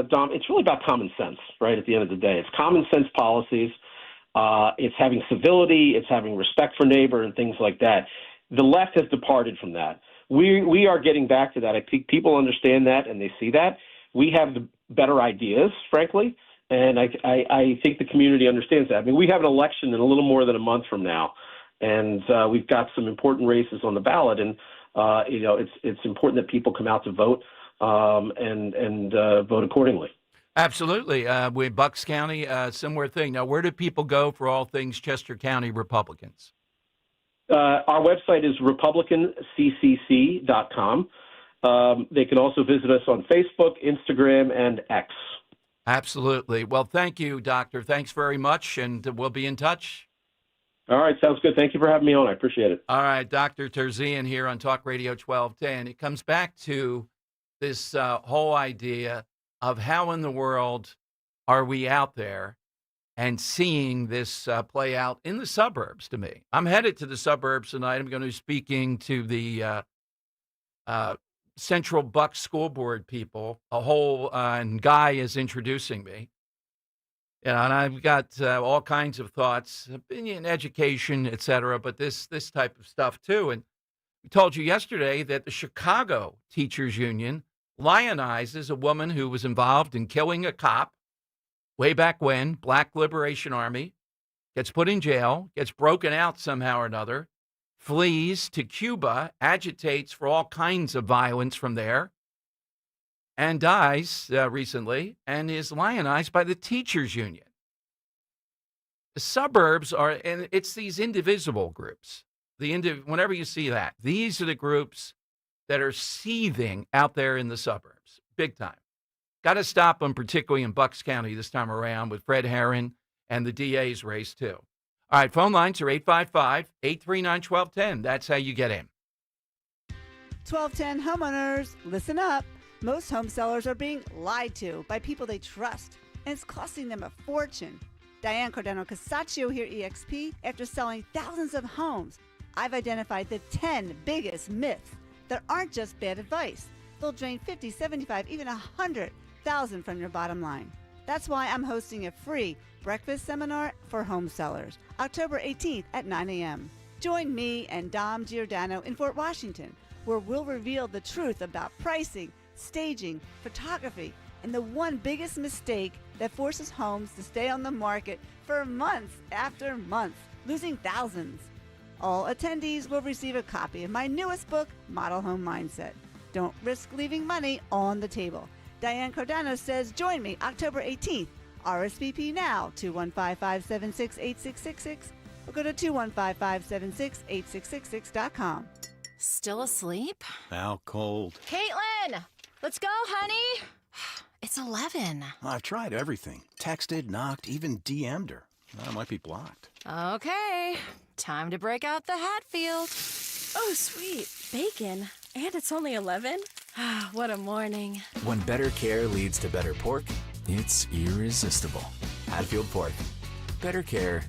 Dom? It's really about common sense, right, at the end of the day. It's common sense policies. It's having civility. It's having respect for neighbor and things like that. The left has departed from that. We are getting back to that. I think people understand that and they see that. We have the better ideas, frankly, and I think the community understands that. I mean, we have an election in a little more than a month from now, and we've got some important races on the ballot, and it's important that people come out to vote and vote accordingly. Absolutely. With Bucks County, similar thing. Now, where do people go for all things Chester County Republicans? Our website is republicancccc.com. They can also visit us on Facebook, Instagram, and X. Absolutely. Well, thank you, Doctor. Thanks very much, and we'll be in touch. All right. Sounds good. Thank you for having me on. I appreciate it. All right. Dr. Terzian here on Talk Radio 1210. It comes back to this whole idea of how in the world are we out there and seeing this play out in the suburbs to me. I'm headed to the suburbs tonight. I'm going to be speaking to the Central Bucks School Board people, and Guy is introducing me. And I've got all kinds of thoughts, opinion, education, et cetera, but this type of stuff too. And we told you yesterday that the Chicago Teachers Union lionizes a woman who was involved in killing a cop way back when, Black Liberation Army, gets put in jail, gets broken out somehow or another, flees to Cuba, agitates for all kinds of violence from there, and dies recently, and is lionized by the Teachers Union. The suburbs are, and it's these indivisible groups. Whenever you see that, these are the groups that are seething out there in the suburbs, big time. Got to stop them, particularly in Bucks County this time around with Fred Herron and the DA's race, too. All right, phone lines are 855-839-1210. That's how you get in. 1210 homeowners, listen up. Most home sellers are being lied to by people they trust, and it's costing them a fortune. Diane Cardano-Casaccio here, EXP. After selling thousands of homes, I've identified the 10 biggest myths that aren't just bad advice. They'll drain 50, 75, even 100,000 from your bottom line. That's why I'm hosting a free breakfast seminar for home sellers, October 18th at 9 a.m. Join me and Dom Giordano in Fort Washington, where we'll reveal the truth about pricing, staging, photography, and the one biggest mistake that forces homes to stay on the market for months after months, losing thousands. All attendees will receive a copy of my newest book, Model Home Mindset. Don't risk leaving money on the table. Diane Giordano says, join me October 18th. RSVP now, 215-576-8666, or go to 215-576-8666.com. Still asleep? How cold. Caitlin! Let's go, honey! It's 11. I've tried everything. Texted, knocked, even DM'd her. I might be blocked. Okay, time to break out the Hatfield. Oh, sweet. Bacon. And it's only 11? What a morning. When better care leads to better pork, it's irresistible. Hatfield Pork. Better care,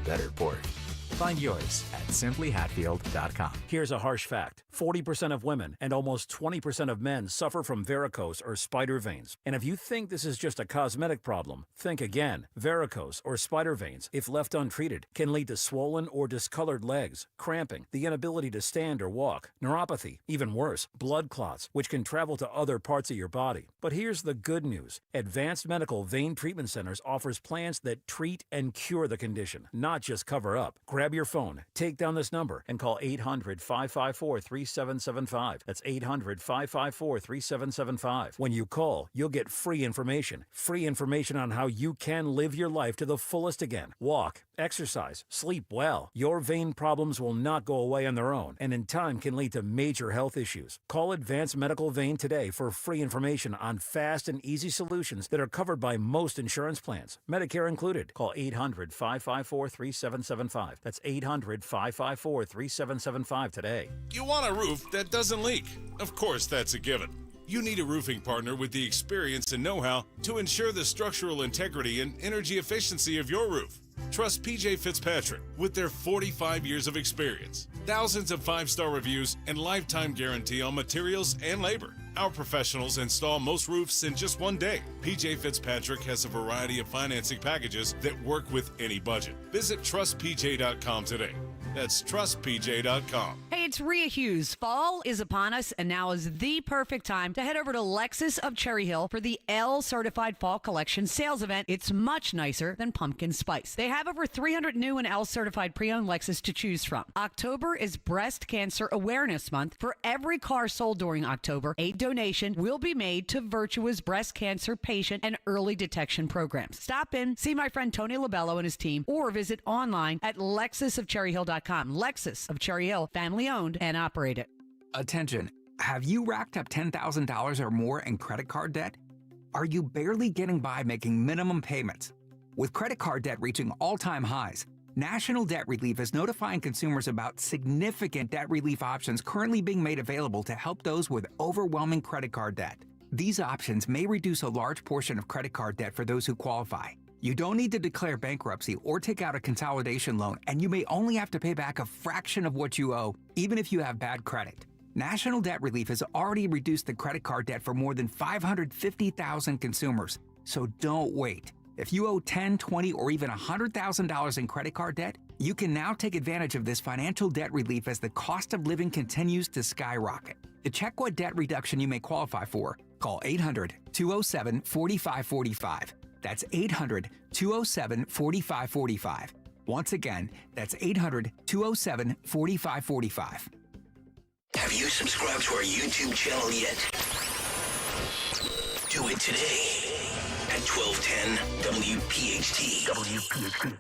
better pork. Find yours at simplyhatfield.com. Here's a harsh fact. 40% of women and almost 20% of men suffer from varicose or spider veins. And if you think this is just a cosmetic problem, think again. Varicose or spider veins, if left untreated, can lead to swollen or discolored legs, cramping, the inability to stand or walk, neuropathy, even worse, blood clots, which can travel to other parts of your body. But here's the good news. Advanced Medical Vein Treatment Centers offers plans that treat and cure the condition, not just cover up. Grab your phone, take down this number, and call 800-554-3775. That's 800-554-3775. When you call, you'll get free information on how you can live your life to the fullest again. Walk, exercise, sleep well. Your vein problems will not go away on their own, and in time can lead to major health issues. Call Advanced Medical Vein today for free information on fast and easy solutions that are covered by most insurance plans, Medicare included. Call 800-554-3775. That's 800-554-3775 today. You want a roof that doesn't leak. Of course, that's a given. You need a roofing partner with the experience and know-how to ensure the structural integrity and energy efficiency of your roof. Trust PJ Fitzpatrick with their 45 years of experience, thousands of 5-star reviews, and lifetime guarantee on materials and labor. Our professionals install most roofs in just one day. PJ Fitzpatrick has a variety of financing packages that work with any budget. Visit trustpj.com today. That's trustpj.com. Hey, it's Rhea Hughes. Fall is upon us, and now is the perfect time to head over to Lexus of Cherry Hill for the L Certified Fall Collection sales event. It's much nicer than pumpkin spice. They have over 300 new and L Certified pre-owned Lexus to choose from. October is Breast Cancer Awareness Month. For every car sold during October, a donation will be made to Virtua's breast cancer patient and early detection programs. Stop in, see my friend Tony Labello and his team, or visit online at lexusofcherryhill.com. Lexus of Cherry Hill, family owned and operated. Attention, have you racked up $10,000 or more in credit card debt? Are you barely getting by making minimum payments? With credit card debt reaching all-time highs, National Debt Relief is notifying consumers about significant debt relief options currently being made available to help those with overwhelming credit card debt. These options may reduce a large portion of credit card debt for those who qualify. You don't need to declare bankruptcy or take out a consolidation loan, and you may only have to pay back a fraction of what you owe, even if you have bad credit. National Debt Relief has already reduced the credit card debt for more than 550,000 consumers, so don't wait. If you owe $10,000, $20,000, or even $100,000 in credit card debt, you can now take advantage of this financial debt relief as the cost of living continues to skyrocket. To check what debt reduction you may qualify for, call 800-207-4545. That's 800-207-4545. Once again, that's 800-207-4545. Have you subscribed to our YouTube channel yet? Do it today at 1210 WPHT. WPHT.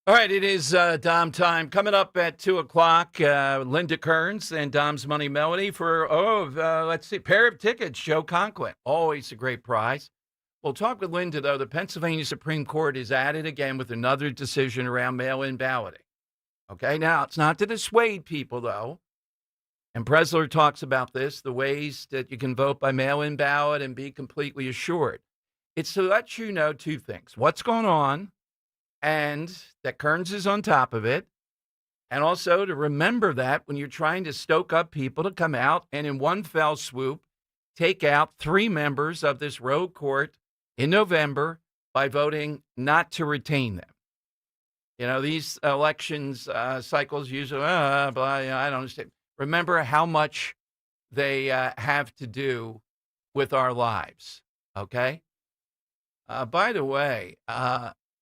All right, it is Dom time. Coming up at 2 o'clock, Linda Kearns and Dom's Money Melody for, let's see, pair of tickets, Joe Conklin. Always a great prize. We'll talk with Linda, though. The Pennsylvania Supreme Court is at it again with another decision around mail-in balloting. Okay, now, it's not to dissuade people, though. And Presler talks about this, the ways that you can vote by mail-in ballot and be completely assured. It's to let you know two things. What's going on, and that Kearns is on top of it. And also to remember that when you're trying to stoke up people to come out and in one fell swoop, take out 3 members of this rogue court in November by voting not to retain them. You know, these elections cycles usually, I don't understand. Remember how much they have to do with our lives, okay? By the way,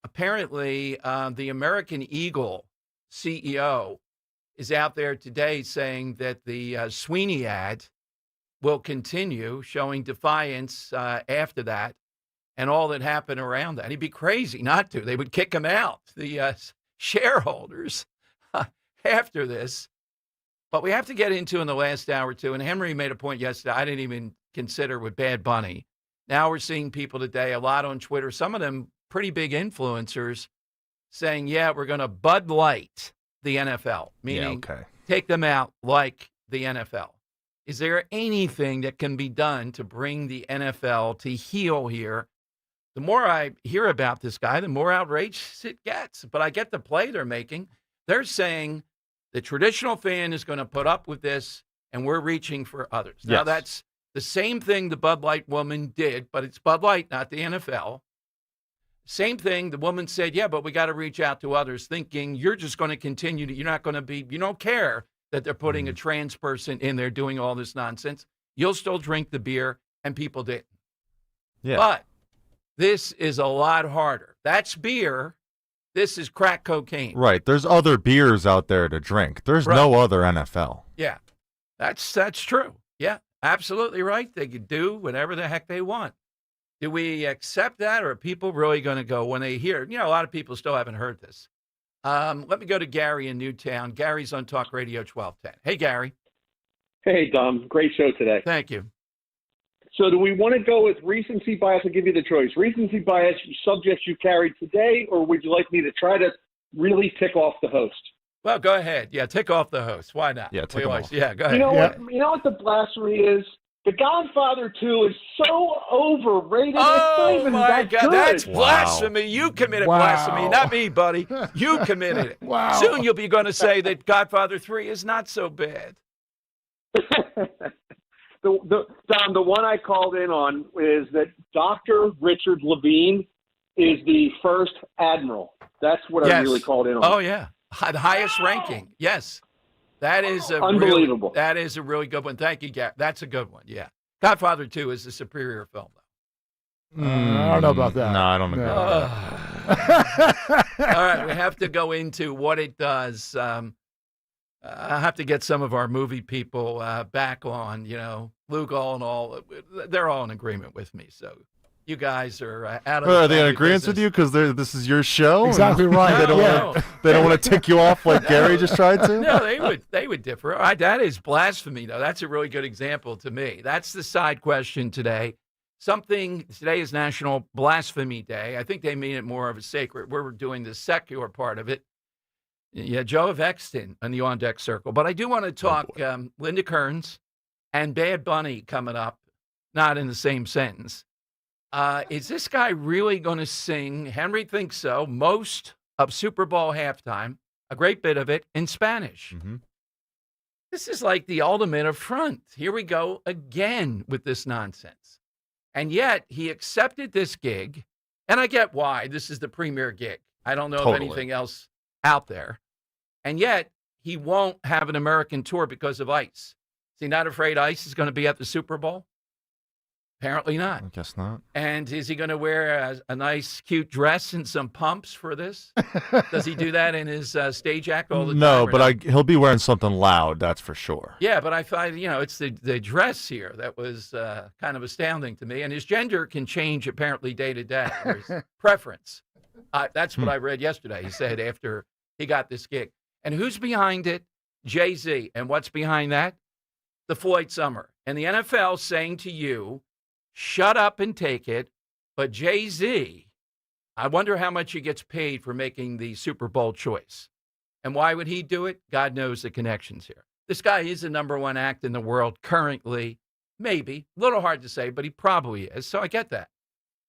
apparently the American Eagle CEO is out there today saying that the Sweeney ad will continue, showing defiance after that and all that happened around that. He'd be crazy not to. They would kick him out, the shareholders, after this. But we have to get into in the last hour or two, and Henry made a point yesterday I didn't even consider with Bad Bunny. Now we're seeing people today, a lot on Twitter, some of them pretty big influencers, saying, yeah, we're going to Bud Light the NFL, meaning take them out like the NFL. Is there anything that can be done to bring the NFL to heel here? The more I hear about this guy, the more outrageous it gets. But I get the play they're making. They're saying the traditional fan is going to put up with this, and we're reaching for others. Yes. Now, that's the same thing the Bud Light woman did, but it's Bud Light, not the NFL. Same thing, the woman said, yeah, but we got to reach out to others, thinking you're just going to continue to, you're not going to be, you don't care that they're putting a trans person in there doing all this nonsense. You'll still drink the beer, and people didn't. Yeah. But this is a lot harder. That's beer. This is crack cocaine. Right. There's other beers out there to drink. There's no other NFL. Yeah. That's true. Yeah, absolutely right. They could do whatever the heck they want. Do we accept that, or are people really going to go when they hear? A lot of people still haven't heard this. Let me go to Gary in Newtown. Gary's on Talk Radio 1210. Hey, Gary. Hey, Dom. Great show today. Thank you. So do we want to go with recency bias? I'll give you the choice. Recency bias, subjects you carried today, or would you like me to try to really tick off the host? Well, go ahead. Yeah, tick off the host. Why not? Yeah, tick off. Yeah, go ahead. You know what the blasphemy is? The Godfather 2 is so overrated. Oh, my God. That's blasphemy. You committed blasphemy, not me, buddy. You committed it. Wow. Soon you'll be going to say that Godfather 3 is not so bad. Don, the one I called in on is that Dr. Richard Levine is the first admiral. That's what I really called in on. Oh, yeah. The highest ranking. Yes. That is unbelievable. That is a really good one. Thank you, Gary. That's a good one. Yeah. Godfather 2 is the superior film, though. I don't know about that. No, I don't agree. All right. We have to go into what it does. I have to get some of our movie people back on, Luke all and all. They're all in agreement with me. So you guys are out of Are they in agreement with you because this is your show? Exactly right. They don't want to tick you off like Gary just tried to? No, they would differ. That is blasphemy, though. That's a really good example to me. That's the side question today. Today is National Blasphemy Day. I think they mean it more of a sacred. We're doing the secular part of it. Yeah, Joe Exton on the On Deck Circle. But I do want to talk Linda Kearns and Bad Bunny coming up, not in the same sentence. Is this guy really going to sing, Henry thinks so, most of Super Bowl halftime, a great bit of it, in Spanish? Mm-hmm. This is like the ultimate affront. Here we go again with this nonsense. And yet he accepted this gig, and I get why. This is the premier gig. I don't know of anything else out there. And yet he won't have an American tour because of ICE. Is he not afraid ICE is going to be at the Super Bowl? Apparently not. I guess not. And is he going to wear a nice, cute dress and some pumps for this? Does he do that in his stage act all the time? No, but he'll be wearing something loud, that's for sure. Yeah, but I find, it's the dress here that was kind of astounding to me. And his gender can change apparently day to day, or his preference. That's what I read yesterday. He said after he got this gig. And who's behind it? Jay-Z. And what's behind that? The Floyd Summer. And the NFL saying to you, shut up and take it. But Jay-Z, I wonder how much he gets paid for making the Super Bowl choice. And why would he do it? God knows the connections here. This guy is the number one act in the world currently. Maybe. A little hard to say, but he probably is. So I get that.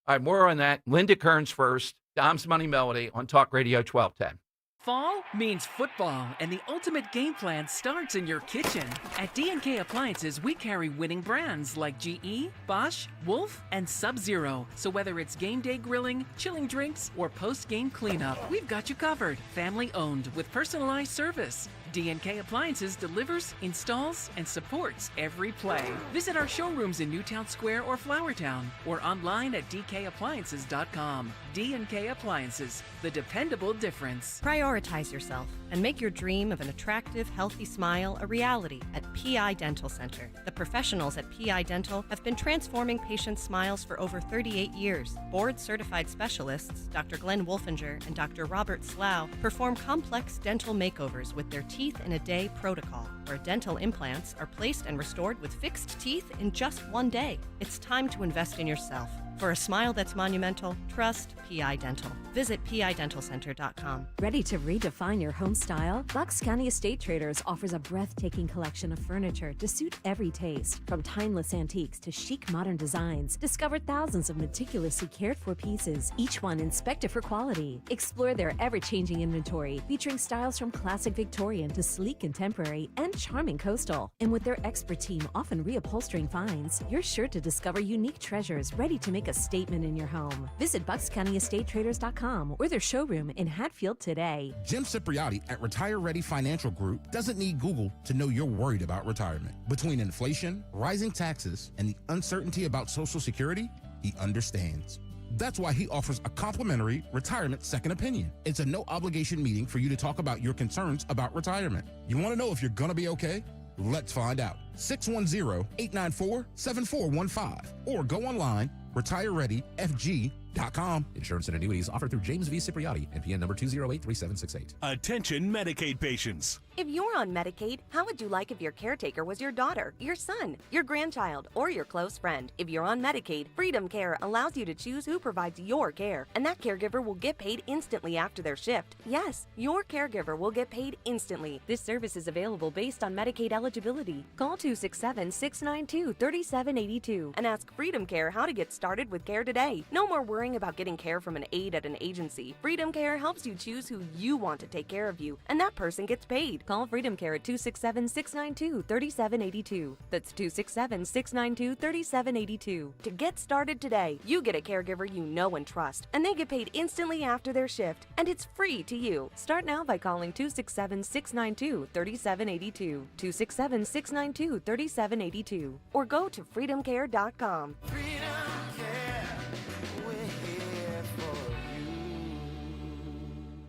All right, more on that. Linda Kearns first. Dom's Money Melody on Talk Radio 1210. Fall means football, and the ultimate game plan starts in your kitchen. At D&K Appliances, we carry winning brands like GE, Bosch, Wolf, and Sub-Zero. So whether it's game day grilling, chilling drinks, or post-game cleanup, we've got you covered. Family owned with personalized service. D&K Appliances delivers, installs, and supports every play. Visit our showrooms in Newtown Square or Flowertown, or online at dkappliances.com. D&K Appliances, the dependable difference. Prioritize yourself and make your dream of an attractive, healthy smile a reality at PI Dental Center. The professionals at PI Dental have been transforming patients' smiles for over 38 years. Board-certified specialists, Dr. Glenn Wolfinger and Dr. Robert Slough, perform complex dental makeovers with their teeth-in-a-day protocol, where dental implants are placed and restored with fixed teeth in just 1 day. It's time to invest in yourself. For a smile that's monumental, trust PI Dental. Visit pidentalcenter.com. Ready to redefine your home style? Bucks County Estate Traders offers a breathtaking collection of furniture to suit every taste. From timeless antiques to chic modern designs, discover thousands of meticulously cared for pieces, each one inspected for quality. Explore their ever-changing inventory, featuring styles from classic Victorian to sleek contemporary and charming coastal. And with their expert team often reupholstering finds, you're sure to discover unique treasures ready to make a statement in your home. Visit BucksCountyEstateTraders.com or their showroom in Hatfield today. Jim Cipriotti at Retire Ready Financial Group doesn't need Google to know you're worried about retirement. Between inflation, rising taxes, and the uncertainty about Social Security, he understands. That's why he offers a complimentary retirement second opinion. It's a no-obligation meeting for you to talk about your concerns about retirement. You want to know if you're going to be okay? Let's find out. 610-894-7415 or go online, retirereadyfg.com. Insurance and annuities offered through James V. Cipriotti, NPN number 2083768. Attention Medicaid patients. If you're on Medicaid, how would you like if your caretaker was your daughter, your son, your grandchild, or your close friend? If you're on Medicaid, Freedom Care allows you to choose who provides your care, and that caregiver will get paid instantly after their shift. Yes, your caregiver will get paid instantly. This service is available based on Medicaid eligibility. Call 267-692-3782 and ask Freedom Care how to get started with care today. No more worrying about getting care from an aide at an agency. Freedom Care helps you choose who you want to take care of you, and that person gets paid. Call Freedom Care at 267-692-3782. That's 267-692-3782. To get started today, you get a caregiver you know and trust, and they get paid instantly after their shift, and it's free to you. Start now by calling 267-692-3782, 267-692-3782, or go to freedomcare.com.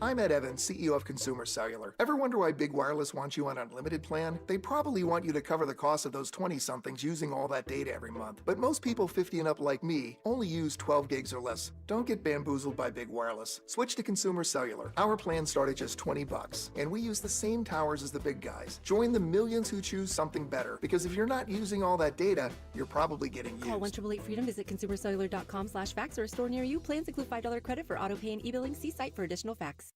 I'm Ed Evans, CEO of Consumer Cellular. Ever wonder why Big Wireless wants you on an unlimited plan? They probably want you to cover the cost of those 20-somethings using all that data every month. But most people 50 and up like me only use 12 gigs or less. Don't get bamboozled by Big Wireless. Switch to Consumer Cellular. Our plans start at just $20, and we use the same towers as the big guys. Join the millions who choose something better, because if you're not using all that data, you're probably getting used. Call 1-888-FREEDOM, visit consumercellular.com/fax or a store near you. Plans include $5 credit for auto pay and e-billing. See site for additional facts.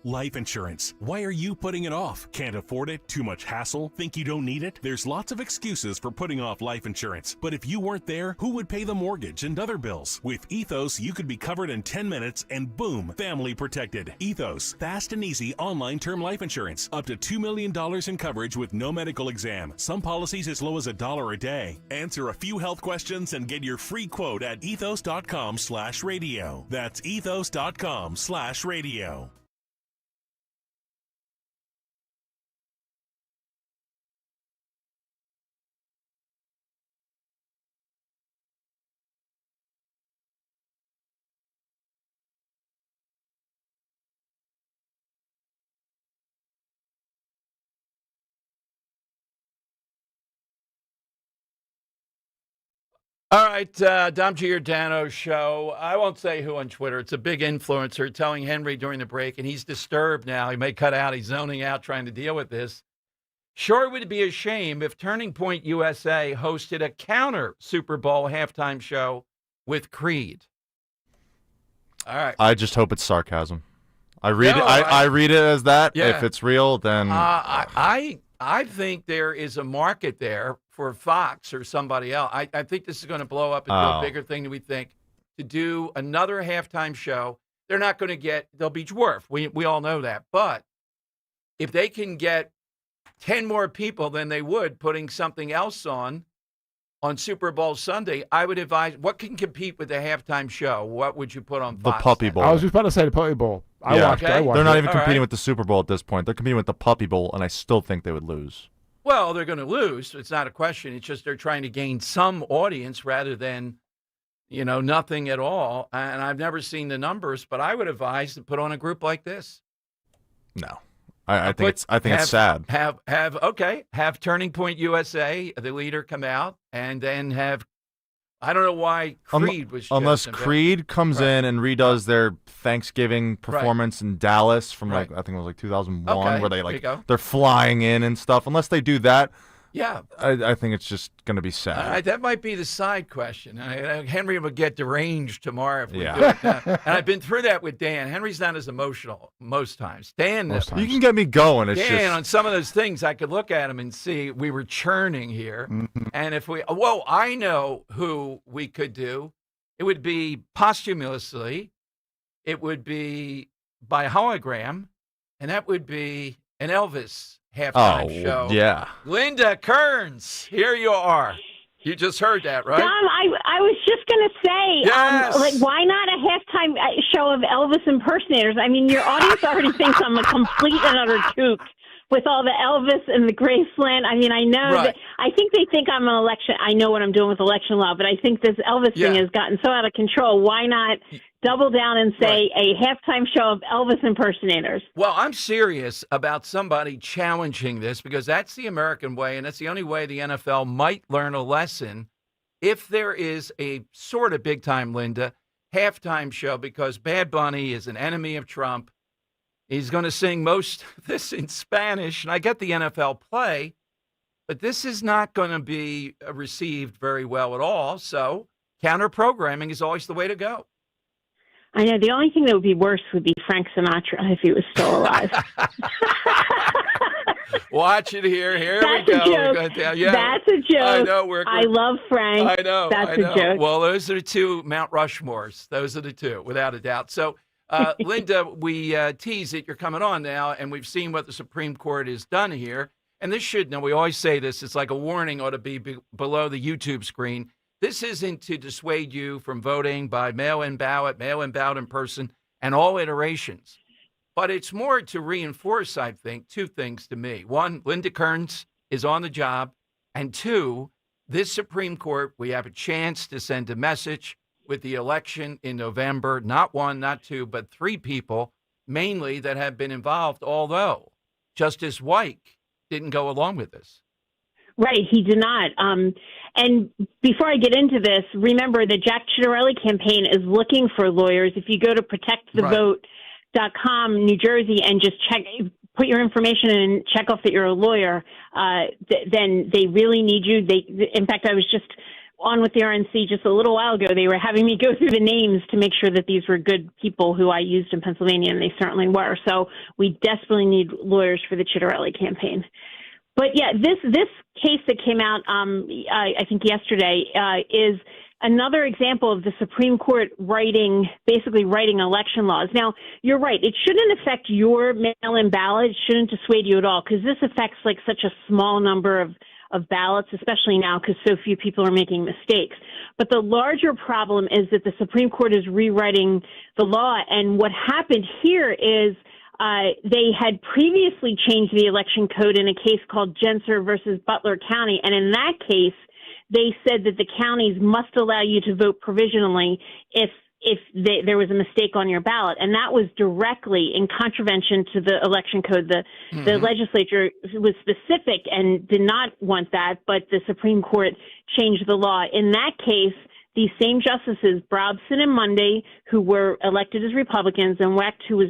Life insurance. Why are you putting it off? Can't afford it? Too much hassle? Think you don't need it? There's lots of excuses for putting off life insurance. But if you weren't there, who would pay the mortgage and other bills? With Ethos, you could be covered in 10 minutes and boom, family protected. Ethos, fast and easy online term life insurance. Up to $2 million in coverage with no medical exam. Some policies as low as $1 a day. Answer a few health questions and get your free quote at ethos.com/radio. That's ethos.com/radio. All right, Dom Giordano show. I won't say who on Twitter. It's a big influencer telling Henry during the break, and he's disturbed now. He may cut out. He's zoning out trying to deal with this. Sure, it would be a shame if Turning Point USA hosted a counter Super Bowl halftime show with Creed. All right. I just hope it's sarcasm. I read it. I read it as that. Yeah. If it's real, then I think there is a market there for Fox or somebody else. I think this is going to blow up into a bigger thing than we think. To do another halftime show, they're not going to get. They'll be dwarfed. We all know that. But if they can get 10 more people than they would putting something else on Super Bowl Sunday, I would advise, what can compete with the halftime show? What would you put on Fox? The Puppy Bowl. I was just about to say the Puppy Bowl. I watched. They're not it. even competing with the Super Bowl at this point. They're competing with the Puppy Bowl, and I still think they would lose. Well, they're going to lose. It's not a question. It's just they're trying to gain some audience rather than, nothing at all. And I've never seen the numbers, but I would advise to put on a group like this. No, I think it's sad. Have Turning Point USA, the leader, come out, and then have. I don't know why Creed was chosen. Unless Creed comes in and redoes their Thanksgiving performance in Dallas from I think it was 2001, where they they're flying in and stuff. Unless they do that, I think it's just going to be sad. That might be the side question. Henry will get deranged tomorrow if we do it now. And I've been through that with Dan. Henry's not as emotional most times. Dan, you can get me going. It's Dan, just on some of those things, I could look at him and see we were churning here. Mm-hmm. And if I know who we could do. It would be posthumously. It would be by hologram. And that would be an Elvis halftime show. Yeah. Linda Kearns, here you are. You just heard that, right? Dom, I was just going to say, why not a halftime show of Elvis impersonators? I mean, your audience already thinks I'm a complete and utter kook with all the Elvis and the Graceland. I mean, I know that I think they think I'm an election. I know what I'm doing with election law, but I think this Elvis thing has gotten so out of control. Why not double down and say a halftime show of Elvis impersonators? Well, I'm serious about somebody challenging this because that's the American way, and that's the only way the NFL might learn a lesson if there is a sort of big-time, Linda, halftime show because Bad Bunny is an enemy of Trump. He's going to sing most of this in Spanish, and I get the NFL play, but this is not going to be received very well at all, so counter-programming is always the way to go. I know. The only thing that would be worse would be Frank Sinatra if he was still alive. Watch it here. Here That's we go. A joke. That's a joke. I know. I love Frank. I know. That's I know. a joke. Well, those are the two Mount Rushmores. Those are the two, without a doubt. So, Linda, we tease that you're coming on now, and we've seen what the Supreme Court has done here. And this should, now we always say this, it's like a warning ought to be below the YouTube screen. This isn't to dissuade you from voting by mail-in ballot in person, and all iterations. But it's more to reinforce, I think, two things to me. One, Linda Kearns is on the job. And two, this Supreme Court, we have a chance to send a message with the election in November. Not one, not two, but three people, mainly that have been involved, although Justice White didn't go along with this. Right, he did not. And before I get into this, remember the Jack Ciattarelli campaign is looking for lawyers. If you go to protectthevote.com, New Jersey, and just put your information in and check off that you're a lawyer, then they really need you. In fact, I was just on with the RNC just a little while ago. They were having me go through the names to make sure that these were good people who I used in Pennsylvania, and they certainly were. So we desperately need lawyers for the Ciattarelli campaign. But yeah, this case that came out, I think yesterday, is another example of the Supreme Court basically writing election laws. Now, you're right; it shouldn't affect your mail-in ballot. It shouldn't dissuade you at all because this affects such a small number of ballots, especially now because so few people are making mistakes. But the larger problem is that the Supreme Court is rewriting the law, and what happened here is. They had previously changed the election code in a case called Genser versus Butler County. And in that case, they said that the counties must allow you to vote provisionally if there was a mistake on your ballot. And that was directly in contravention to the election code. The legislature was specific and did not want that, but the Supreme Court changed the law. In that case, these same justices, Brobson and Monday, who were elected as Republicans, and Wecht, who was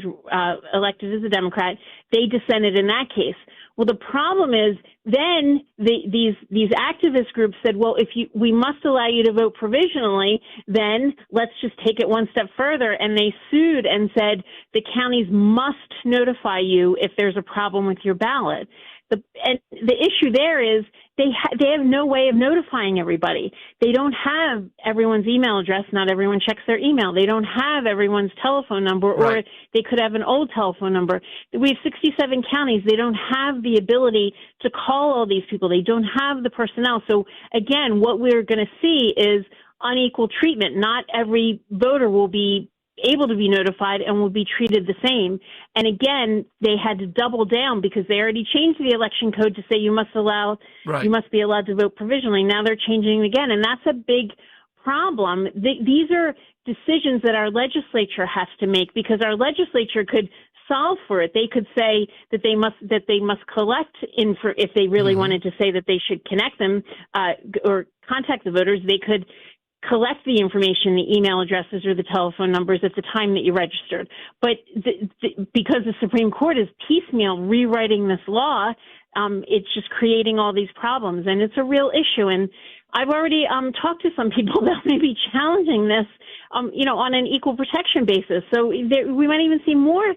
elected as a Democrat, they dissented in that case. Well, the problem is then these activist groups said, well, we must allow you to vote provisionally, then let's just take it one step further. And they sued and said the counties must notify you if there's a problem with your ballot. And the issue there is they have no way of notifying everybody. They don't have everyone's email address. Not everyone checks their email. They don't have everyone's telephone number, or they could have an old telephone number. We have 67 counties. They don't have the ability to call all these people. They don't have the personnel. So again, what we're going to see is unequal treatment. Not every voter will be able to be notified and will be treated the same. And again, they had to double down because they already changed the election code to say you must be allowed to vote provisionally. Now they're changing it again, and that's a big problem. These are decisions that our legislature has to make, because our legislature could solve for it. They could say that they must collect if they really wanted to say that they should connect them or contact the voters. They could collect the information, the email addresses or the telephone numbers at the time that you registered. But because the Supreme Court is piecemeal rewriting this law, it's just creating all these problems, and it's a real issue. And I've already talked to some people that may be challenging this, on an equal protection basis. So we might even see more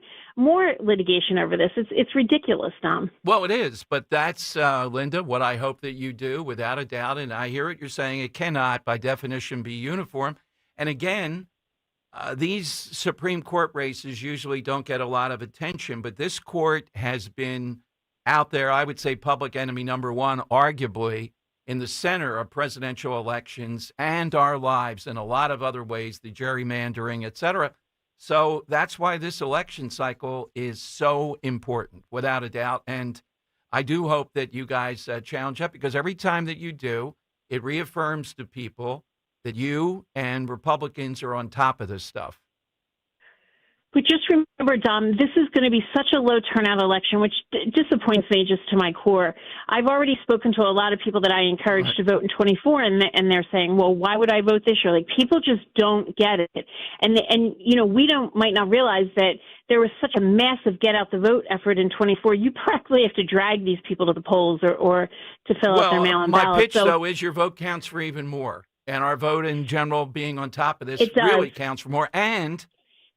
litigation over this. It's ridiculous, Dom. Well, it is, but that's, Linda, what I hope that you do, without a doubt. And I hear what you're saying. It cannot, by definition, be uniform. And again, these Supreme Court races usually don't get a lot of attention, but this court has been out there, I would say public enemy number one, arguably, in the center of presidential elections and our lives in a lot of other ways, the gerrymandering, et cetera. So that's why this election cycle is so important, without a doubt. And I do hope that you guys challenge up, because every time that you do, it reaffirms to people that you and Republicans are on top of this stuff. But just remember, Dom, this is going to be such a low turnout election, which disappoints me just to my core. I've already spoken to a lot of people that I encourage to vote in 24, and they're saying, well, why would I vote this year? Like, people just don't get it. And we might not realize that there was such a massive get out the vote effort in 24. You practically have to drag these people to the polls or to fill out their mail-in ballots. My pitch, though, is your vote counts for even more. And our vote in general being on top of this really counts for more. And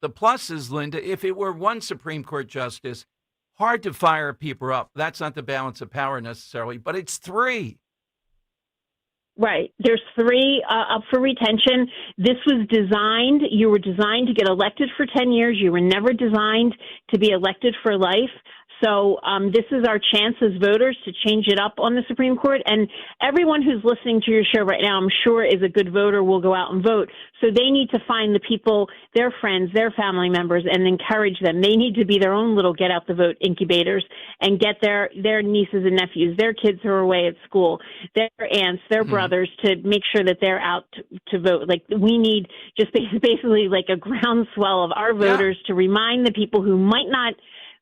the plus is, Linda, if it were one Supreme Court justice, hard to fire people up. That's not the balance of power necessarily, but it's three. Right. There's three up for retention. This was designed, you were designed to get elected for 10 years. You were never designed to be elected for life. So this is our chance as voters to change it up on the Supreme Court. And everyone who's listening to your show right now, I'm sure, is a good voter, will go out and vote. So they need to find the people, their friends, their family members, and encourage them. They need to be their own little get out the vote incubators and get their nieces and nephews, their kids who are away at school, their aunts, their brothers, to make sure that they're out to vote. Like, we need just basically like a groundswell of our voters to remind the people who might not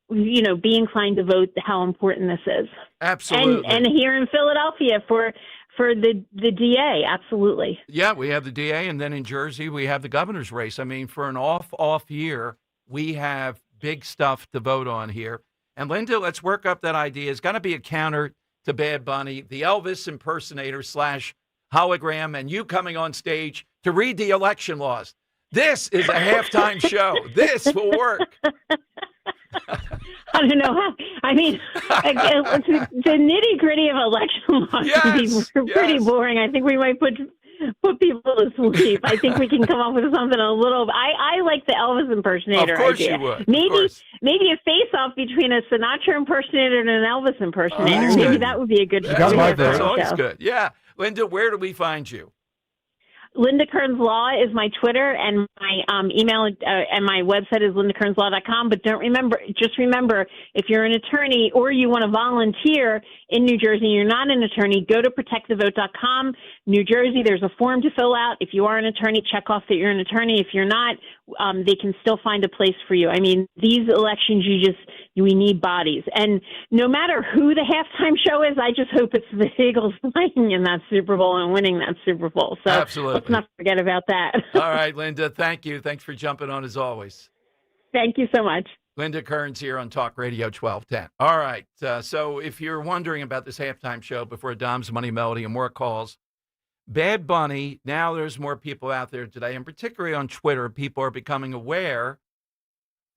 be inclined to vote how important this is. Absolutely. And here in Philadelphia for the DA, absolutely. Yeah, we have the DA, and then in Jersey we have the governor's race. I mean, for an off year, we have big stuff to vote on here. And Linda, let's work up that idea. It's got to be a counter to Bad Bunny, the Elvis impersonator / hologram, and you coming on stage to read the election laws. This is a halftime show. This will work. I don't know how. I mean, the nitty gritty of election laws can be pretty boring. I think we might put people to sleep. I think we can come up with something a little. I like the Elvis impersonator of course idea. You would. Maybe a face-off between a Sinatra impersonator and an Elvis impersonator. Maybe that would be a good. That's always good. Yeah, Linda, where do we find you? Linda Kearns Law is my Twitter, and my email and my website is lindakearnslaw.com. But just remember, if you're an attorney or you want to volunteer in New Jersey and you're not an attorney, go to protectthevote.com. New Jersey, there's a form to fill out. If you are an attorney, check off that you're an attorney. If you're not, they can still find a place for you. I mean, these elections, we need bodies. And no matter who the halftime show is, I just hope it's the Eagles playing in that Super Bowl and winning that Super Bowl. So absolutely. Let's not forget about that. All right, Linda, thank you. Thanks for jumping on as always. Thank you so much. Linda Kearns here on Talk Radio 1210. All right, so if you're wondering about this halftime show before Dom's Money Melody and more calls, Bad Bunny, now there's more people out there today, and particularly on Twitter, people are becoming aware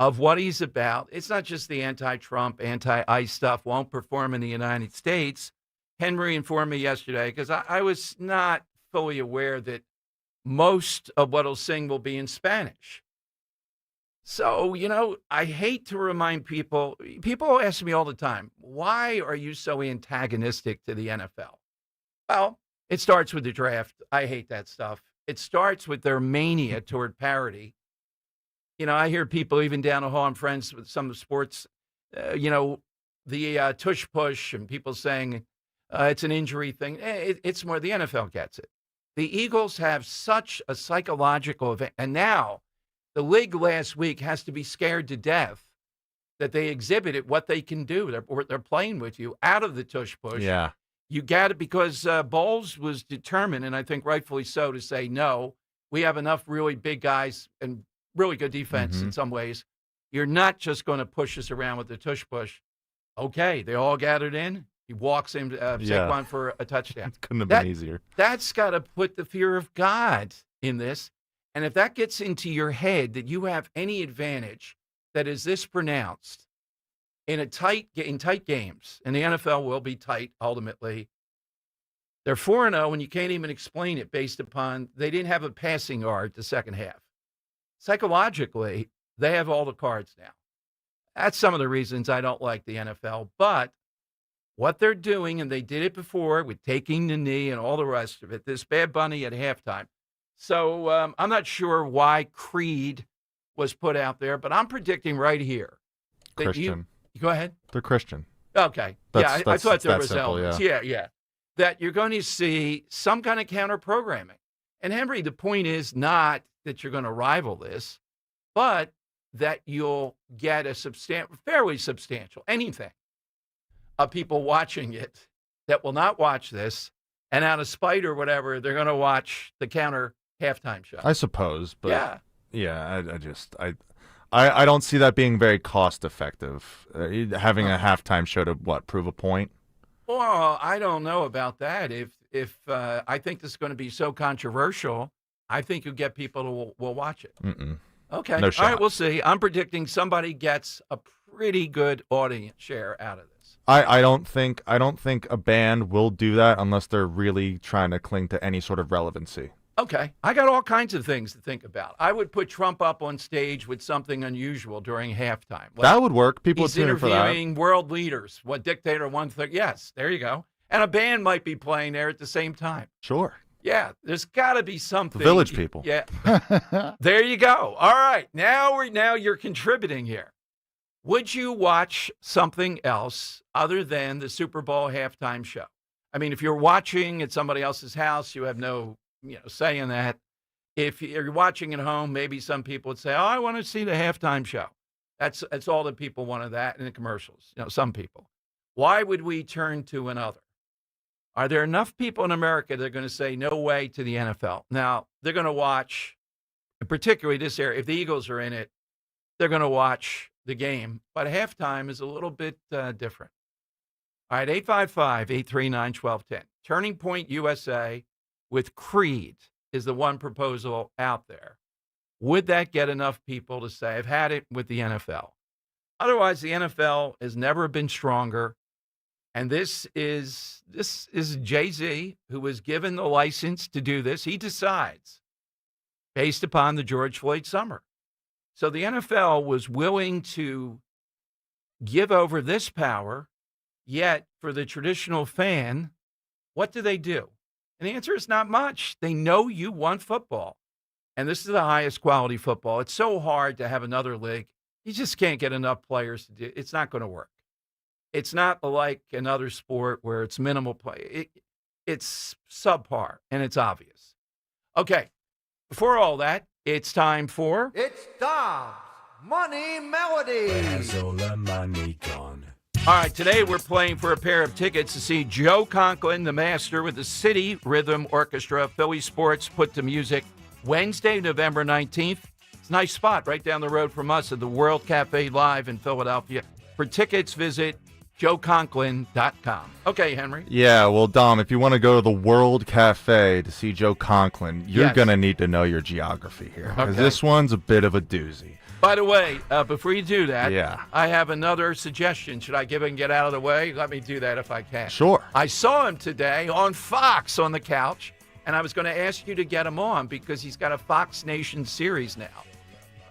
of what he's about. It's not just the anti-Trump, anti-ICE stuff, won't perform in the United States. Henry informed me yesterday, because I was not fully aware that most of what he'll sing will be in Spanish. So, I hate to remind people ask me all the time, why are you so antagonistic to the NFL? Well, it starts with the draft. I hate that stuff. It starts with their mania toward parity. I hear people even down the hall, I'm friends with some of the sports, the tush push and people saying it's an injury thing. It's more the NFL gets it. The Eagles have such a psychological event. And now the league last week has to be scared to death that they exhibited what they can do. They're playing with you out of the tush push. Yeah. You got it because Bowles was determined, and I think rightfully so, to say, no, we have enough really big guys and really good defense in some ways. You're not just going to push us around with the tush push. Okay, they all gathered in. He walks in, Saquon for a touchdown. Couldn't have been easier. That's got to put the fear of God in this. And if that gets into your head that you have any advantage that is this pronounced in tight games, and the NFL will be tight ultimately, they're 4-0, and you can't even explain it based upon they didn't have a passing yard the second half. Psychologically, they have all the cards now. That's some of the reasons I don't like the NFL. But what they're doing, and they did it before with taking the knee and all the rest of it, this Bad Bunny at halftime. So I'm not sure why Creed was put out there, but I'm predicting right here. That Christian. You go ahead. They're Christian. Okay. I thought there was elements. Yeah. That you're going to see some kind of counter-programming. And, Henry, the point is not that you're going to rival this, but that you'll get a fairly substantial, anything, of people watching it that will not watch this, and out of spite or whatever, they're going to watch the counter halftime show. I suppose, but I don't see that being very cost effective. Having a halftime show to prove a point? Well, I don't know about that. If I think this is going to be so controversial, I think you'll get people who will watch it. Okay. No shot. All right, we'll see. I'm predicting somebody gets a pretty good audience share out of this. I don't think a band will do that unless they're really trying to cling to any sort of relevancy. Okay. I got all kinds of things to think about. I would put Trump up on stage with something unusual during halftime. That would work. People would tune in for that. He's interviewing world leaders. What dictator one thing? Yes, there you go. And a band might be playing there at the same time. Sure. Yeah, there's got to be something. The Village People. Yeah. There you go. All right. Now you're contributing here. Would you watch something else other than the Super Bowl halftime show? I mean, if you're watching at somebody else's house, you have no say in that. If you're watching at home, maybe some people would say, "Oh, I want to see the halftime show." That's all that people want of that in the commercials. Some people. Why would we turn to another? Are there enough people in America that are going to say no way to the NFL? Now, they're going to watch, particularly this area, if the Eagles are in it, they're going to watch the game. But halftime is a little bit different. All right, 855-839-1210. Turning Point USA with Creed is the one proposal out there. Would that get enough people to say, I've had it with the NFL? Otherwise, the NFL has never been stronger. And this is Jay-Z, who was given the license to do this. He decides based upon the George Floyd summer. So the NFL was willing to give over this power, yet for the traditional fan, what do? And the answer is not much. They know you want football. And this is the highest quality football. It's so hard to have another league. You just can't get enough players to do it. It's not going to work. It's not like another sport where it's minimal play. It's subpar, and it's obvious. Okay, before all that, it's time for... It's Dom's Money Melody. Where's all the money gone? All right, today we're playing for a pair of tickets to see Joe Conklin, the master, with the City Rhythm Orchestra. Philly Sports put to music Wednesday, November 19th. It's a nice spot right down the road from us at the World Cafe Live in Philadelphia. For tickets, visit joeconklin.com. Okay, Henry. Yeah, well, Dom, if you want to go to the World Cafe to see Joe Conklin, you're going to need to know your geography here. Because this one's a bit of a doozy. By the way, before you do that, I have another suggestion. Should I give it and get out of the way? Let me do that if I can. Sure. I saw him today on Fox on the couch, and I was going to ask you to get him on because he's got a Fox Nation series now.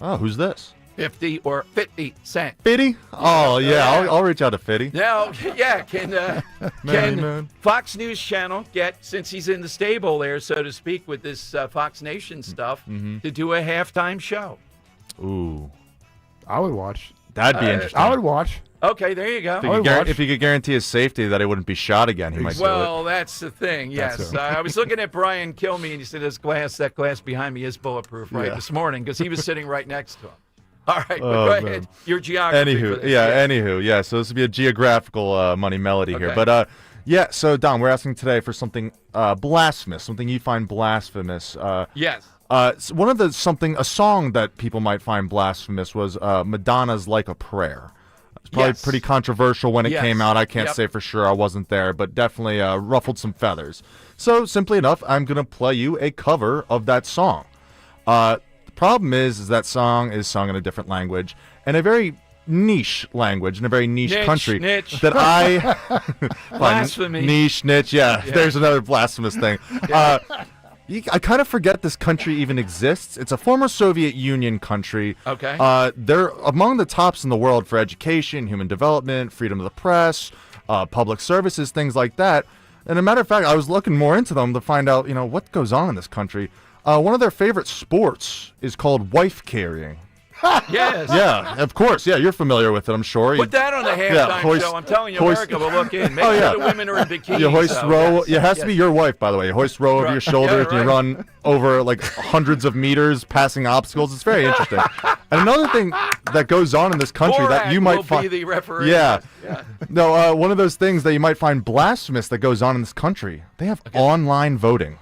Oh, who's this? 50 Cent. Fitty? Oh, yeah. I'll reach out to Fitty. Now, can Fox News Channel get, since he's in the stable there, so to speak, with this Fox Nation stuff, to do a halftime show? Ooh. I would watch. That'd be interesting. I would watch. Okay, there you go. If he could guarantee his safety that he wouldn't be shot again, he might do it. Well, that's the thing, yes. I was looking at Brian Kilmeade, and he said that glass behind me is bulletproof this morning, because he was sitting right next to him. All right, but go ahead. Your geography. Anywho, so this would be a geographical money melody here. But, so, Don, we're asking today for something blasphemous, something you find blasphemous. Yes. One of a song that people might find blasphemous was Madonna's Like a Prayer. It's probably pretty controversial when it came out. I can't say for sure. I wasn't there, but definitely ruffled some feathers. So, simply enough, I'm going to play you a cover of that song. The problem is that song is sung in a different language, and a very niche language, in a very niche country. That I... Blasphemy. Niche, there's another blasphemous thing. I kind of forget this country even exists. It's a former Soviet Union country. Okay. They're among the tops in the world for education, human development, freedom of the press, public services, things like that. And a matter of fact, I was looking more into them to find out, what goes on in this country. One of their favorite sports is called wife carrying. Yes. Yeah, of course. Yeah, you're familiar with it, I'm sure. Put that on the halftime show. I'm telling you, America will look in. Make sure the women are in bikinis. You hoist row. It has to be your wife, by the way. You hoist row over your shoulders. And you run over like hundreds of meters, passing obstacles. It's very interesting. And another thing that goes on in this country that you might find. Be the referee. Yeah. No, one of those things that you might find blasphemous that goes on in this country. They have online voting.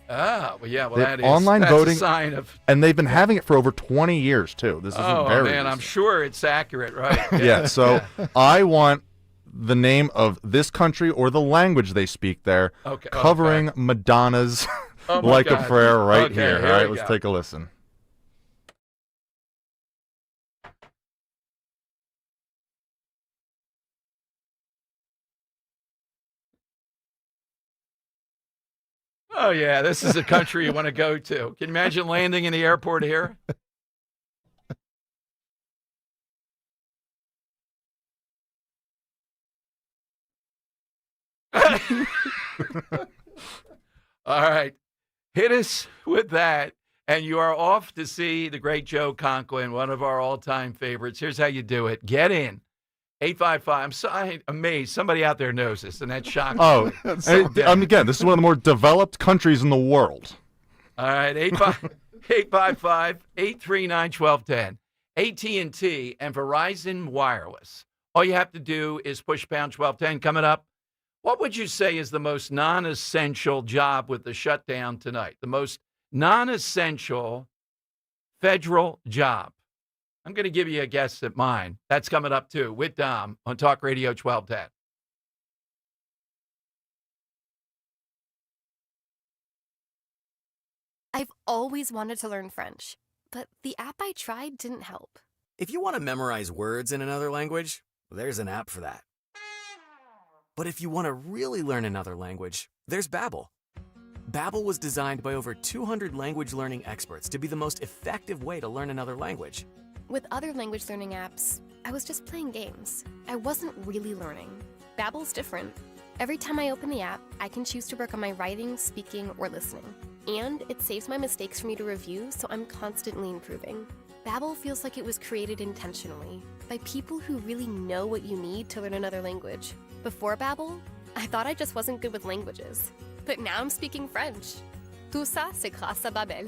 Ah, well, that's voting, a sign of... And they've been having it for over 20 years, too. This isn't very recent. I'm sure it's accurate, right? Yeah, so I want the name of this country or the language they speak there covering Madonna's Like a Prayer right here. All right, let's take a listen. Oh, yeah, this is a country you want to go to. Can you imagine landing in the airport here? All right. Hit us with that, and you are off to see the great Joe Conklin, one of our all-time favorites. Here's how you do it. Get in. 855. I'm amazed. Somebody out there knows this, and that shocks me. Again, this is one of the more developed countries in the world. All right, 855-839-1210. AT&T and Verizon Wireless. All you have to do is push pound 1210. Coming up, what would you say is the most non-essential job with the shutdown tonight? The most non-essential federal job? I'm going to give you a guess at mine. That's coming up, too, with Dom on Talk Radio 1210. I've always wanted to learn French, but the app I tried didn't help. If you want to memorize words in another language, there's an app for that. But if you want to really learn another language, there's Babbel. Babbel was designed by over 200 language learning experts to be the most effective way to learn another language. With other language learning apps, I was just playing games. I wasn't really learning. Babbel's different. Every time I open the app, I can choose to work on my writing, speaking, or listening. And it saves my mistakes for me to review, so I'm constantly improving. Babbel feels like it was created intentionally by people who really know what you need to learn another language. Before Babbel, I thought I just wasn't good with languages. But now I'm speaking French. Tout ça, c'est grâce à Babbel.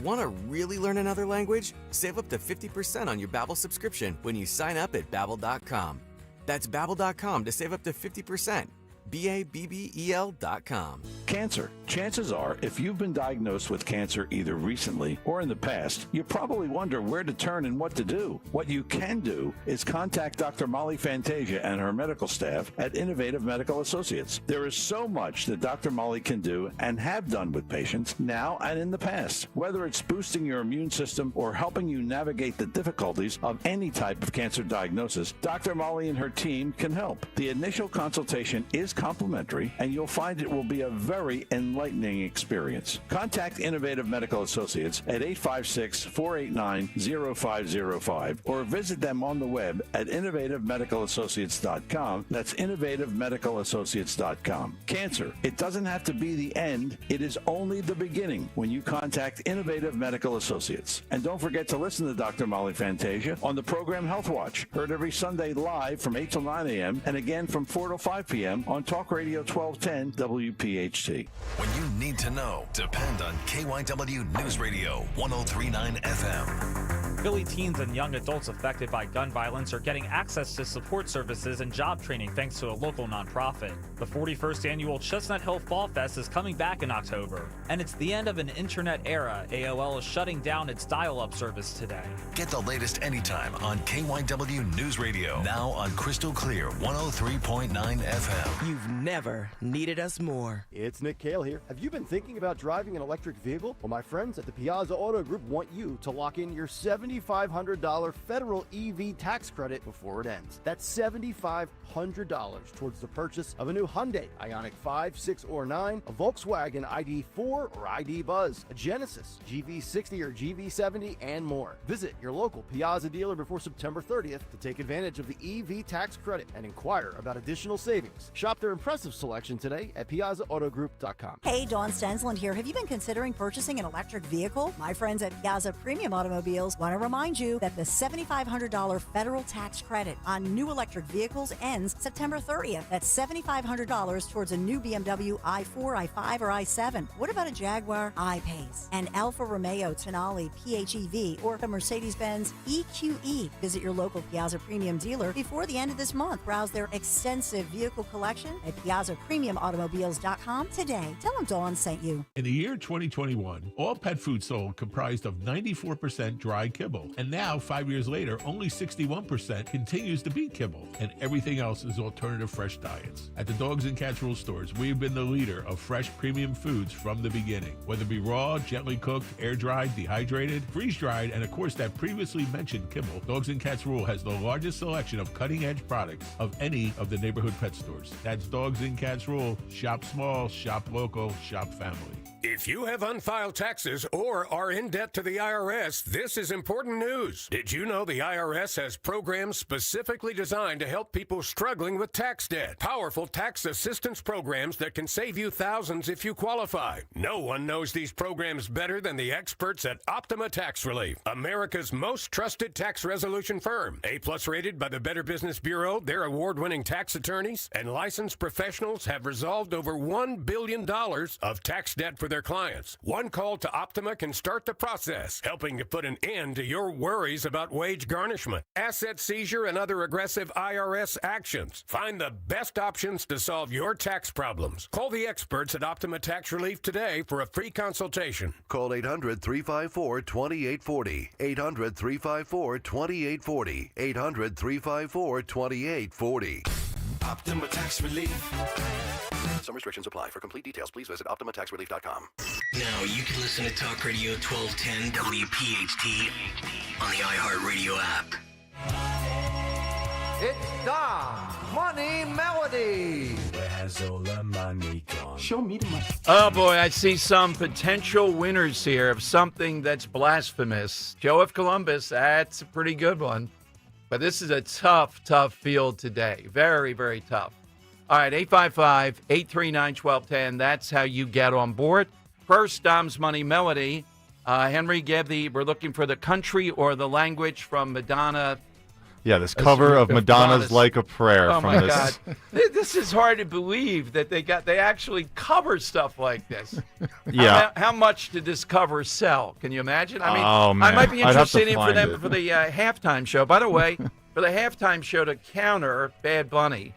Want to really learn another language? Save up to 50% on your Babbel subscription when you sign up at Babbel.com. That's Babbel.com to save up to 50%. Babbel.com. Cancer. Chances are, if you've been diagnosed with cancer either recently or in the past, you probably wonder where to turn and what to do. What you can do is contact Dr. Molly Fantasia and her medical staff at Innovative Medical Associates. There is so much that Dr. Molly can do and have done with patients now and in the past. Whether it's boosting your immune system or helping you navigate the difficulties of any type of cancer diagnosis, Dr. Molly and her team can help. The initial consultation is complimentary, and you'll find it will be a very enlightening experience. Contact Innovative Medical Associates at 856-489-0505 or visit them on the web at innovativemedicalassociates.com. That's innovativemedicalassociates.com. Cancer, it doesn't have to be the end. It is only the beginning when you contact Innovative Medical Associates. And don't forget to listen to Dr. Molly Fantasia on the program Health Watch, heard every Sunday live from 8 till 9 a.m. and again from 4 till 5 p.m. on Talk Radio 1210 WPHT. When you need to know, depend on KYW News Radio 103.9 FM. Philly teens and young adults affected by gun violence are getting access to support services and job training thanks to a local nonprofit. The 41st annual Chestnut Hill Fall Fest is coming back in October, and it's the end of an internet era. AOL is shutting down its dial-up service today. Get the latest anytime on KYW News Radio, now on Crystal Clear 103.9 FM. You've never needed us more. It's Nick Kale here. Have you been thinking about driving an electric vehicle? Well, my friends at the Piazza Auto Group want you to lock in your $7,500 federal EV tax credit before it ends. That's $7,500 towards the purchase of a new Hyundai Ioniq 5, 6, or 9, a Volkswagen ID4 or ID Buzz, a Genesis GV60 or GV70, and more. Visit your local Piazza dealer before September 30th to take advantage of the EV tax credit and inquire about additional savings. Shop their impressive selection today at piazzaautogroup.com. Hey, Dawn Stensland here. Have you been considering purchasing an electric vehicle? My friends at Piazza Premium Automobiles want to remind you that the $7,500 federal tax credit on new electric vehicles ends September 30th. That's $7,500 towards a new BMW i4, i5, or i7. What about a Jaguar I-Pace, an Alfa Romeo Tonale PHEV, or a Mercedes-Benz EQE? Visit your local Piazza Premium dealer before the end of this month. Browse their extensive vehicle collection at PiazzaPremiumAutomobiles.com today. Tell them Dawn sent you. In the year 2021, all pet food sold comprised of 94% dry kibble. And now, 5 years later, only 61% continues to be kibble. And everything else is alternative fresh diets. At the Dogs and Cats Rule stores, we have been the leader of fresh premium foods from the beginning. Whether it be raw, gently cooked, air-dried, dehydrated, freeze-dried, and of course that previously mentioned kibble, Dogs and Cats Rule has the largest selection of cutting-edge products of any of the neighborhood pet stores. That's Dogs and Cats Rule. Shop small, shop local, shop family. If you have unfiled taxes or are in debt to the IRS, this is important news. Did you know the IRS has programs specifically designed to help people struggling with tax debt? Powerful tax assistance programs that can save you thousands if you qualify. No one knows these programs better than the experts at Optima Tax Relief, America's most trusted tax resolution firm. A-plus rated by the Better Business Bureau, their award-winning tax attorneys and licensed professionals have resolved over $1 billion of tax debt for their clients. One call to Optima can start the process, helping to put an end to your worries about wage garnishment, asset seizure, and other aggressive IRS actions. Find the best options to solve your tax problems. Call the experts at Optima Tax Relief today for a free consultation. Call 800-354-2840. 800-354-2840. 800-354-2840. Optima Tax Relief. Some restrictions apply. For complete details, please visit OptimaTaxRelief.com. Now you can listen to Talk Radio 1210 WPHT on the iHeartRadio app. It's Dom's Money Melody. Where has all the money gone? Show me the money. Oh, boy, I see some potential winners here of something that's blasphemous. Joe of Columbus, that's a pretty good one. But this is a tough, tough field today. Very, very tough. All right, 855-839-1210. That's how you get on board. First, Dom's Money Melody. Henry, we're looking for the country or the language from Madonna. Yeah, this cover of Madonna's Like a Prayer. Oh, my God. This is hard to believe that they actually cover stuff like this. Yeah. How much did this cover sell? Can you imagine? I mean, oh, man. I might be interested in for it. the halftime show. By the way, for the halftime show to counter Bad Bunny,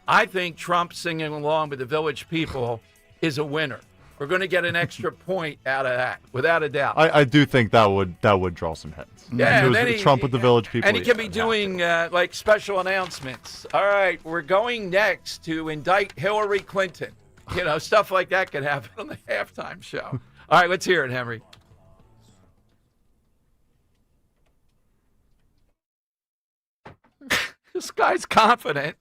I think Trump singing along with the Village People is a winner. We're going to get an extra point out of that, without a doubt. I do think that would draw some heads. Yeah, and then Trump with the Village People. And he can be doing like special announcements. All right, we're going next to indict Hillary Clinton. You know, stuff like that could happen on the halftime show. All right, let's hear it, Henry. This guy's confident.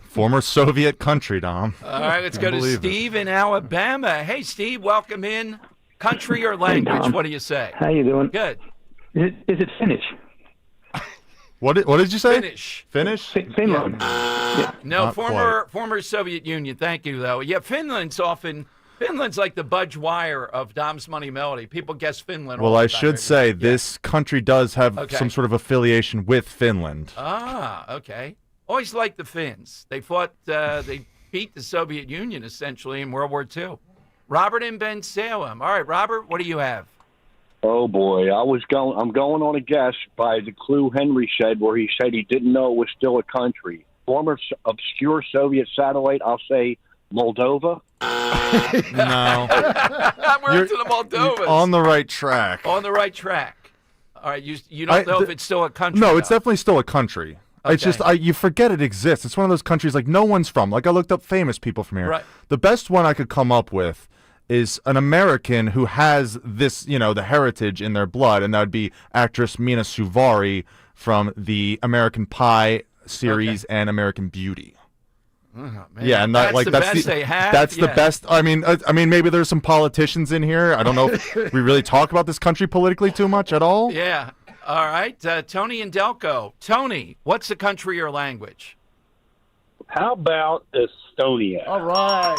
Former Soviet country, Dom. All right, let's go to Steve in Alabama. Hey, Steve, welcome in. Country or language? Hey, what do you say? How you doing? Good. Is it Finnish? What did you say? Finnish. Finland. Yeah. No, Not former Soviet Union. Thank you, though. Yeah, Finland's like the Budge Wire of Dom's Money Melody. People guess Finland. Well, all I the time. should say this country does have some sort of affiliation with Finland. Ah, okay. Always liked the Finns. They fought. They beat the Soviet Union essentially in World War II. Robert in Ben Salem. All right, Robert, what do you have? Oh boy, I'm going on a guess by the clue Henry said, where he said he didn't know it was still a country. Former obscure Soviet satellite. I'll say Moldova. No, We're into the Moldovas. You're on the right track. On the right track. All right, you don't know if it's still a country. No, it's definitely still a country. Okay. It's just you forget it exists. It's one of those countries like no one's from. Like I looked up famous people from here. Right. The best one I could come up with is an American who has this, the heritage in their blood, and that would be actress Mina Suvari from the American Pie series and American Beauty. Oh, man. Yeah, and that's the best they have. That's the best. I mean, maybe there's some politicians in here. I don't know if we really talk about this country politically too much at all. Yeah. All right, Tony and Delco. Tony, what's the country or language? How about Estonia? All right.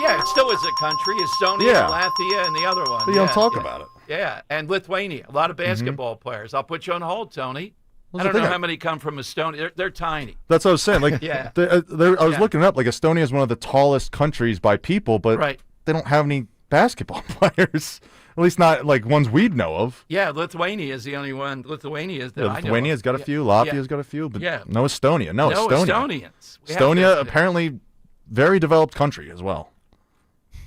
Yeah, it still is a country. Estonia, Latvia, and the other one. But you don't talk about it. Yeah, and Lithuania. A lot of basketball players. I'll put you on hold, Tony. Well, I don't know how many come from Estonia. They're tiny. That's what I was saying. Like, yeah. I was looking up. Like, Estonia is one of the tallest countries by people, but they don't have any basketball players. At least not like ones we'd know of. Yeah, Lithuania is the only one. Lithuania is that I know. Lithuania's got a few. Latvia's got a few, but no Estonia. No Estonia. Estonians. Estonia, apparently, very developed country as well.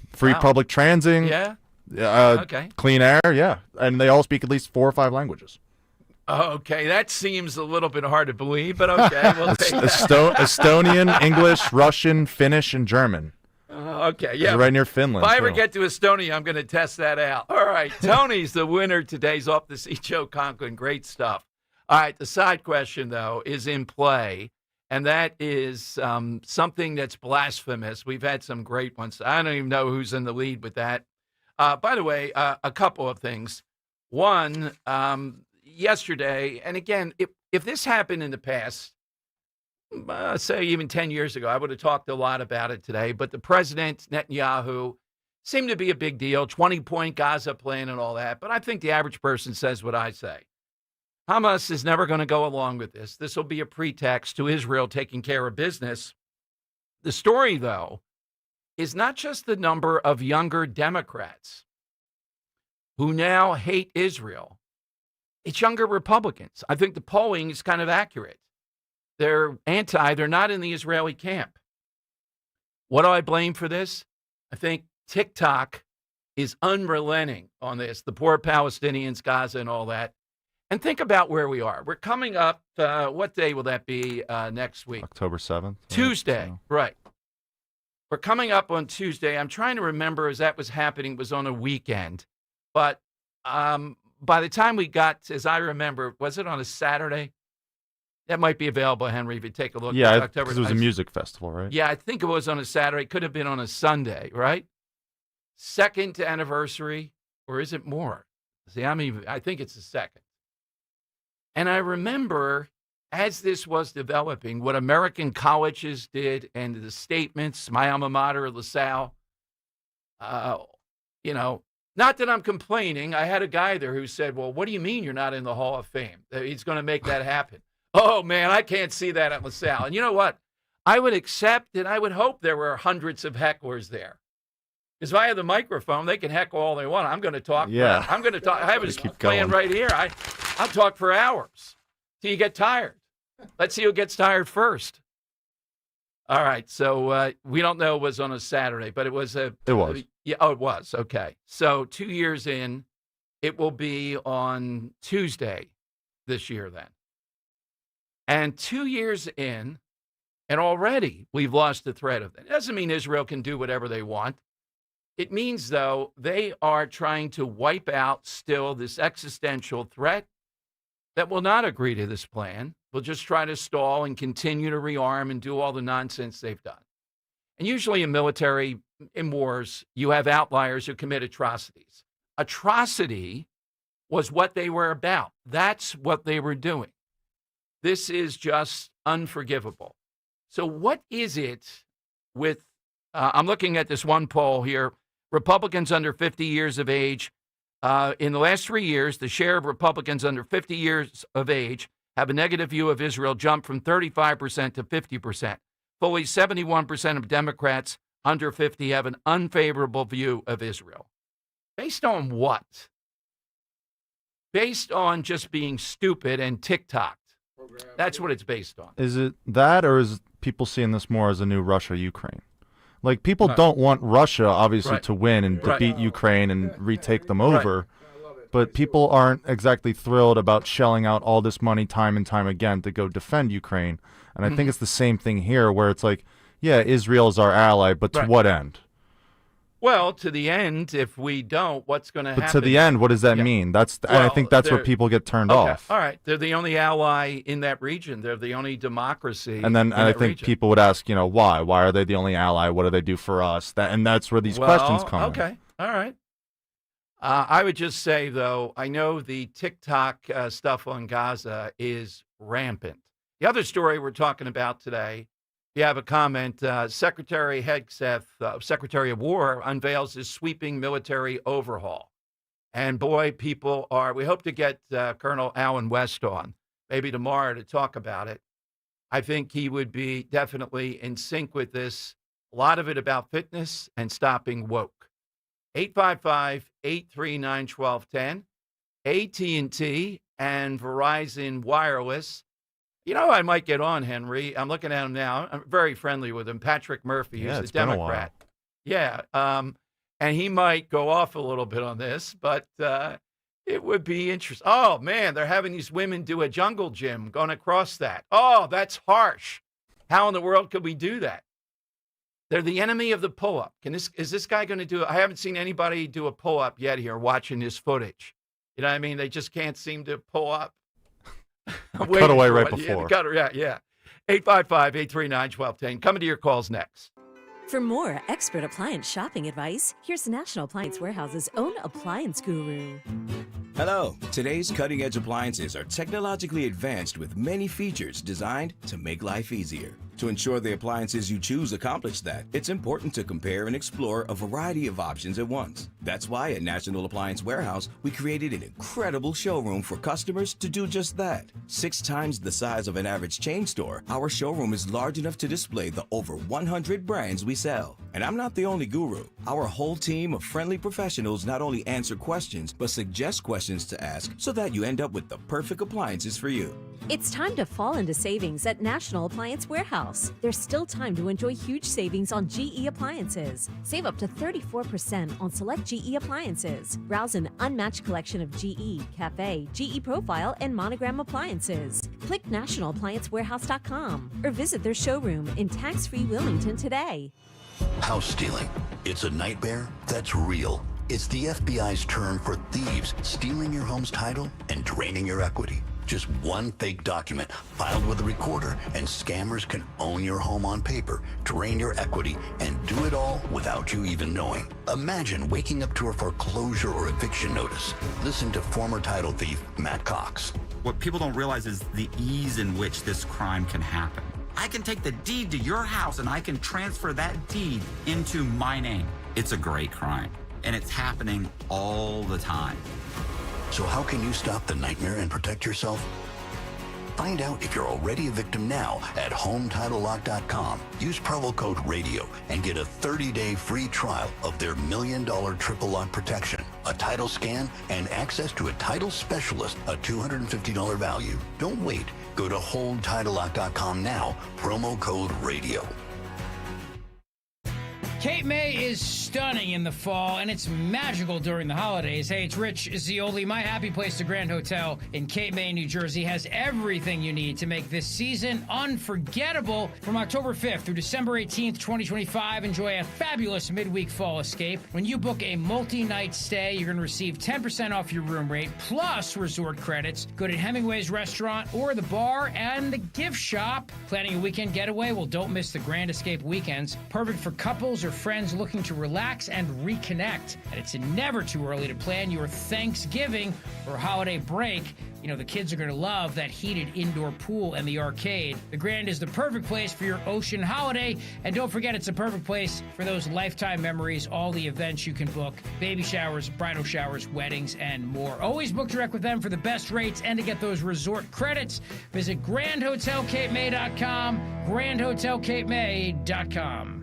Free public transit. Yeah. Clean air. Yeah, and they all speak at least 4 or 5 languages. Okay, that seems a little bit hard to believe, but okay, we'll take that. Estonian, English, Russian, Finnish, and German. Okay, yeah. Right near Finland. If I ever get to Estonia, I'm going to test that out. All right, Tony's the winner today. He's off the sea, Joe Conklin. Great stuff. All right, the side question, though, is in play, and that is something that's blasphemous. We've had some great ones. I don't even know who's in the lead with that. By the way, a couple of things. One, yesterday, and again, if this happened in the past, say even 10 years ago, I would have talked a lot about it today, but the president, Netanyahu, seemed to be a big deal, 20-point Gaza plan and all that, but I think the average person says what I say. Hamas is never going to go along with this. This will be a pretext to Israel taking care of business. The story, though, is not just the number of younger Democrats who now hate Israel. It's younger Republicans. I think the polling is kind of accurate. They're they're not in the Israeli camp. What do I blame for this? I think TikTok is unrelenting on this, the poor Palestinians, Gaza, and all that. And think about where we are. We're coming up, what day will that be next week? October 7th. Tuesday, right. We're coming up on Tuesday. I'm trying to remember as that was happening, it was on a weekend. But by the time we got, as I remember, was it on a Saturday? That might be available, Henry, if you take a look. Yeah, because it was a music festival, right? Yeah, I think it was on a Saturday. Could have been on a Sunday, right? Second anniversary, or is it more? See, I think it's the second. And I remember, as this was developing, what American colleges did and the statements, my alma mater, LaSalle, not that I'm complaining. I had a guy there who said, well, what do you mean you're not in the Hall of Fame? He's going to make that happen. Oh, man, I can't see that at LaSalle. And you know what? I would accept and I would hope there were hundreds of hecklers there. Because if I have the microphone, they can heckle all they want. I'm going to talk. Yeah. I'm going to talk. I have a plan right here. I'll talk for hours till you get tired. Let's see who gets tired first. All right. So we don't know it was on a Saturday, but it was It was. Yeah. Oh, it was. Okay. So 2 years in, it will be on Tuesday this year then. And 2 years in, and already we've lost the thread of it. It doesn't mean Israel can do whatever they want. It means, though, they are trying to wipe out still this existential threat that will not agree to this plan, will just try to stall and continue to rearm and do all the nonsense they've done. And usually in military, in wars, you have outliers who commit atrocities. Atrocity was what they were about. That's what they were doing. This is just unforgivable. So what is it with, I'm looking at this one poll here, Republicans under 50 years of age. In the last 3 years, the share of Republicans under 50 years of age have a negative view of Israel jumped from 35% to 50%. Fully 71% of Democrats under 50 have an unfavorable view of Israel. Based on what? Based on just being stupid and TikTok. That's what it's based on. Is it that, or is people seeing this more as a new Russia-Ukraine? Like, people don't want Russia, obviously, to win and defeat Ukraine and retake them over. But people aren't exactly thrilled about shelling out all this money time and time again to go defend Ukraine. And I think it's the same thing here, where it's like, yeah, Israel is our ally, but to what end? Well, to the end, if we don't, what's going to happen? But to the end, what does that mean? And I think that's where people get turned off. All right. They're the only ally in that region. They're the only democracy. And then I think people would ask, why? Why are they the only ally? What do they do for us? And that's where these questions come in. Okay. All right. I would just say, though, I know the TikTok stuff on Gaza is rampant. The other story we're talking about today, if you have a comment, Secretary Hegseth, Secretary of War, unveils his sweeping military overhaul. And boy, we hope to get Colonel Allen West on, maybe tomorrow, to talk about it. I think he would be definitely in sync with this. A lot of it about fitness and stopping woke. 855-839-1210, AT&T and Verizon Wireless. I might get on, Henry. I'm looking at him now. I'm very friendly with him. Patrick Murphy, who's a Democrat. Yeah. And he might go off a little bit on this, but it would be interesting. Oh, man, they're having these women do a jungle gym going across that. Oh, that's harsh. How in the world could we do that? They're the enemy of the pull-up. Is this guy going to do it? I haven't seen anybody do a pull-up yet here watching his footage. You know what I mean? They just can't seem to pull up. Cut away right before. Yeah. 855-839-1210. Coming to your calls next. For more expert appliance shopping advice, here's National Appliance Warehouse's own appliance guru. Hello. Today's cutting-edge appliances are technologically advanced with many features designed to make life easier. To ensure the appliances you choose accomplish that, it's important to compare and explore a variety of options at once. That's why at National Appliance Warehouse, we created an incredible showroom for customers to do just that. 6 times the size of an average chain store, our showroom is large enough to display the over 100 brands we sell. And I'm not the only guru. Our whole team of friendly professionals not only answer questions, but suggest questions to ask so that you end up with the perfect appliances for you. It's time to fall into savings at National Appliance Warehouse. There's still time to enjoy huge savings on GE appliances. Save up to 34% on select GE appliances. Browse an unmatched collection of GE, Cafe, GE Profile, and Monogram appliances. Click nationalappliancewarehouse.com or visit their showroom in tax-free Wilmington today. House stealing. It's a nightmare that's real. It's the FBI's term for thieves stealing your home's title and draining your equity. Just one fake document filed with a recorder, and scammers can own your home on paper, drain your equity, and do it all without you even knowing. Imagine waking up to a foreclosure or eviction notice. Listen to former title thief Matt Cox. What people don't realize is the ease in which this crime can happen. I can take the deed to your house and I can transfer that deed into my name. It's a great crime, and it's happening all the time. So how can you stop the nightmare and protect yourself? Find out if you're already a victim now at HomeTitleLock.com. Use promo code RADIO and get a 30-day free trial of their $1 million triple lock protection, a title scan, and access to a title specialist, a $250 value. Don't wait. Go to HoldTitleLock.com now, promo code RADIO. Cape May is stunning in the fall, and it's magical during the holidays. Hey, it's Rich Zioli. My Happy Place, the Grand Hotel in Cape May, New Jersey, has everything you need to make this season unforgettable. From October 5th through December 18th, 2025, enjoy a fabulous midweek fall escape. When you book a multi-night stay, you're going to receive 10% off your room rate, plus resort credits. Go to Hemingway's restaurant or the bar and the gift shop. Planning a weekend getaway? Well, don't miss the Grand Escape weekends. Perfect for couples or friends looking to relax and reconnect. And it's never too early to plan your Thanksgiving or holiday break. You know, the kids are going to love that heated indoor pool and the arcade. The Grand is the perfect place for your ocean holiday. And don't forget, it's a perfect place for those lifetime memories, all the events you can book, baby showers, bridal showers, weddings, and more. Always book direct with them for the best rates and to get those resort credits. Visit GrandHotelCapeMay.com, GrandHotelCapeMay.com.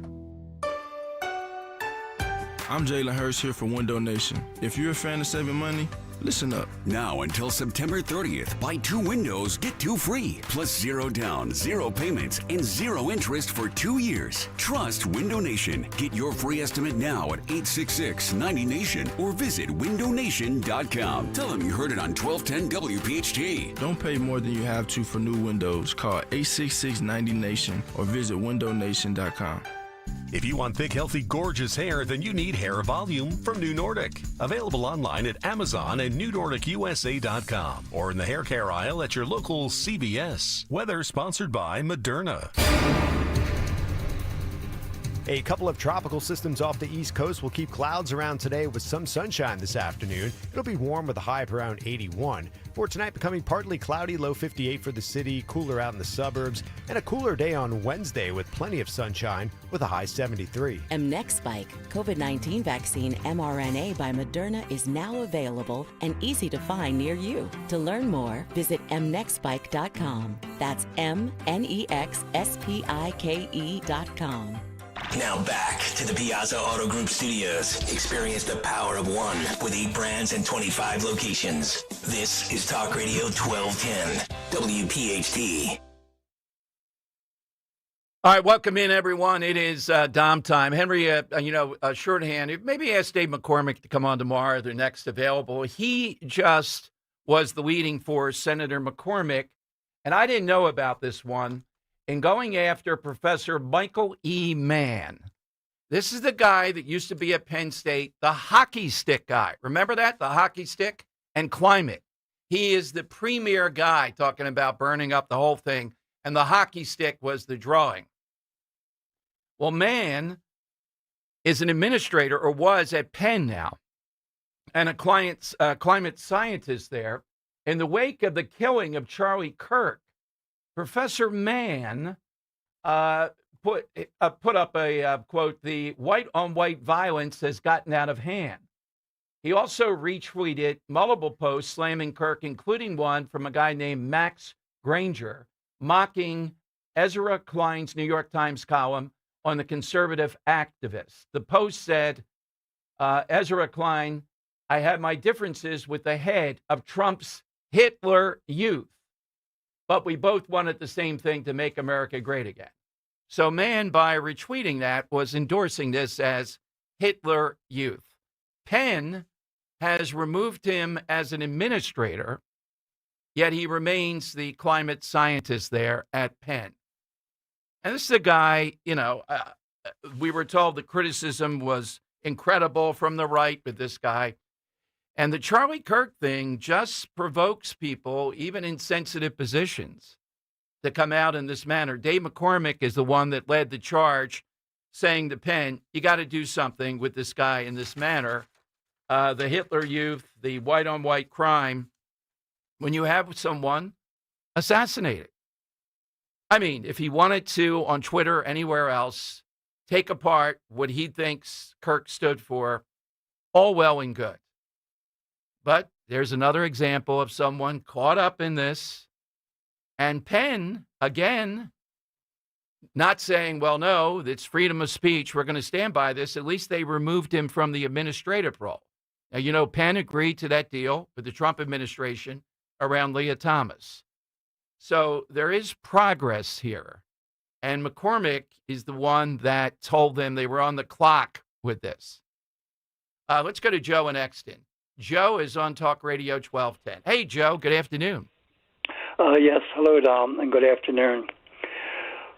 I'm Jalen Hurst here for Window Nation. If you're a fan of saving money, listen up. Now until September 30th, buy 2 windows, get 2 free. Plus 0 down, 0 payments, and 0 interest for 2 years. Trust Window Nation. Get your free estimate now at 866-90NATION or visit windownation.com. Tell them you heard it on 1210 WPHT. Don't pay more than you have to for new windows. Call 866-90NATION or visit windownation.com. If you want thick, healthy, gorgeous hair, then you need Hair Volume from New Nordic. Available online at Amazon and NewNordicUSA.com or in the hair care aisle at your local CVS. Weather sponsored by Moderna. A couple of tropical systems off the East Coast will keep clouds around today with some sunshine this afternoon. It'll be warm with a high of around 81. For tonight, becoming partly cloudy, low 58 for the city, cooler out in the suburbs, and a cooler day on Wednesday with plenty of sunshine with a high 73. Mnexspike, COVID-19 vaccine mRNA by Moderna, is now available and easy to find near you. To learn more, visit mnexspike.com. That's MNEXSPIKE.com. Now back to the Piazza Auto Group studios. Experience the power of one with 8 brands and 25 locations. This is Talk Radio 1210, WPHT. All right, welcome in, everyone. It is Dom time. Henry, shorthand, maybe ask Dave McCormick to come on tomorrow. They're next available. He just was the leading for Senator McCormick, and I didn't know about this one, in going after Professor Michael E. Mann. This is the guy that used to be at Penn State, the hockey stick guy. Remember that? The hockey stick and climate. He is the premier guy talking about burning up the whole thing, and the hockey stick was the drawing. Well, Mann is an administrator, or was at Penn now, and a climate scientist there. In the wake of the killing of Charlie Kirk, Professor Mann put up a quote, "The white-on-white violence has gotten out of hand." He also retweeted multiple posts slamming Kirk, including one from a guy named Max Granger, mocking Ezra Klein's New York Times column on the conservative activist. The post said, Ezra Klein, "I have my differences with the head of Trump's Hitler Youth, but we both wanted the same thing, to make America great again." So Mann, by retweeting that, was endorsing this as Hitler Youth. Penn has removed him as an administrator, yet he remains the climate scientist there at Penn. And this is a guy, we were told the criticism was incredible from the right with this guy. And the Charlie Kirk thing just provokes people, even in sensitive positions, to come out in this manner. Dave McCormick is the one that led the charge, saying to Penn, you got to do something with this guy in this manner. The Hitler Youth, the white-on-white crime, when you have someone assassinated. I mean, if he wanted to, on Twitter, anywhere else, take apart what he thinks Kirk stood for, all well and good. But there's another example of someone caught up in this. And Penn, again, not saying, well, no, it's freedom of speech, we're going to stand by this. At least they removed him from the administrative role. Now, Penn agreed to that deal with the Trump administration around Leah Thomas. So there is progress here. And McCormick is the one that told them they were on the clock with this. Let's go to Joe in Exton. Joe is on Talk Radio 1210. Hey, Joe, good afternoon. Yes, hello, Dom, and good afternoon.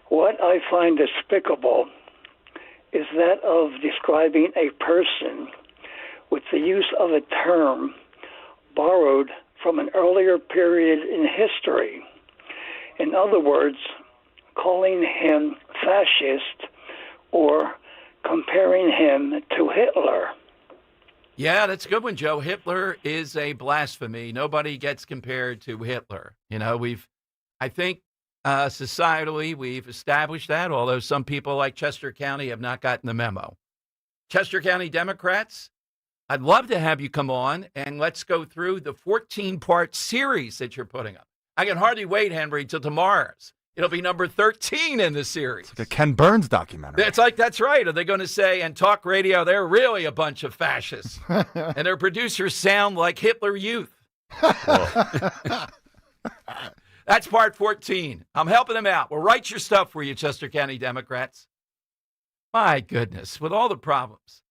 What I find despicable is that of describing a person with the use of a term borrowed from an earlier period in history. In other words, calling him fascist or comparing him to Hitler. Yeah, that's a good one, Joe. Hitler is a blasphemy. Nobody gets compared to Hitler. You know, I think societally, we've established that, although some people like Chester County have not gotten the memo. Chester County Democrats, I'd love to have you come on and let's go through the 14-part series that you're putting up. I can hardly wait, Henry, till tomorrow's. It'll be number 13 in the series. It's like a Ken Burns documentary. It's like, that's right. Are they going to say, and Talk Radio, they're really a bunch of fascists. And their producers sound like Hitler Youth. That's part 14. I'm helping them out. Well, write your stuff for you, Chester County Democrats. My goodness, with all the problems.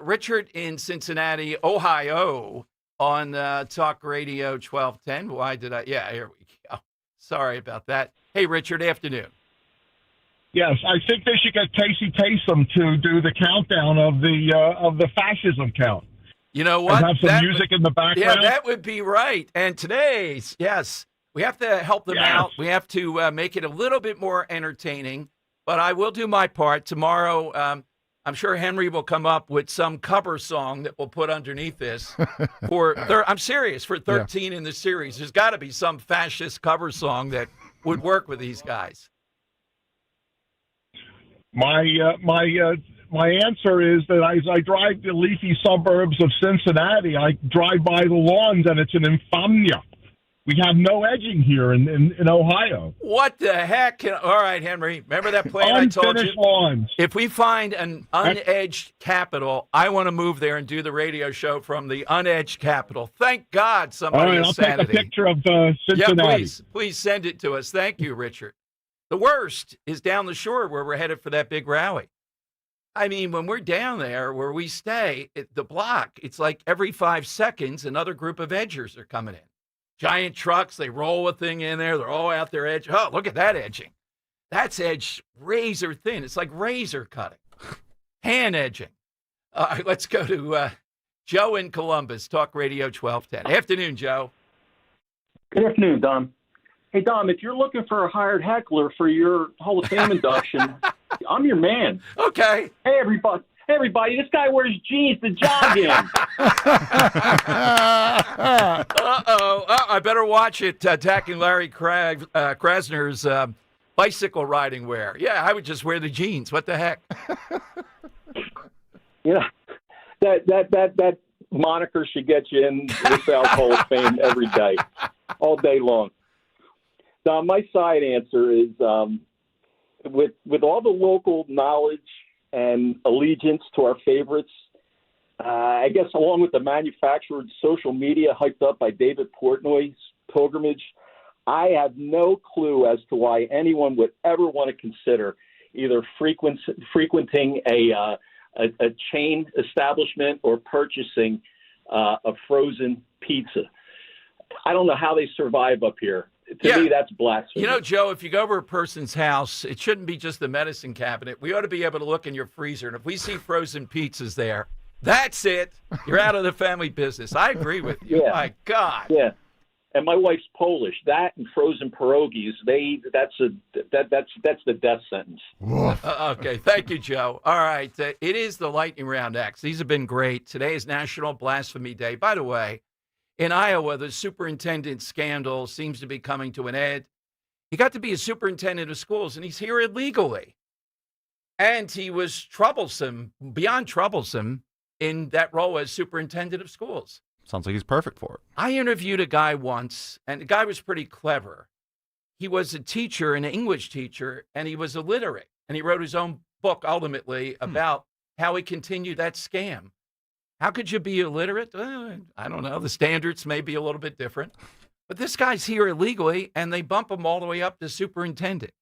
Richard in Cincinnati, Ohio, on Talk Radio 1210. Why did I? Yeah, here we go. Sorry about that. Hey, Richard, afternoon. Yes, I think they should get Casey Kasem to do the countdown of the fascism count. You know what? And have some music in the background. Yeah, that would be right. And today's, yes, we have to help them out. We have to make it a little bit more entertaining. But I will do my part. Tomorrow, I'm sure Henry will come up with some cover song that we'll put underneath this. I'm serious, for 13 in the series. There's got to be some fascist cover song that would work with these guys. My answer is that as I drive the leafy suburbs of Cincinnati, I drive by the lawns, and it's an infamia. We have no edging here in Ohio. What the heck? All right, Henry. Remember that plan I told you? Unfinished lawns. If we find an unedged capital, I want to move there and do the radio show from the unedged capital. Thank God somebody has sanity. I'll take a picture of Cincinnati. Yeah, please send it to us. Thank you, Richard. The worst is down the shore where we're headed for that big rally. I mean, when we're down there where we stay, the block, it's like every 5 seconds, another group of edgers are coming in. Giant trucks, they roll a thing in there. They're all out there edging. Oh, look at that edging. That's edged razor thin. It's like razor cutting. Hand edging. All right, let's go to Joe in Columbus, Talk Radio 1210. Afternoon, Joe. Good afternoon, Dom. Hey, Dom, if you're looking for a hired heckler for your Hall of Fame induction, I'm your man. Okay. Hey, everybody, this guy wears jeans to jog in. I better watch it, attacking Larry Krasner's bicycle riding wear. Yeah, I would just wear the jeans. What the heck? Yeah, that moniker should get you in the South Hall of Fame every day, all day long. My side answer is with all the local knowledge and allegiance to our favorites, I guess along with the manufactured social media hyped up by David Portnoy's pilgrimage, I have no clue as to why anyone would ever want to consider either frequenting a chain establishment or purchasing a frozen pizza. I don't know how they survive up here. To me, that's blasphemy. You know, Joe, if you go over a person's house, it shouldn't be just the medicine cabinet. We ought to be able to look in your freezer, and if we see frozen pizzas there, that's it. You're out of the family business. I agree with you. Yeah. My God. Yeah. And my wife's Polish. That and frozen pierogies, that's the death sentence. Okay, thank you, Joe. All right, it is the lightning round X. These have been great. Today is National Blasphemy Day. By the way, in Iowa, the superintendent scandal seems to be coming to an end. He got to be a superintendent of schools, and he's here illegally. And he was troublesome, beyond troublesome, in that role as superintendent of schools. Sounds like he's perfect for it. I interviewed a guy once, and the guy was pretty clever. He was a teacher, an English teacher, and he was illiterate. And he wrote his own book, ultimately, about how he continued that scam. How could you be illiterate? I don't know. The standards may be a little bit different. But this guy's here illegally, and they bump him all the way up to superintendent.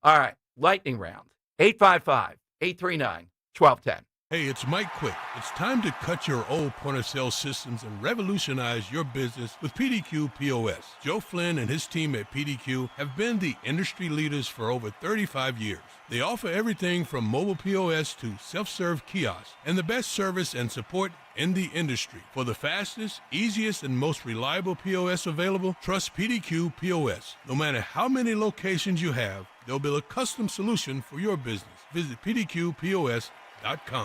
All right. lightning round. 855-839-1210. Hey, it's Mike Quick. It's time to cut your old point-of-sale systems and revolutionize your business with PDQ POS. Joe Flynn and his team at PDQ have been the industry leaders for over 35 years. They offer everything from mobile POS to self-serve kiosks and the best service and support in the industry. For the fastest, easiest, and most reliable POS available, trust PDQ POS. No matter how many locations you have, they'll build a custom solution for your business. Visit PDQPOS.com.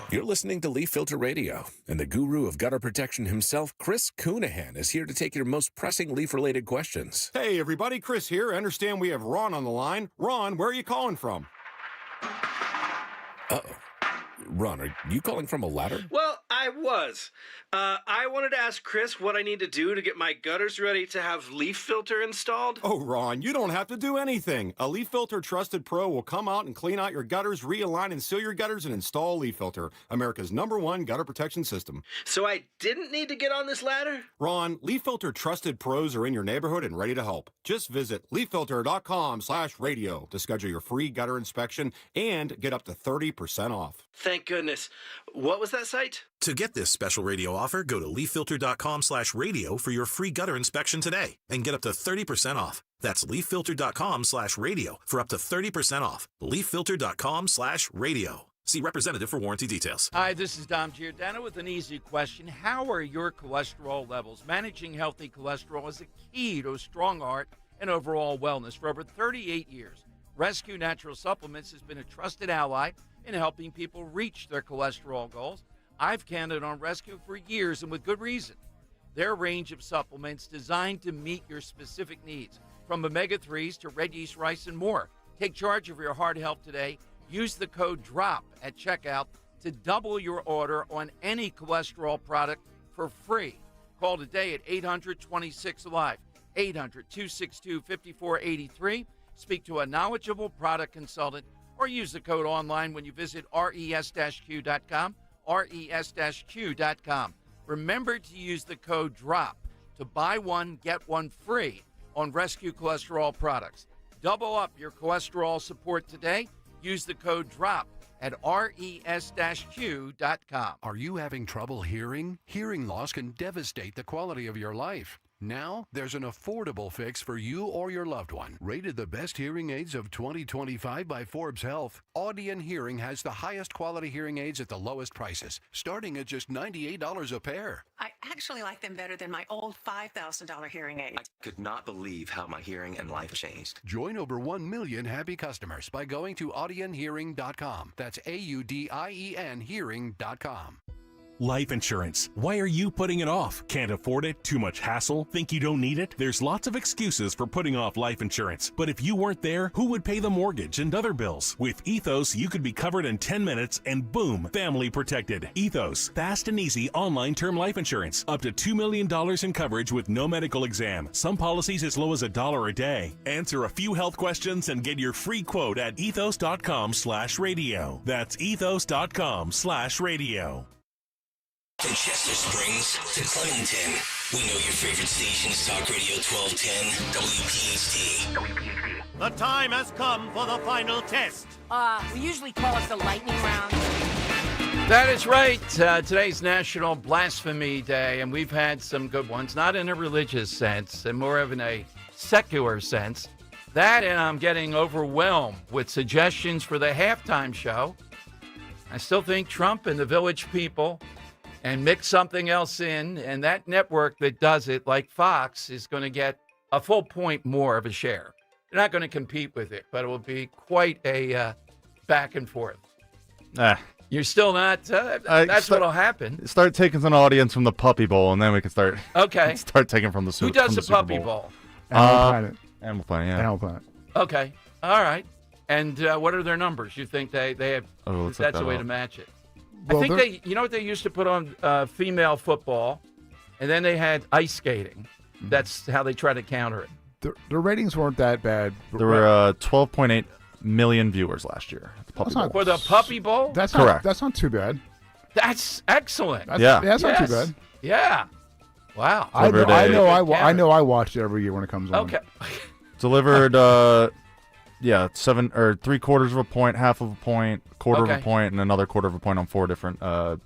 You're listening to Leaf Filter Radio, and the guru of gutter protection himself, Chris Coonahan, is here to take your most pressing leaf-related questions. Hey, everybody, Chris here. I understand we have Ron on the line. Ron, where are you calling from? Uh-oh. Ron, are you calling from a ladder? Well, I was. I wanted to ask Chris what I need to do to get my gutters ready to have leaf filter installed. Oh, Ron, you don't have to do anything. A Leaf Filter Trusted Pro will come out and clean out your gutters, realign and seal your gutters, and install Leaf Filter, America's #1 gutter protection system. So I didn't need to get on this ladder? Ron, Leaf Filter Trusted Pros are in your neighborhood and ready to help. Just visit leaffilter.com/radio to schedule your free gutter inspection and get up to 30% off. Thank goodness. What was that site? To get this special radio offer, go to leaffilter.com/radio for your free gutter inspection today and get up to 30% off. That's leaffilter.com/radio for up to 30% off. leaffilter.com/radio. See representative for warranty details. Hi, this is Dom Giordano with an easy question. How are your cholesterol levels? Managing healthy cholesterol is a key to a strong heart and overall wellness. For over 38 years, Rescue Natural Supplements has been a trusted ally in helping people reach their cholesterol goals. I've counted on Rescue for years, and with good reason. Their range of supplements designed to meet your specific needs, from omega-3s to red yeast rice and more. Take charge of your heart health today. Use the code DROP at checkout to double your order on any cholesterol product for free. Call today at 800-26-ALIVE, 800-262-5483. Speak to a knowledgeable product consultant or use the code online when you visit res-q.com, res-q.com. Remember to use the code DROP to buy one, get one free on Rescue Cholesterol products. Double up your cholesterol support today. Use the code DROP at res-q.com. Are you having trouble hearing? Hearing loss can devastate the quality of your life. Now, there's an affordable fix for you or your loved one. Rated the best hearing aids of 2025 by Forbes Health, Audion Hearing has the highest quality hearing aids at the lowest prices, starting at just $98 a pair. I actually like them better than my old $5,000 hearing aids. I could not believe how my hearing and life changed. Join over 1 million happy customers by going to audionhearing.com. That's AUDIEN hearing.com. Life insurance. Why are you putting it off? Can't afford it? Too much hassle? Think you don't need it? There's lots of excuses for putting off life insurance. But if you weren't there, who would pay the mortgage and other bills? With Ethos, you could be covered in 10 minutes and boom, family protected. Ethos, fast and easy online term life insurance. Up to $2 million in coverage with no medical exam. Some policies as low as $1 a day. Answer a few health questions and get your free quote at ethos.com/radio. That's ethos.com/radio. From Chester Springs to Clementon, we know your favorite station is Talk Radio 1210 WPHT. The time has come for the final test. We usually call it the lightning round. That is right. Today's National Blasphemy Day, and we've had some good ones, not in a religious sense, and more of in a secular sense. That, and I'm getting overwhelmed with suggestions for the halftime show. I still think Trump and the Village People and mix something else in, and that network that does it, like Fox, is going to get a full point more of a share. They're not going to compete with it, but it will be quite a back and forth. You're still not, that's what'll happen. Start taking some audience from the Puppy Bowl, and then we can start taking from the Super Bowl. Who does the Puppy Bowl? Animal Planet. Animal Planet, yeah. Animal Planet. Okay, all right. And what are their numbers? You think they have, that's a way to match it? Well, I think you know what they used to put on female football, and then they had ice skating. That's how they try to counter it. The ratings weren't that bad. There were 12.8 million viewers last year. For the Puppy Bowl? That's correct. That's not too bad. That's excellent. That's not too bad. Yeah. Wow. I know I watch it every year when it comes on. Okay. Delivered 7 or 3/4 of a point, half of a point, quarter of a point, and another quarter of a point on 4 different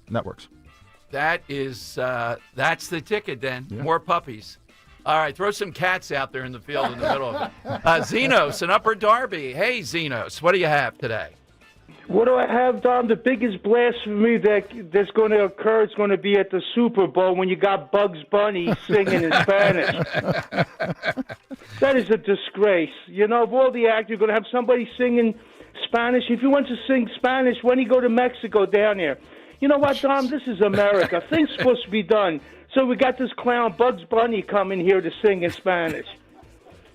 networks. That's the ticket then. Yeah. More puppies. All right, throw some cats out there in the field in the middle of it. Zenos in Upper Darby. Hey, Zenos, what do you have today? What do I have, Dom? The biggest blasphemy that's going to occur is going to be at the Super Bowl when you got Bugs Bunny singing in Spanish. That is a disgrace. You know, of all the actors, you're going to have somebody singing Spanish. If you want to sing Spanish, when you go to Mexico down there, you know what, Dom? This is America. Things supposed to be done. So we got this clown Bugs Bunny coming here to sing in Spanish.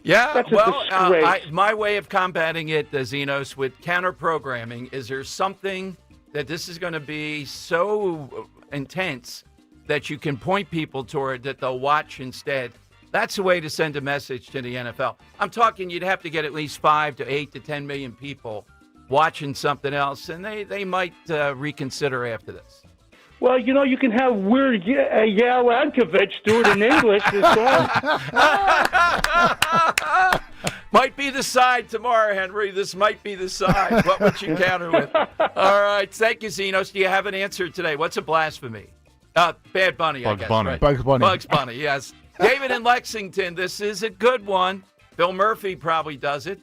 Yeah, that's a disgrace. My way of combating it, Zenos, with counter-programming is there something that this is going to be so intense that you can point people toward that they'll watch instead. That's the way to send a message to the NFL. I'm talking you'd have to get at least 5 to 8 to 10 million people watching something else, and they might reconsider after this. Well, you know, you can have Weird Yal Yankovic do it in English as well. Might be the side tomorrow, Henry. This might be the side. What would you counter with? All right. Thank you, Zenos. Do you have an answer today? What's a blasphemy? Bad Bunny, I guess. Bunny. Right? Bugs Bunny. Bugs Bunny, yes. David in Lexington, this is a good one. Bill Murphy probably does it.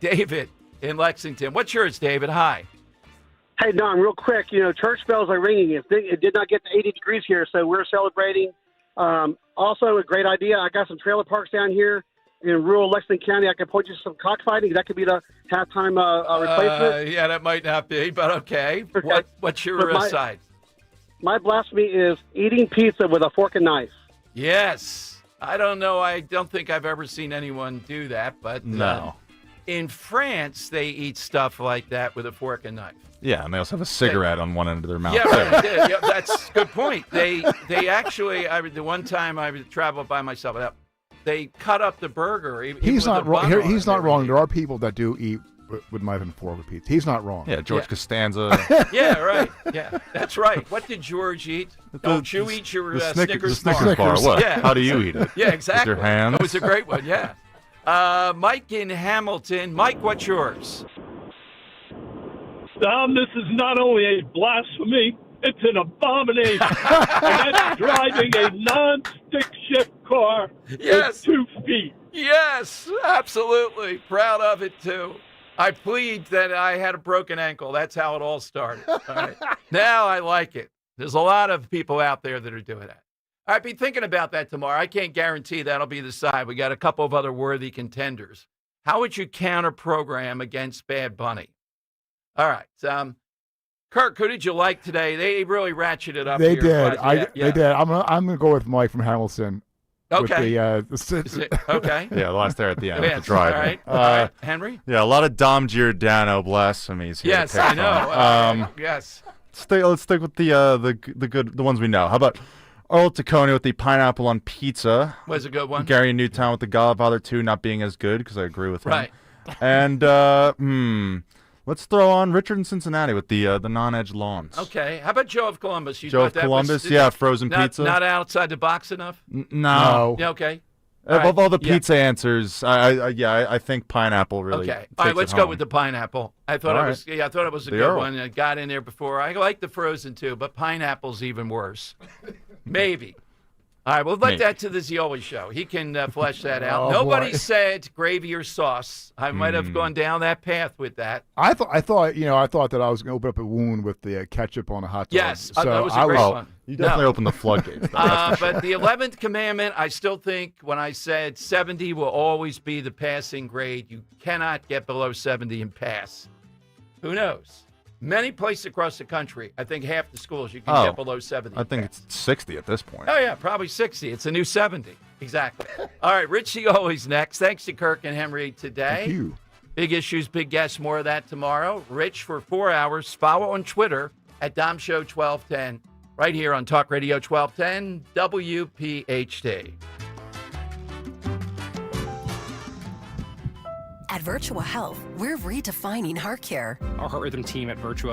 David in Lexington. What's yours, David? Hi. Hey, Don, real quick, you know, church bells are ringing. It did not get to 80 degrees here, so we're celebrating. Also, a great idea. I got some trailer parks down here in rural Lexington County. I can point you to some cockfighting. That could be the halftime replacement. Yeah, that might not be, but okay. What's your side? My blasphemy is eating pizza with a fork and knife. Yes. I don't know. I don't think I've ever seen anyone do that, but no. In France, they eat stuff like that with a fork and knife. Yeah, and they also have a cigarette on one end of their mouth. Yeah, right. Yeah, that's a good point. They actually, the one time I traveled by myself, they cut up the burger. He's not wrong. He's not wrong. There are people that do eat with knife and fork with pizza. He's not wrong. Yeah, George Costanza. Yeah, right. Yeah, that's right. What did George eat? Don't you eat your Snickers bar? Snickers bar. What? Yeah. How do you eat it? Yeah, exactly. With your hands? That was a great one, yeah. Mike in Hamilton. Mike, what's yours? This is not only a blasphemy, it's an abomination. And that's driving a non-stick shift car with 2 feet. Yes, absolutely. Proud of it, too. I plead that I had a broken ankle. That's how it all started. All right. Now I like it. There's a lot of people out there that are doing that. I'd be thinking about that tomorrow. I can't guarantee that'll be the side. We got a couple of other worthy contenders. How would you counter-program against Bad Bunny? All right. Kirk, who did you like today? They really ratcheted up. They here. did. They did. I'm gonna go with Mike from Hamilton. Okay. Okay. Yeah, the last there at the end. Yes, the driver. All right. All right. Henry? Yeah, a lot of Dom Giordano blasphemies here. Yes, I know. Yes. Let's stick with the ones we know. How about Earl Taccone with the pineapple on pizza? Was a good one. Gary Newtown with the Godfather 2 not being as good, because I agree with him. Right. And let's throw on Richard in Cincinnati with the non-edged lawns. Okay. How about Joe of Columbus? Joe of Columbus, frozen pizza. Not outside the box enough? No. Yeah, okay. Of all the pizza answers, I think pineapple really. Okay. All right, let's go with the pineapple. I thought it was a good one. I got in there before. I like the frozen too, but pineapple's even worse. Maybe. All right, we'll let that to the Zioli show. He can flesh that out. Nobody said gravy or sauce. I might have gone down that path with that. I thought that I was going to open up a wound with the ketchup on a hot dog. Yes, so that was a great one. You definitely opened the floodgates. But the 11th commandment, I still think when I said 70 will always be the passing grade, you cannot get below 70 and pass. Who knows? Many places across the country, I think half the schools you can get below 70. I think it's 60 at this point. Oh, yeah, probably 60. It's a new 70. Exactly. All right, Rich Zioli's next. Thanks to Kirk and Henry today. Thank you. Big issues, big guests, more of that tomorrow. Rich for 4 hours. Follow on Twitter at DomShow1210, right here on Talk Radio 1210 WPHT. At Virtua Health, we're redefining heart care. Our Heart Rhythm team at Virtua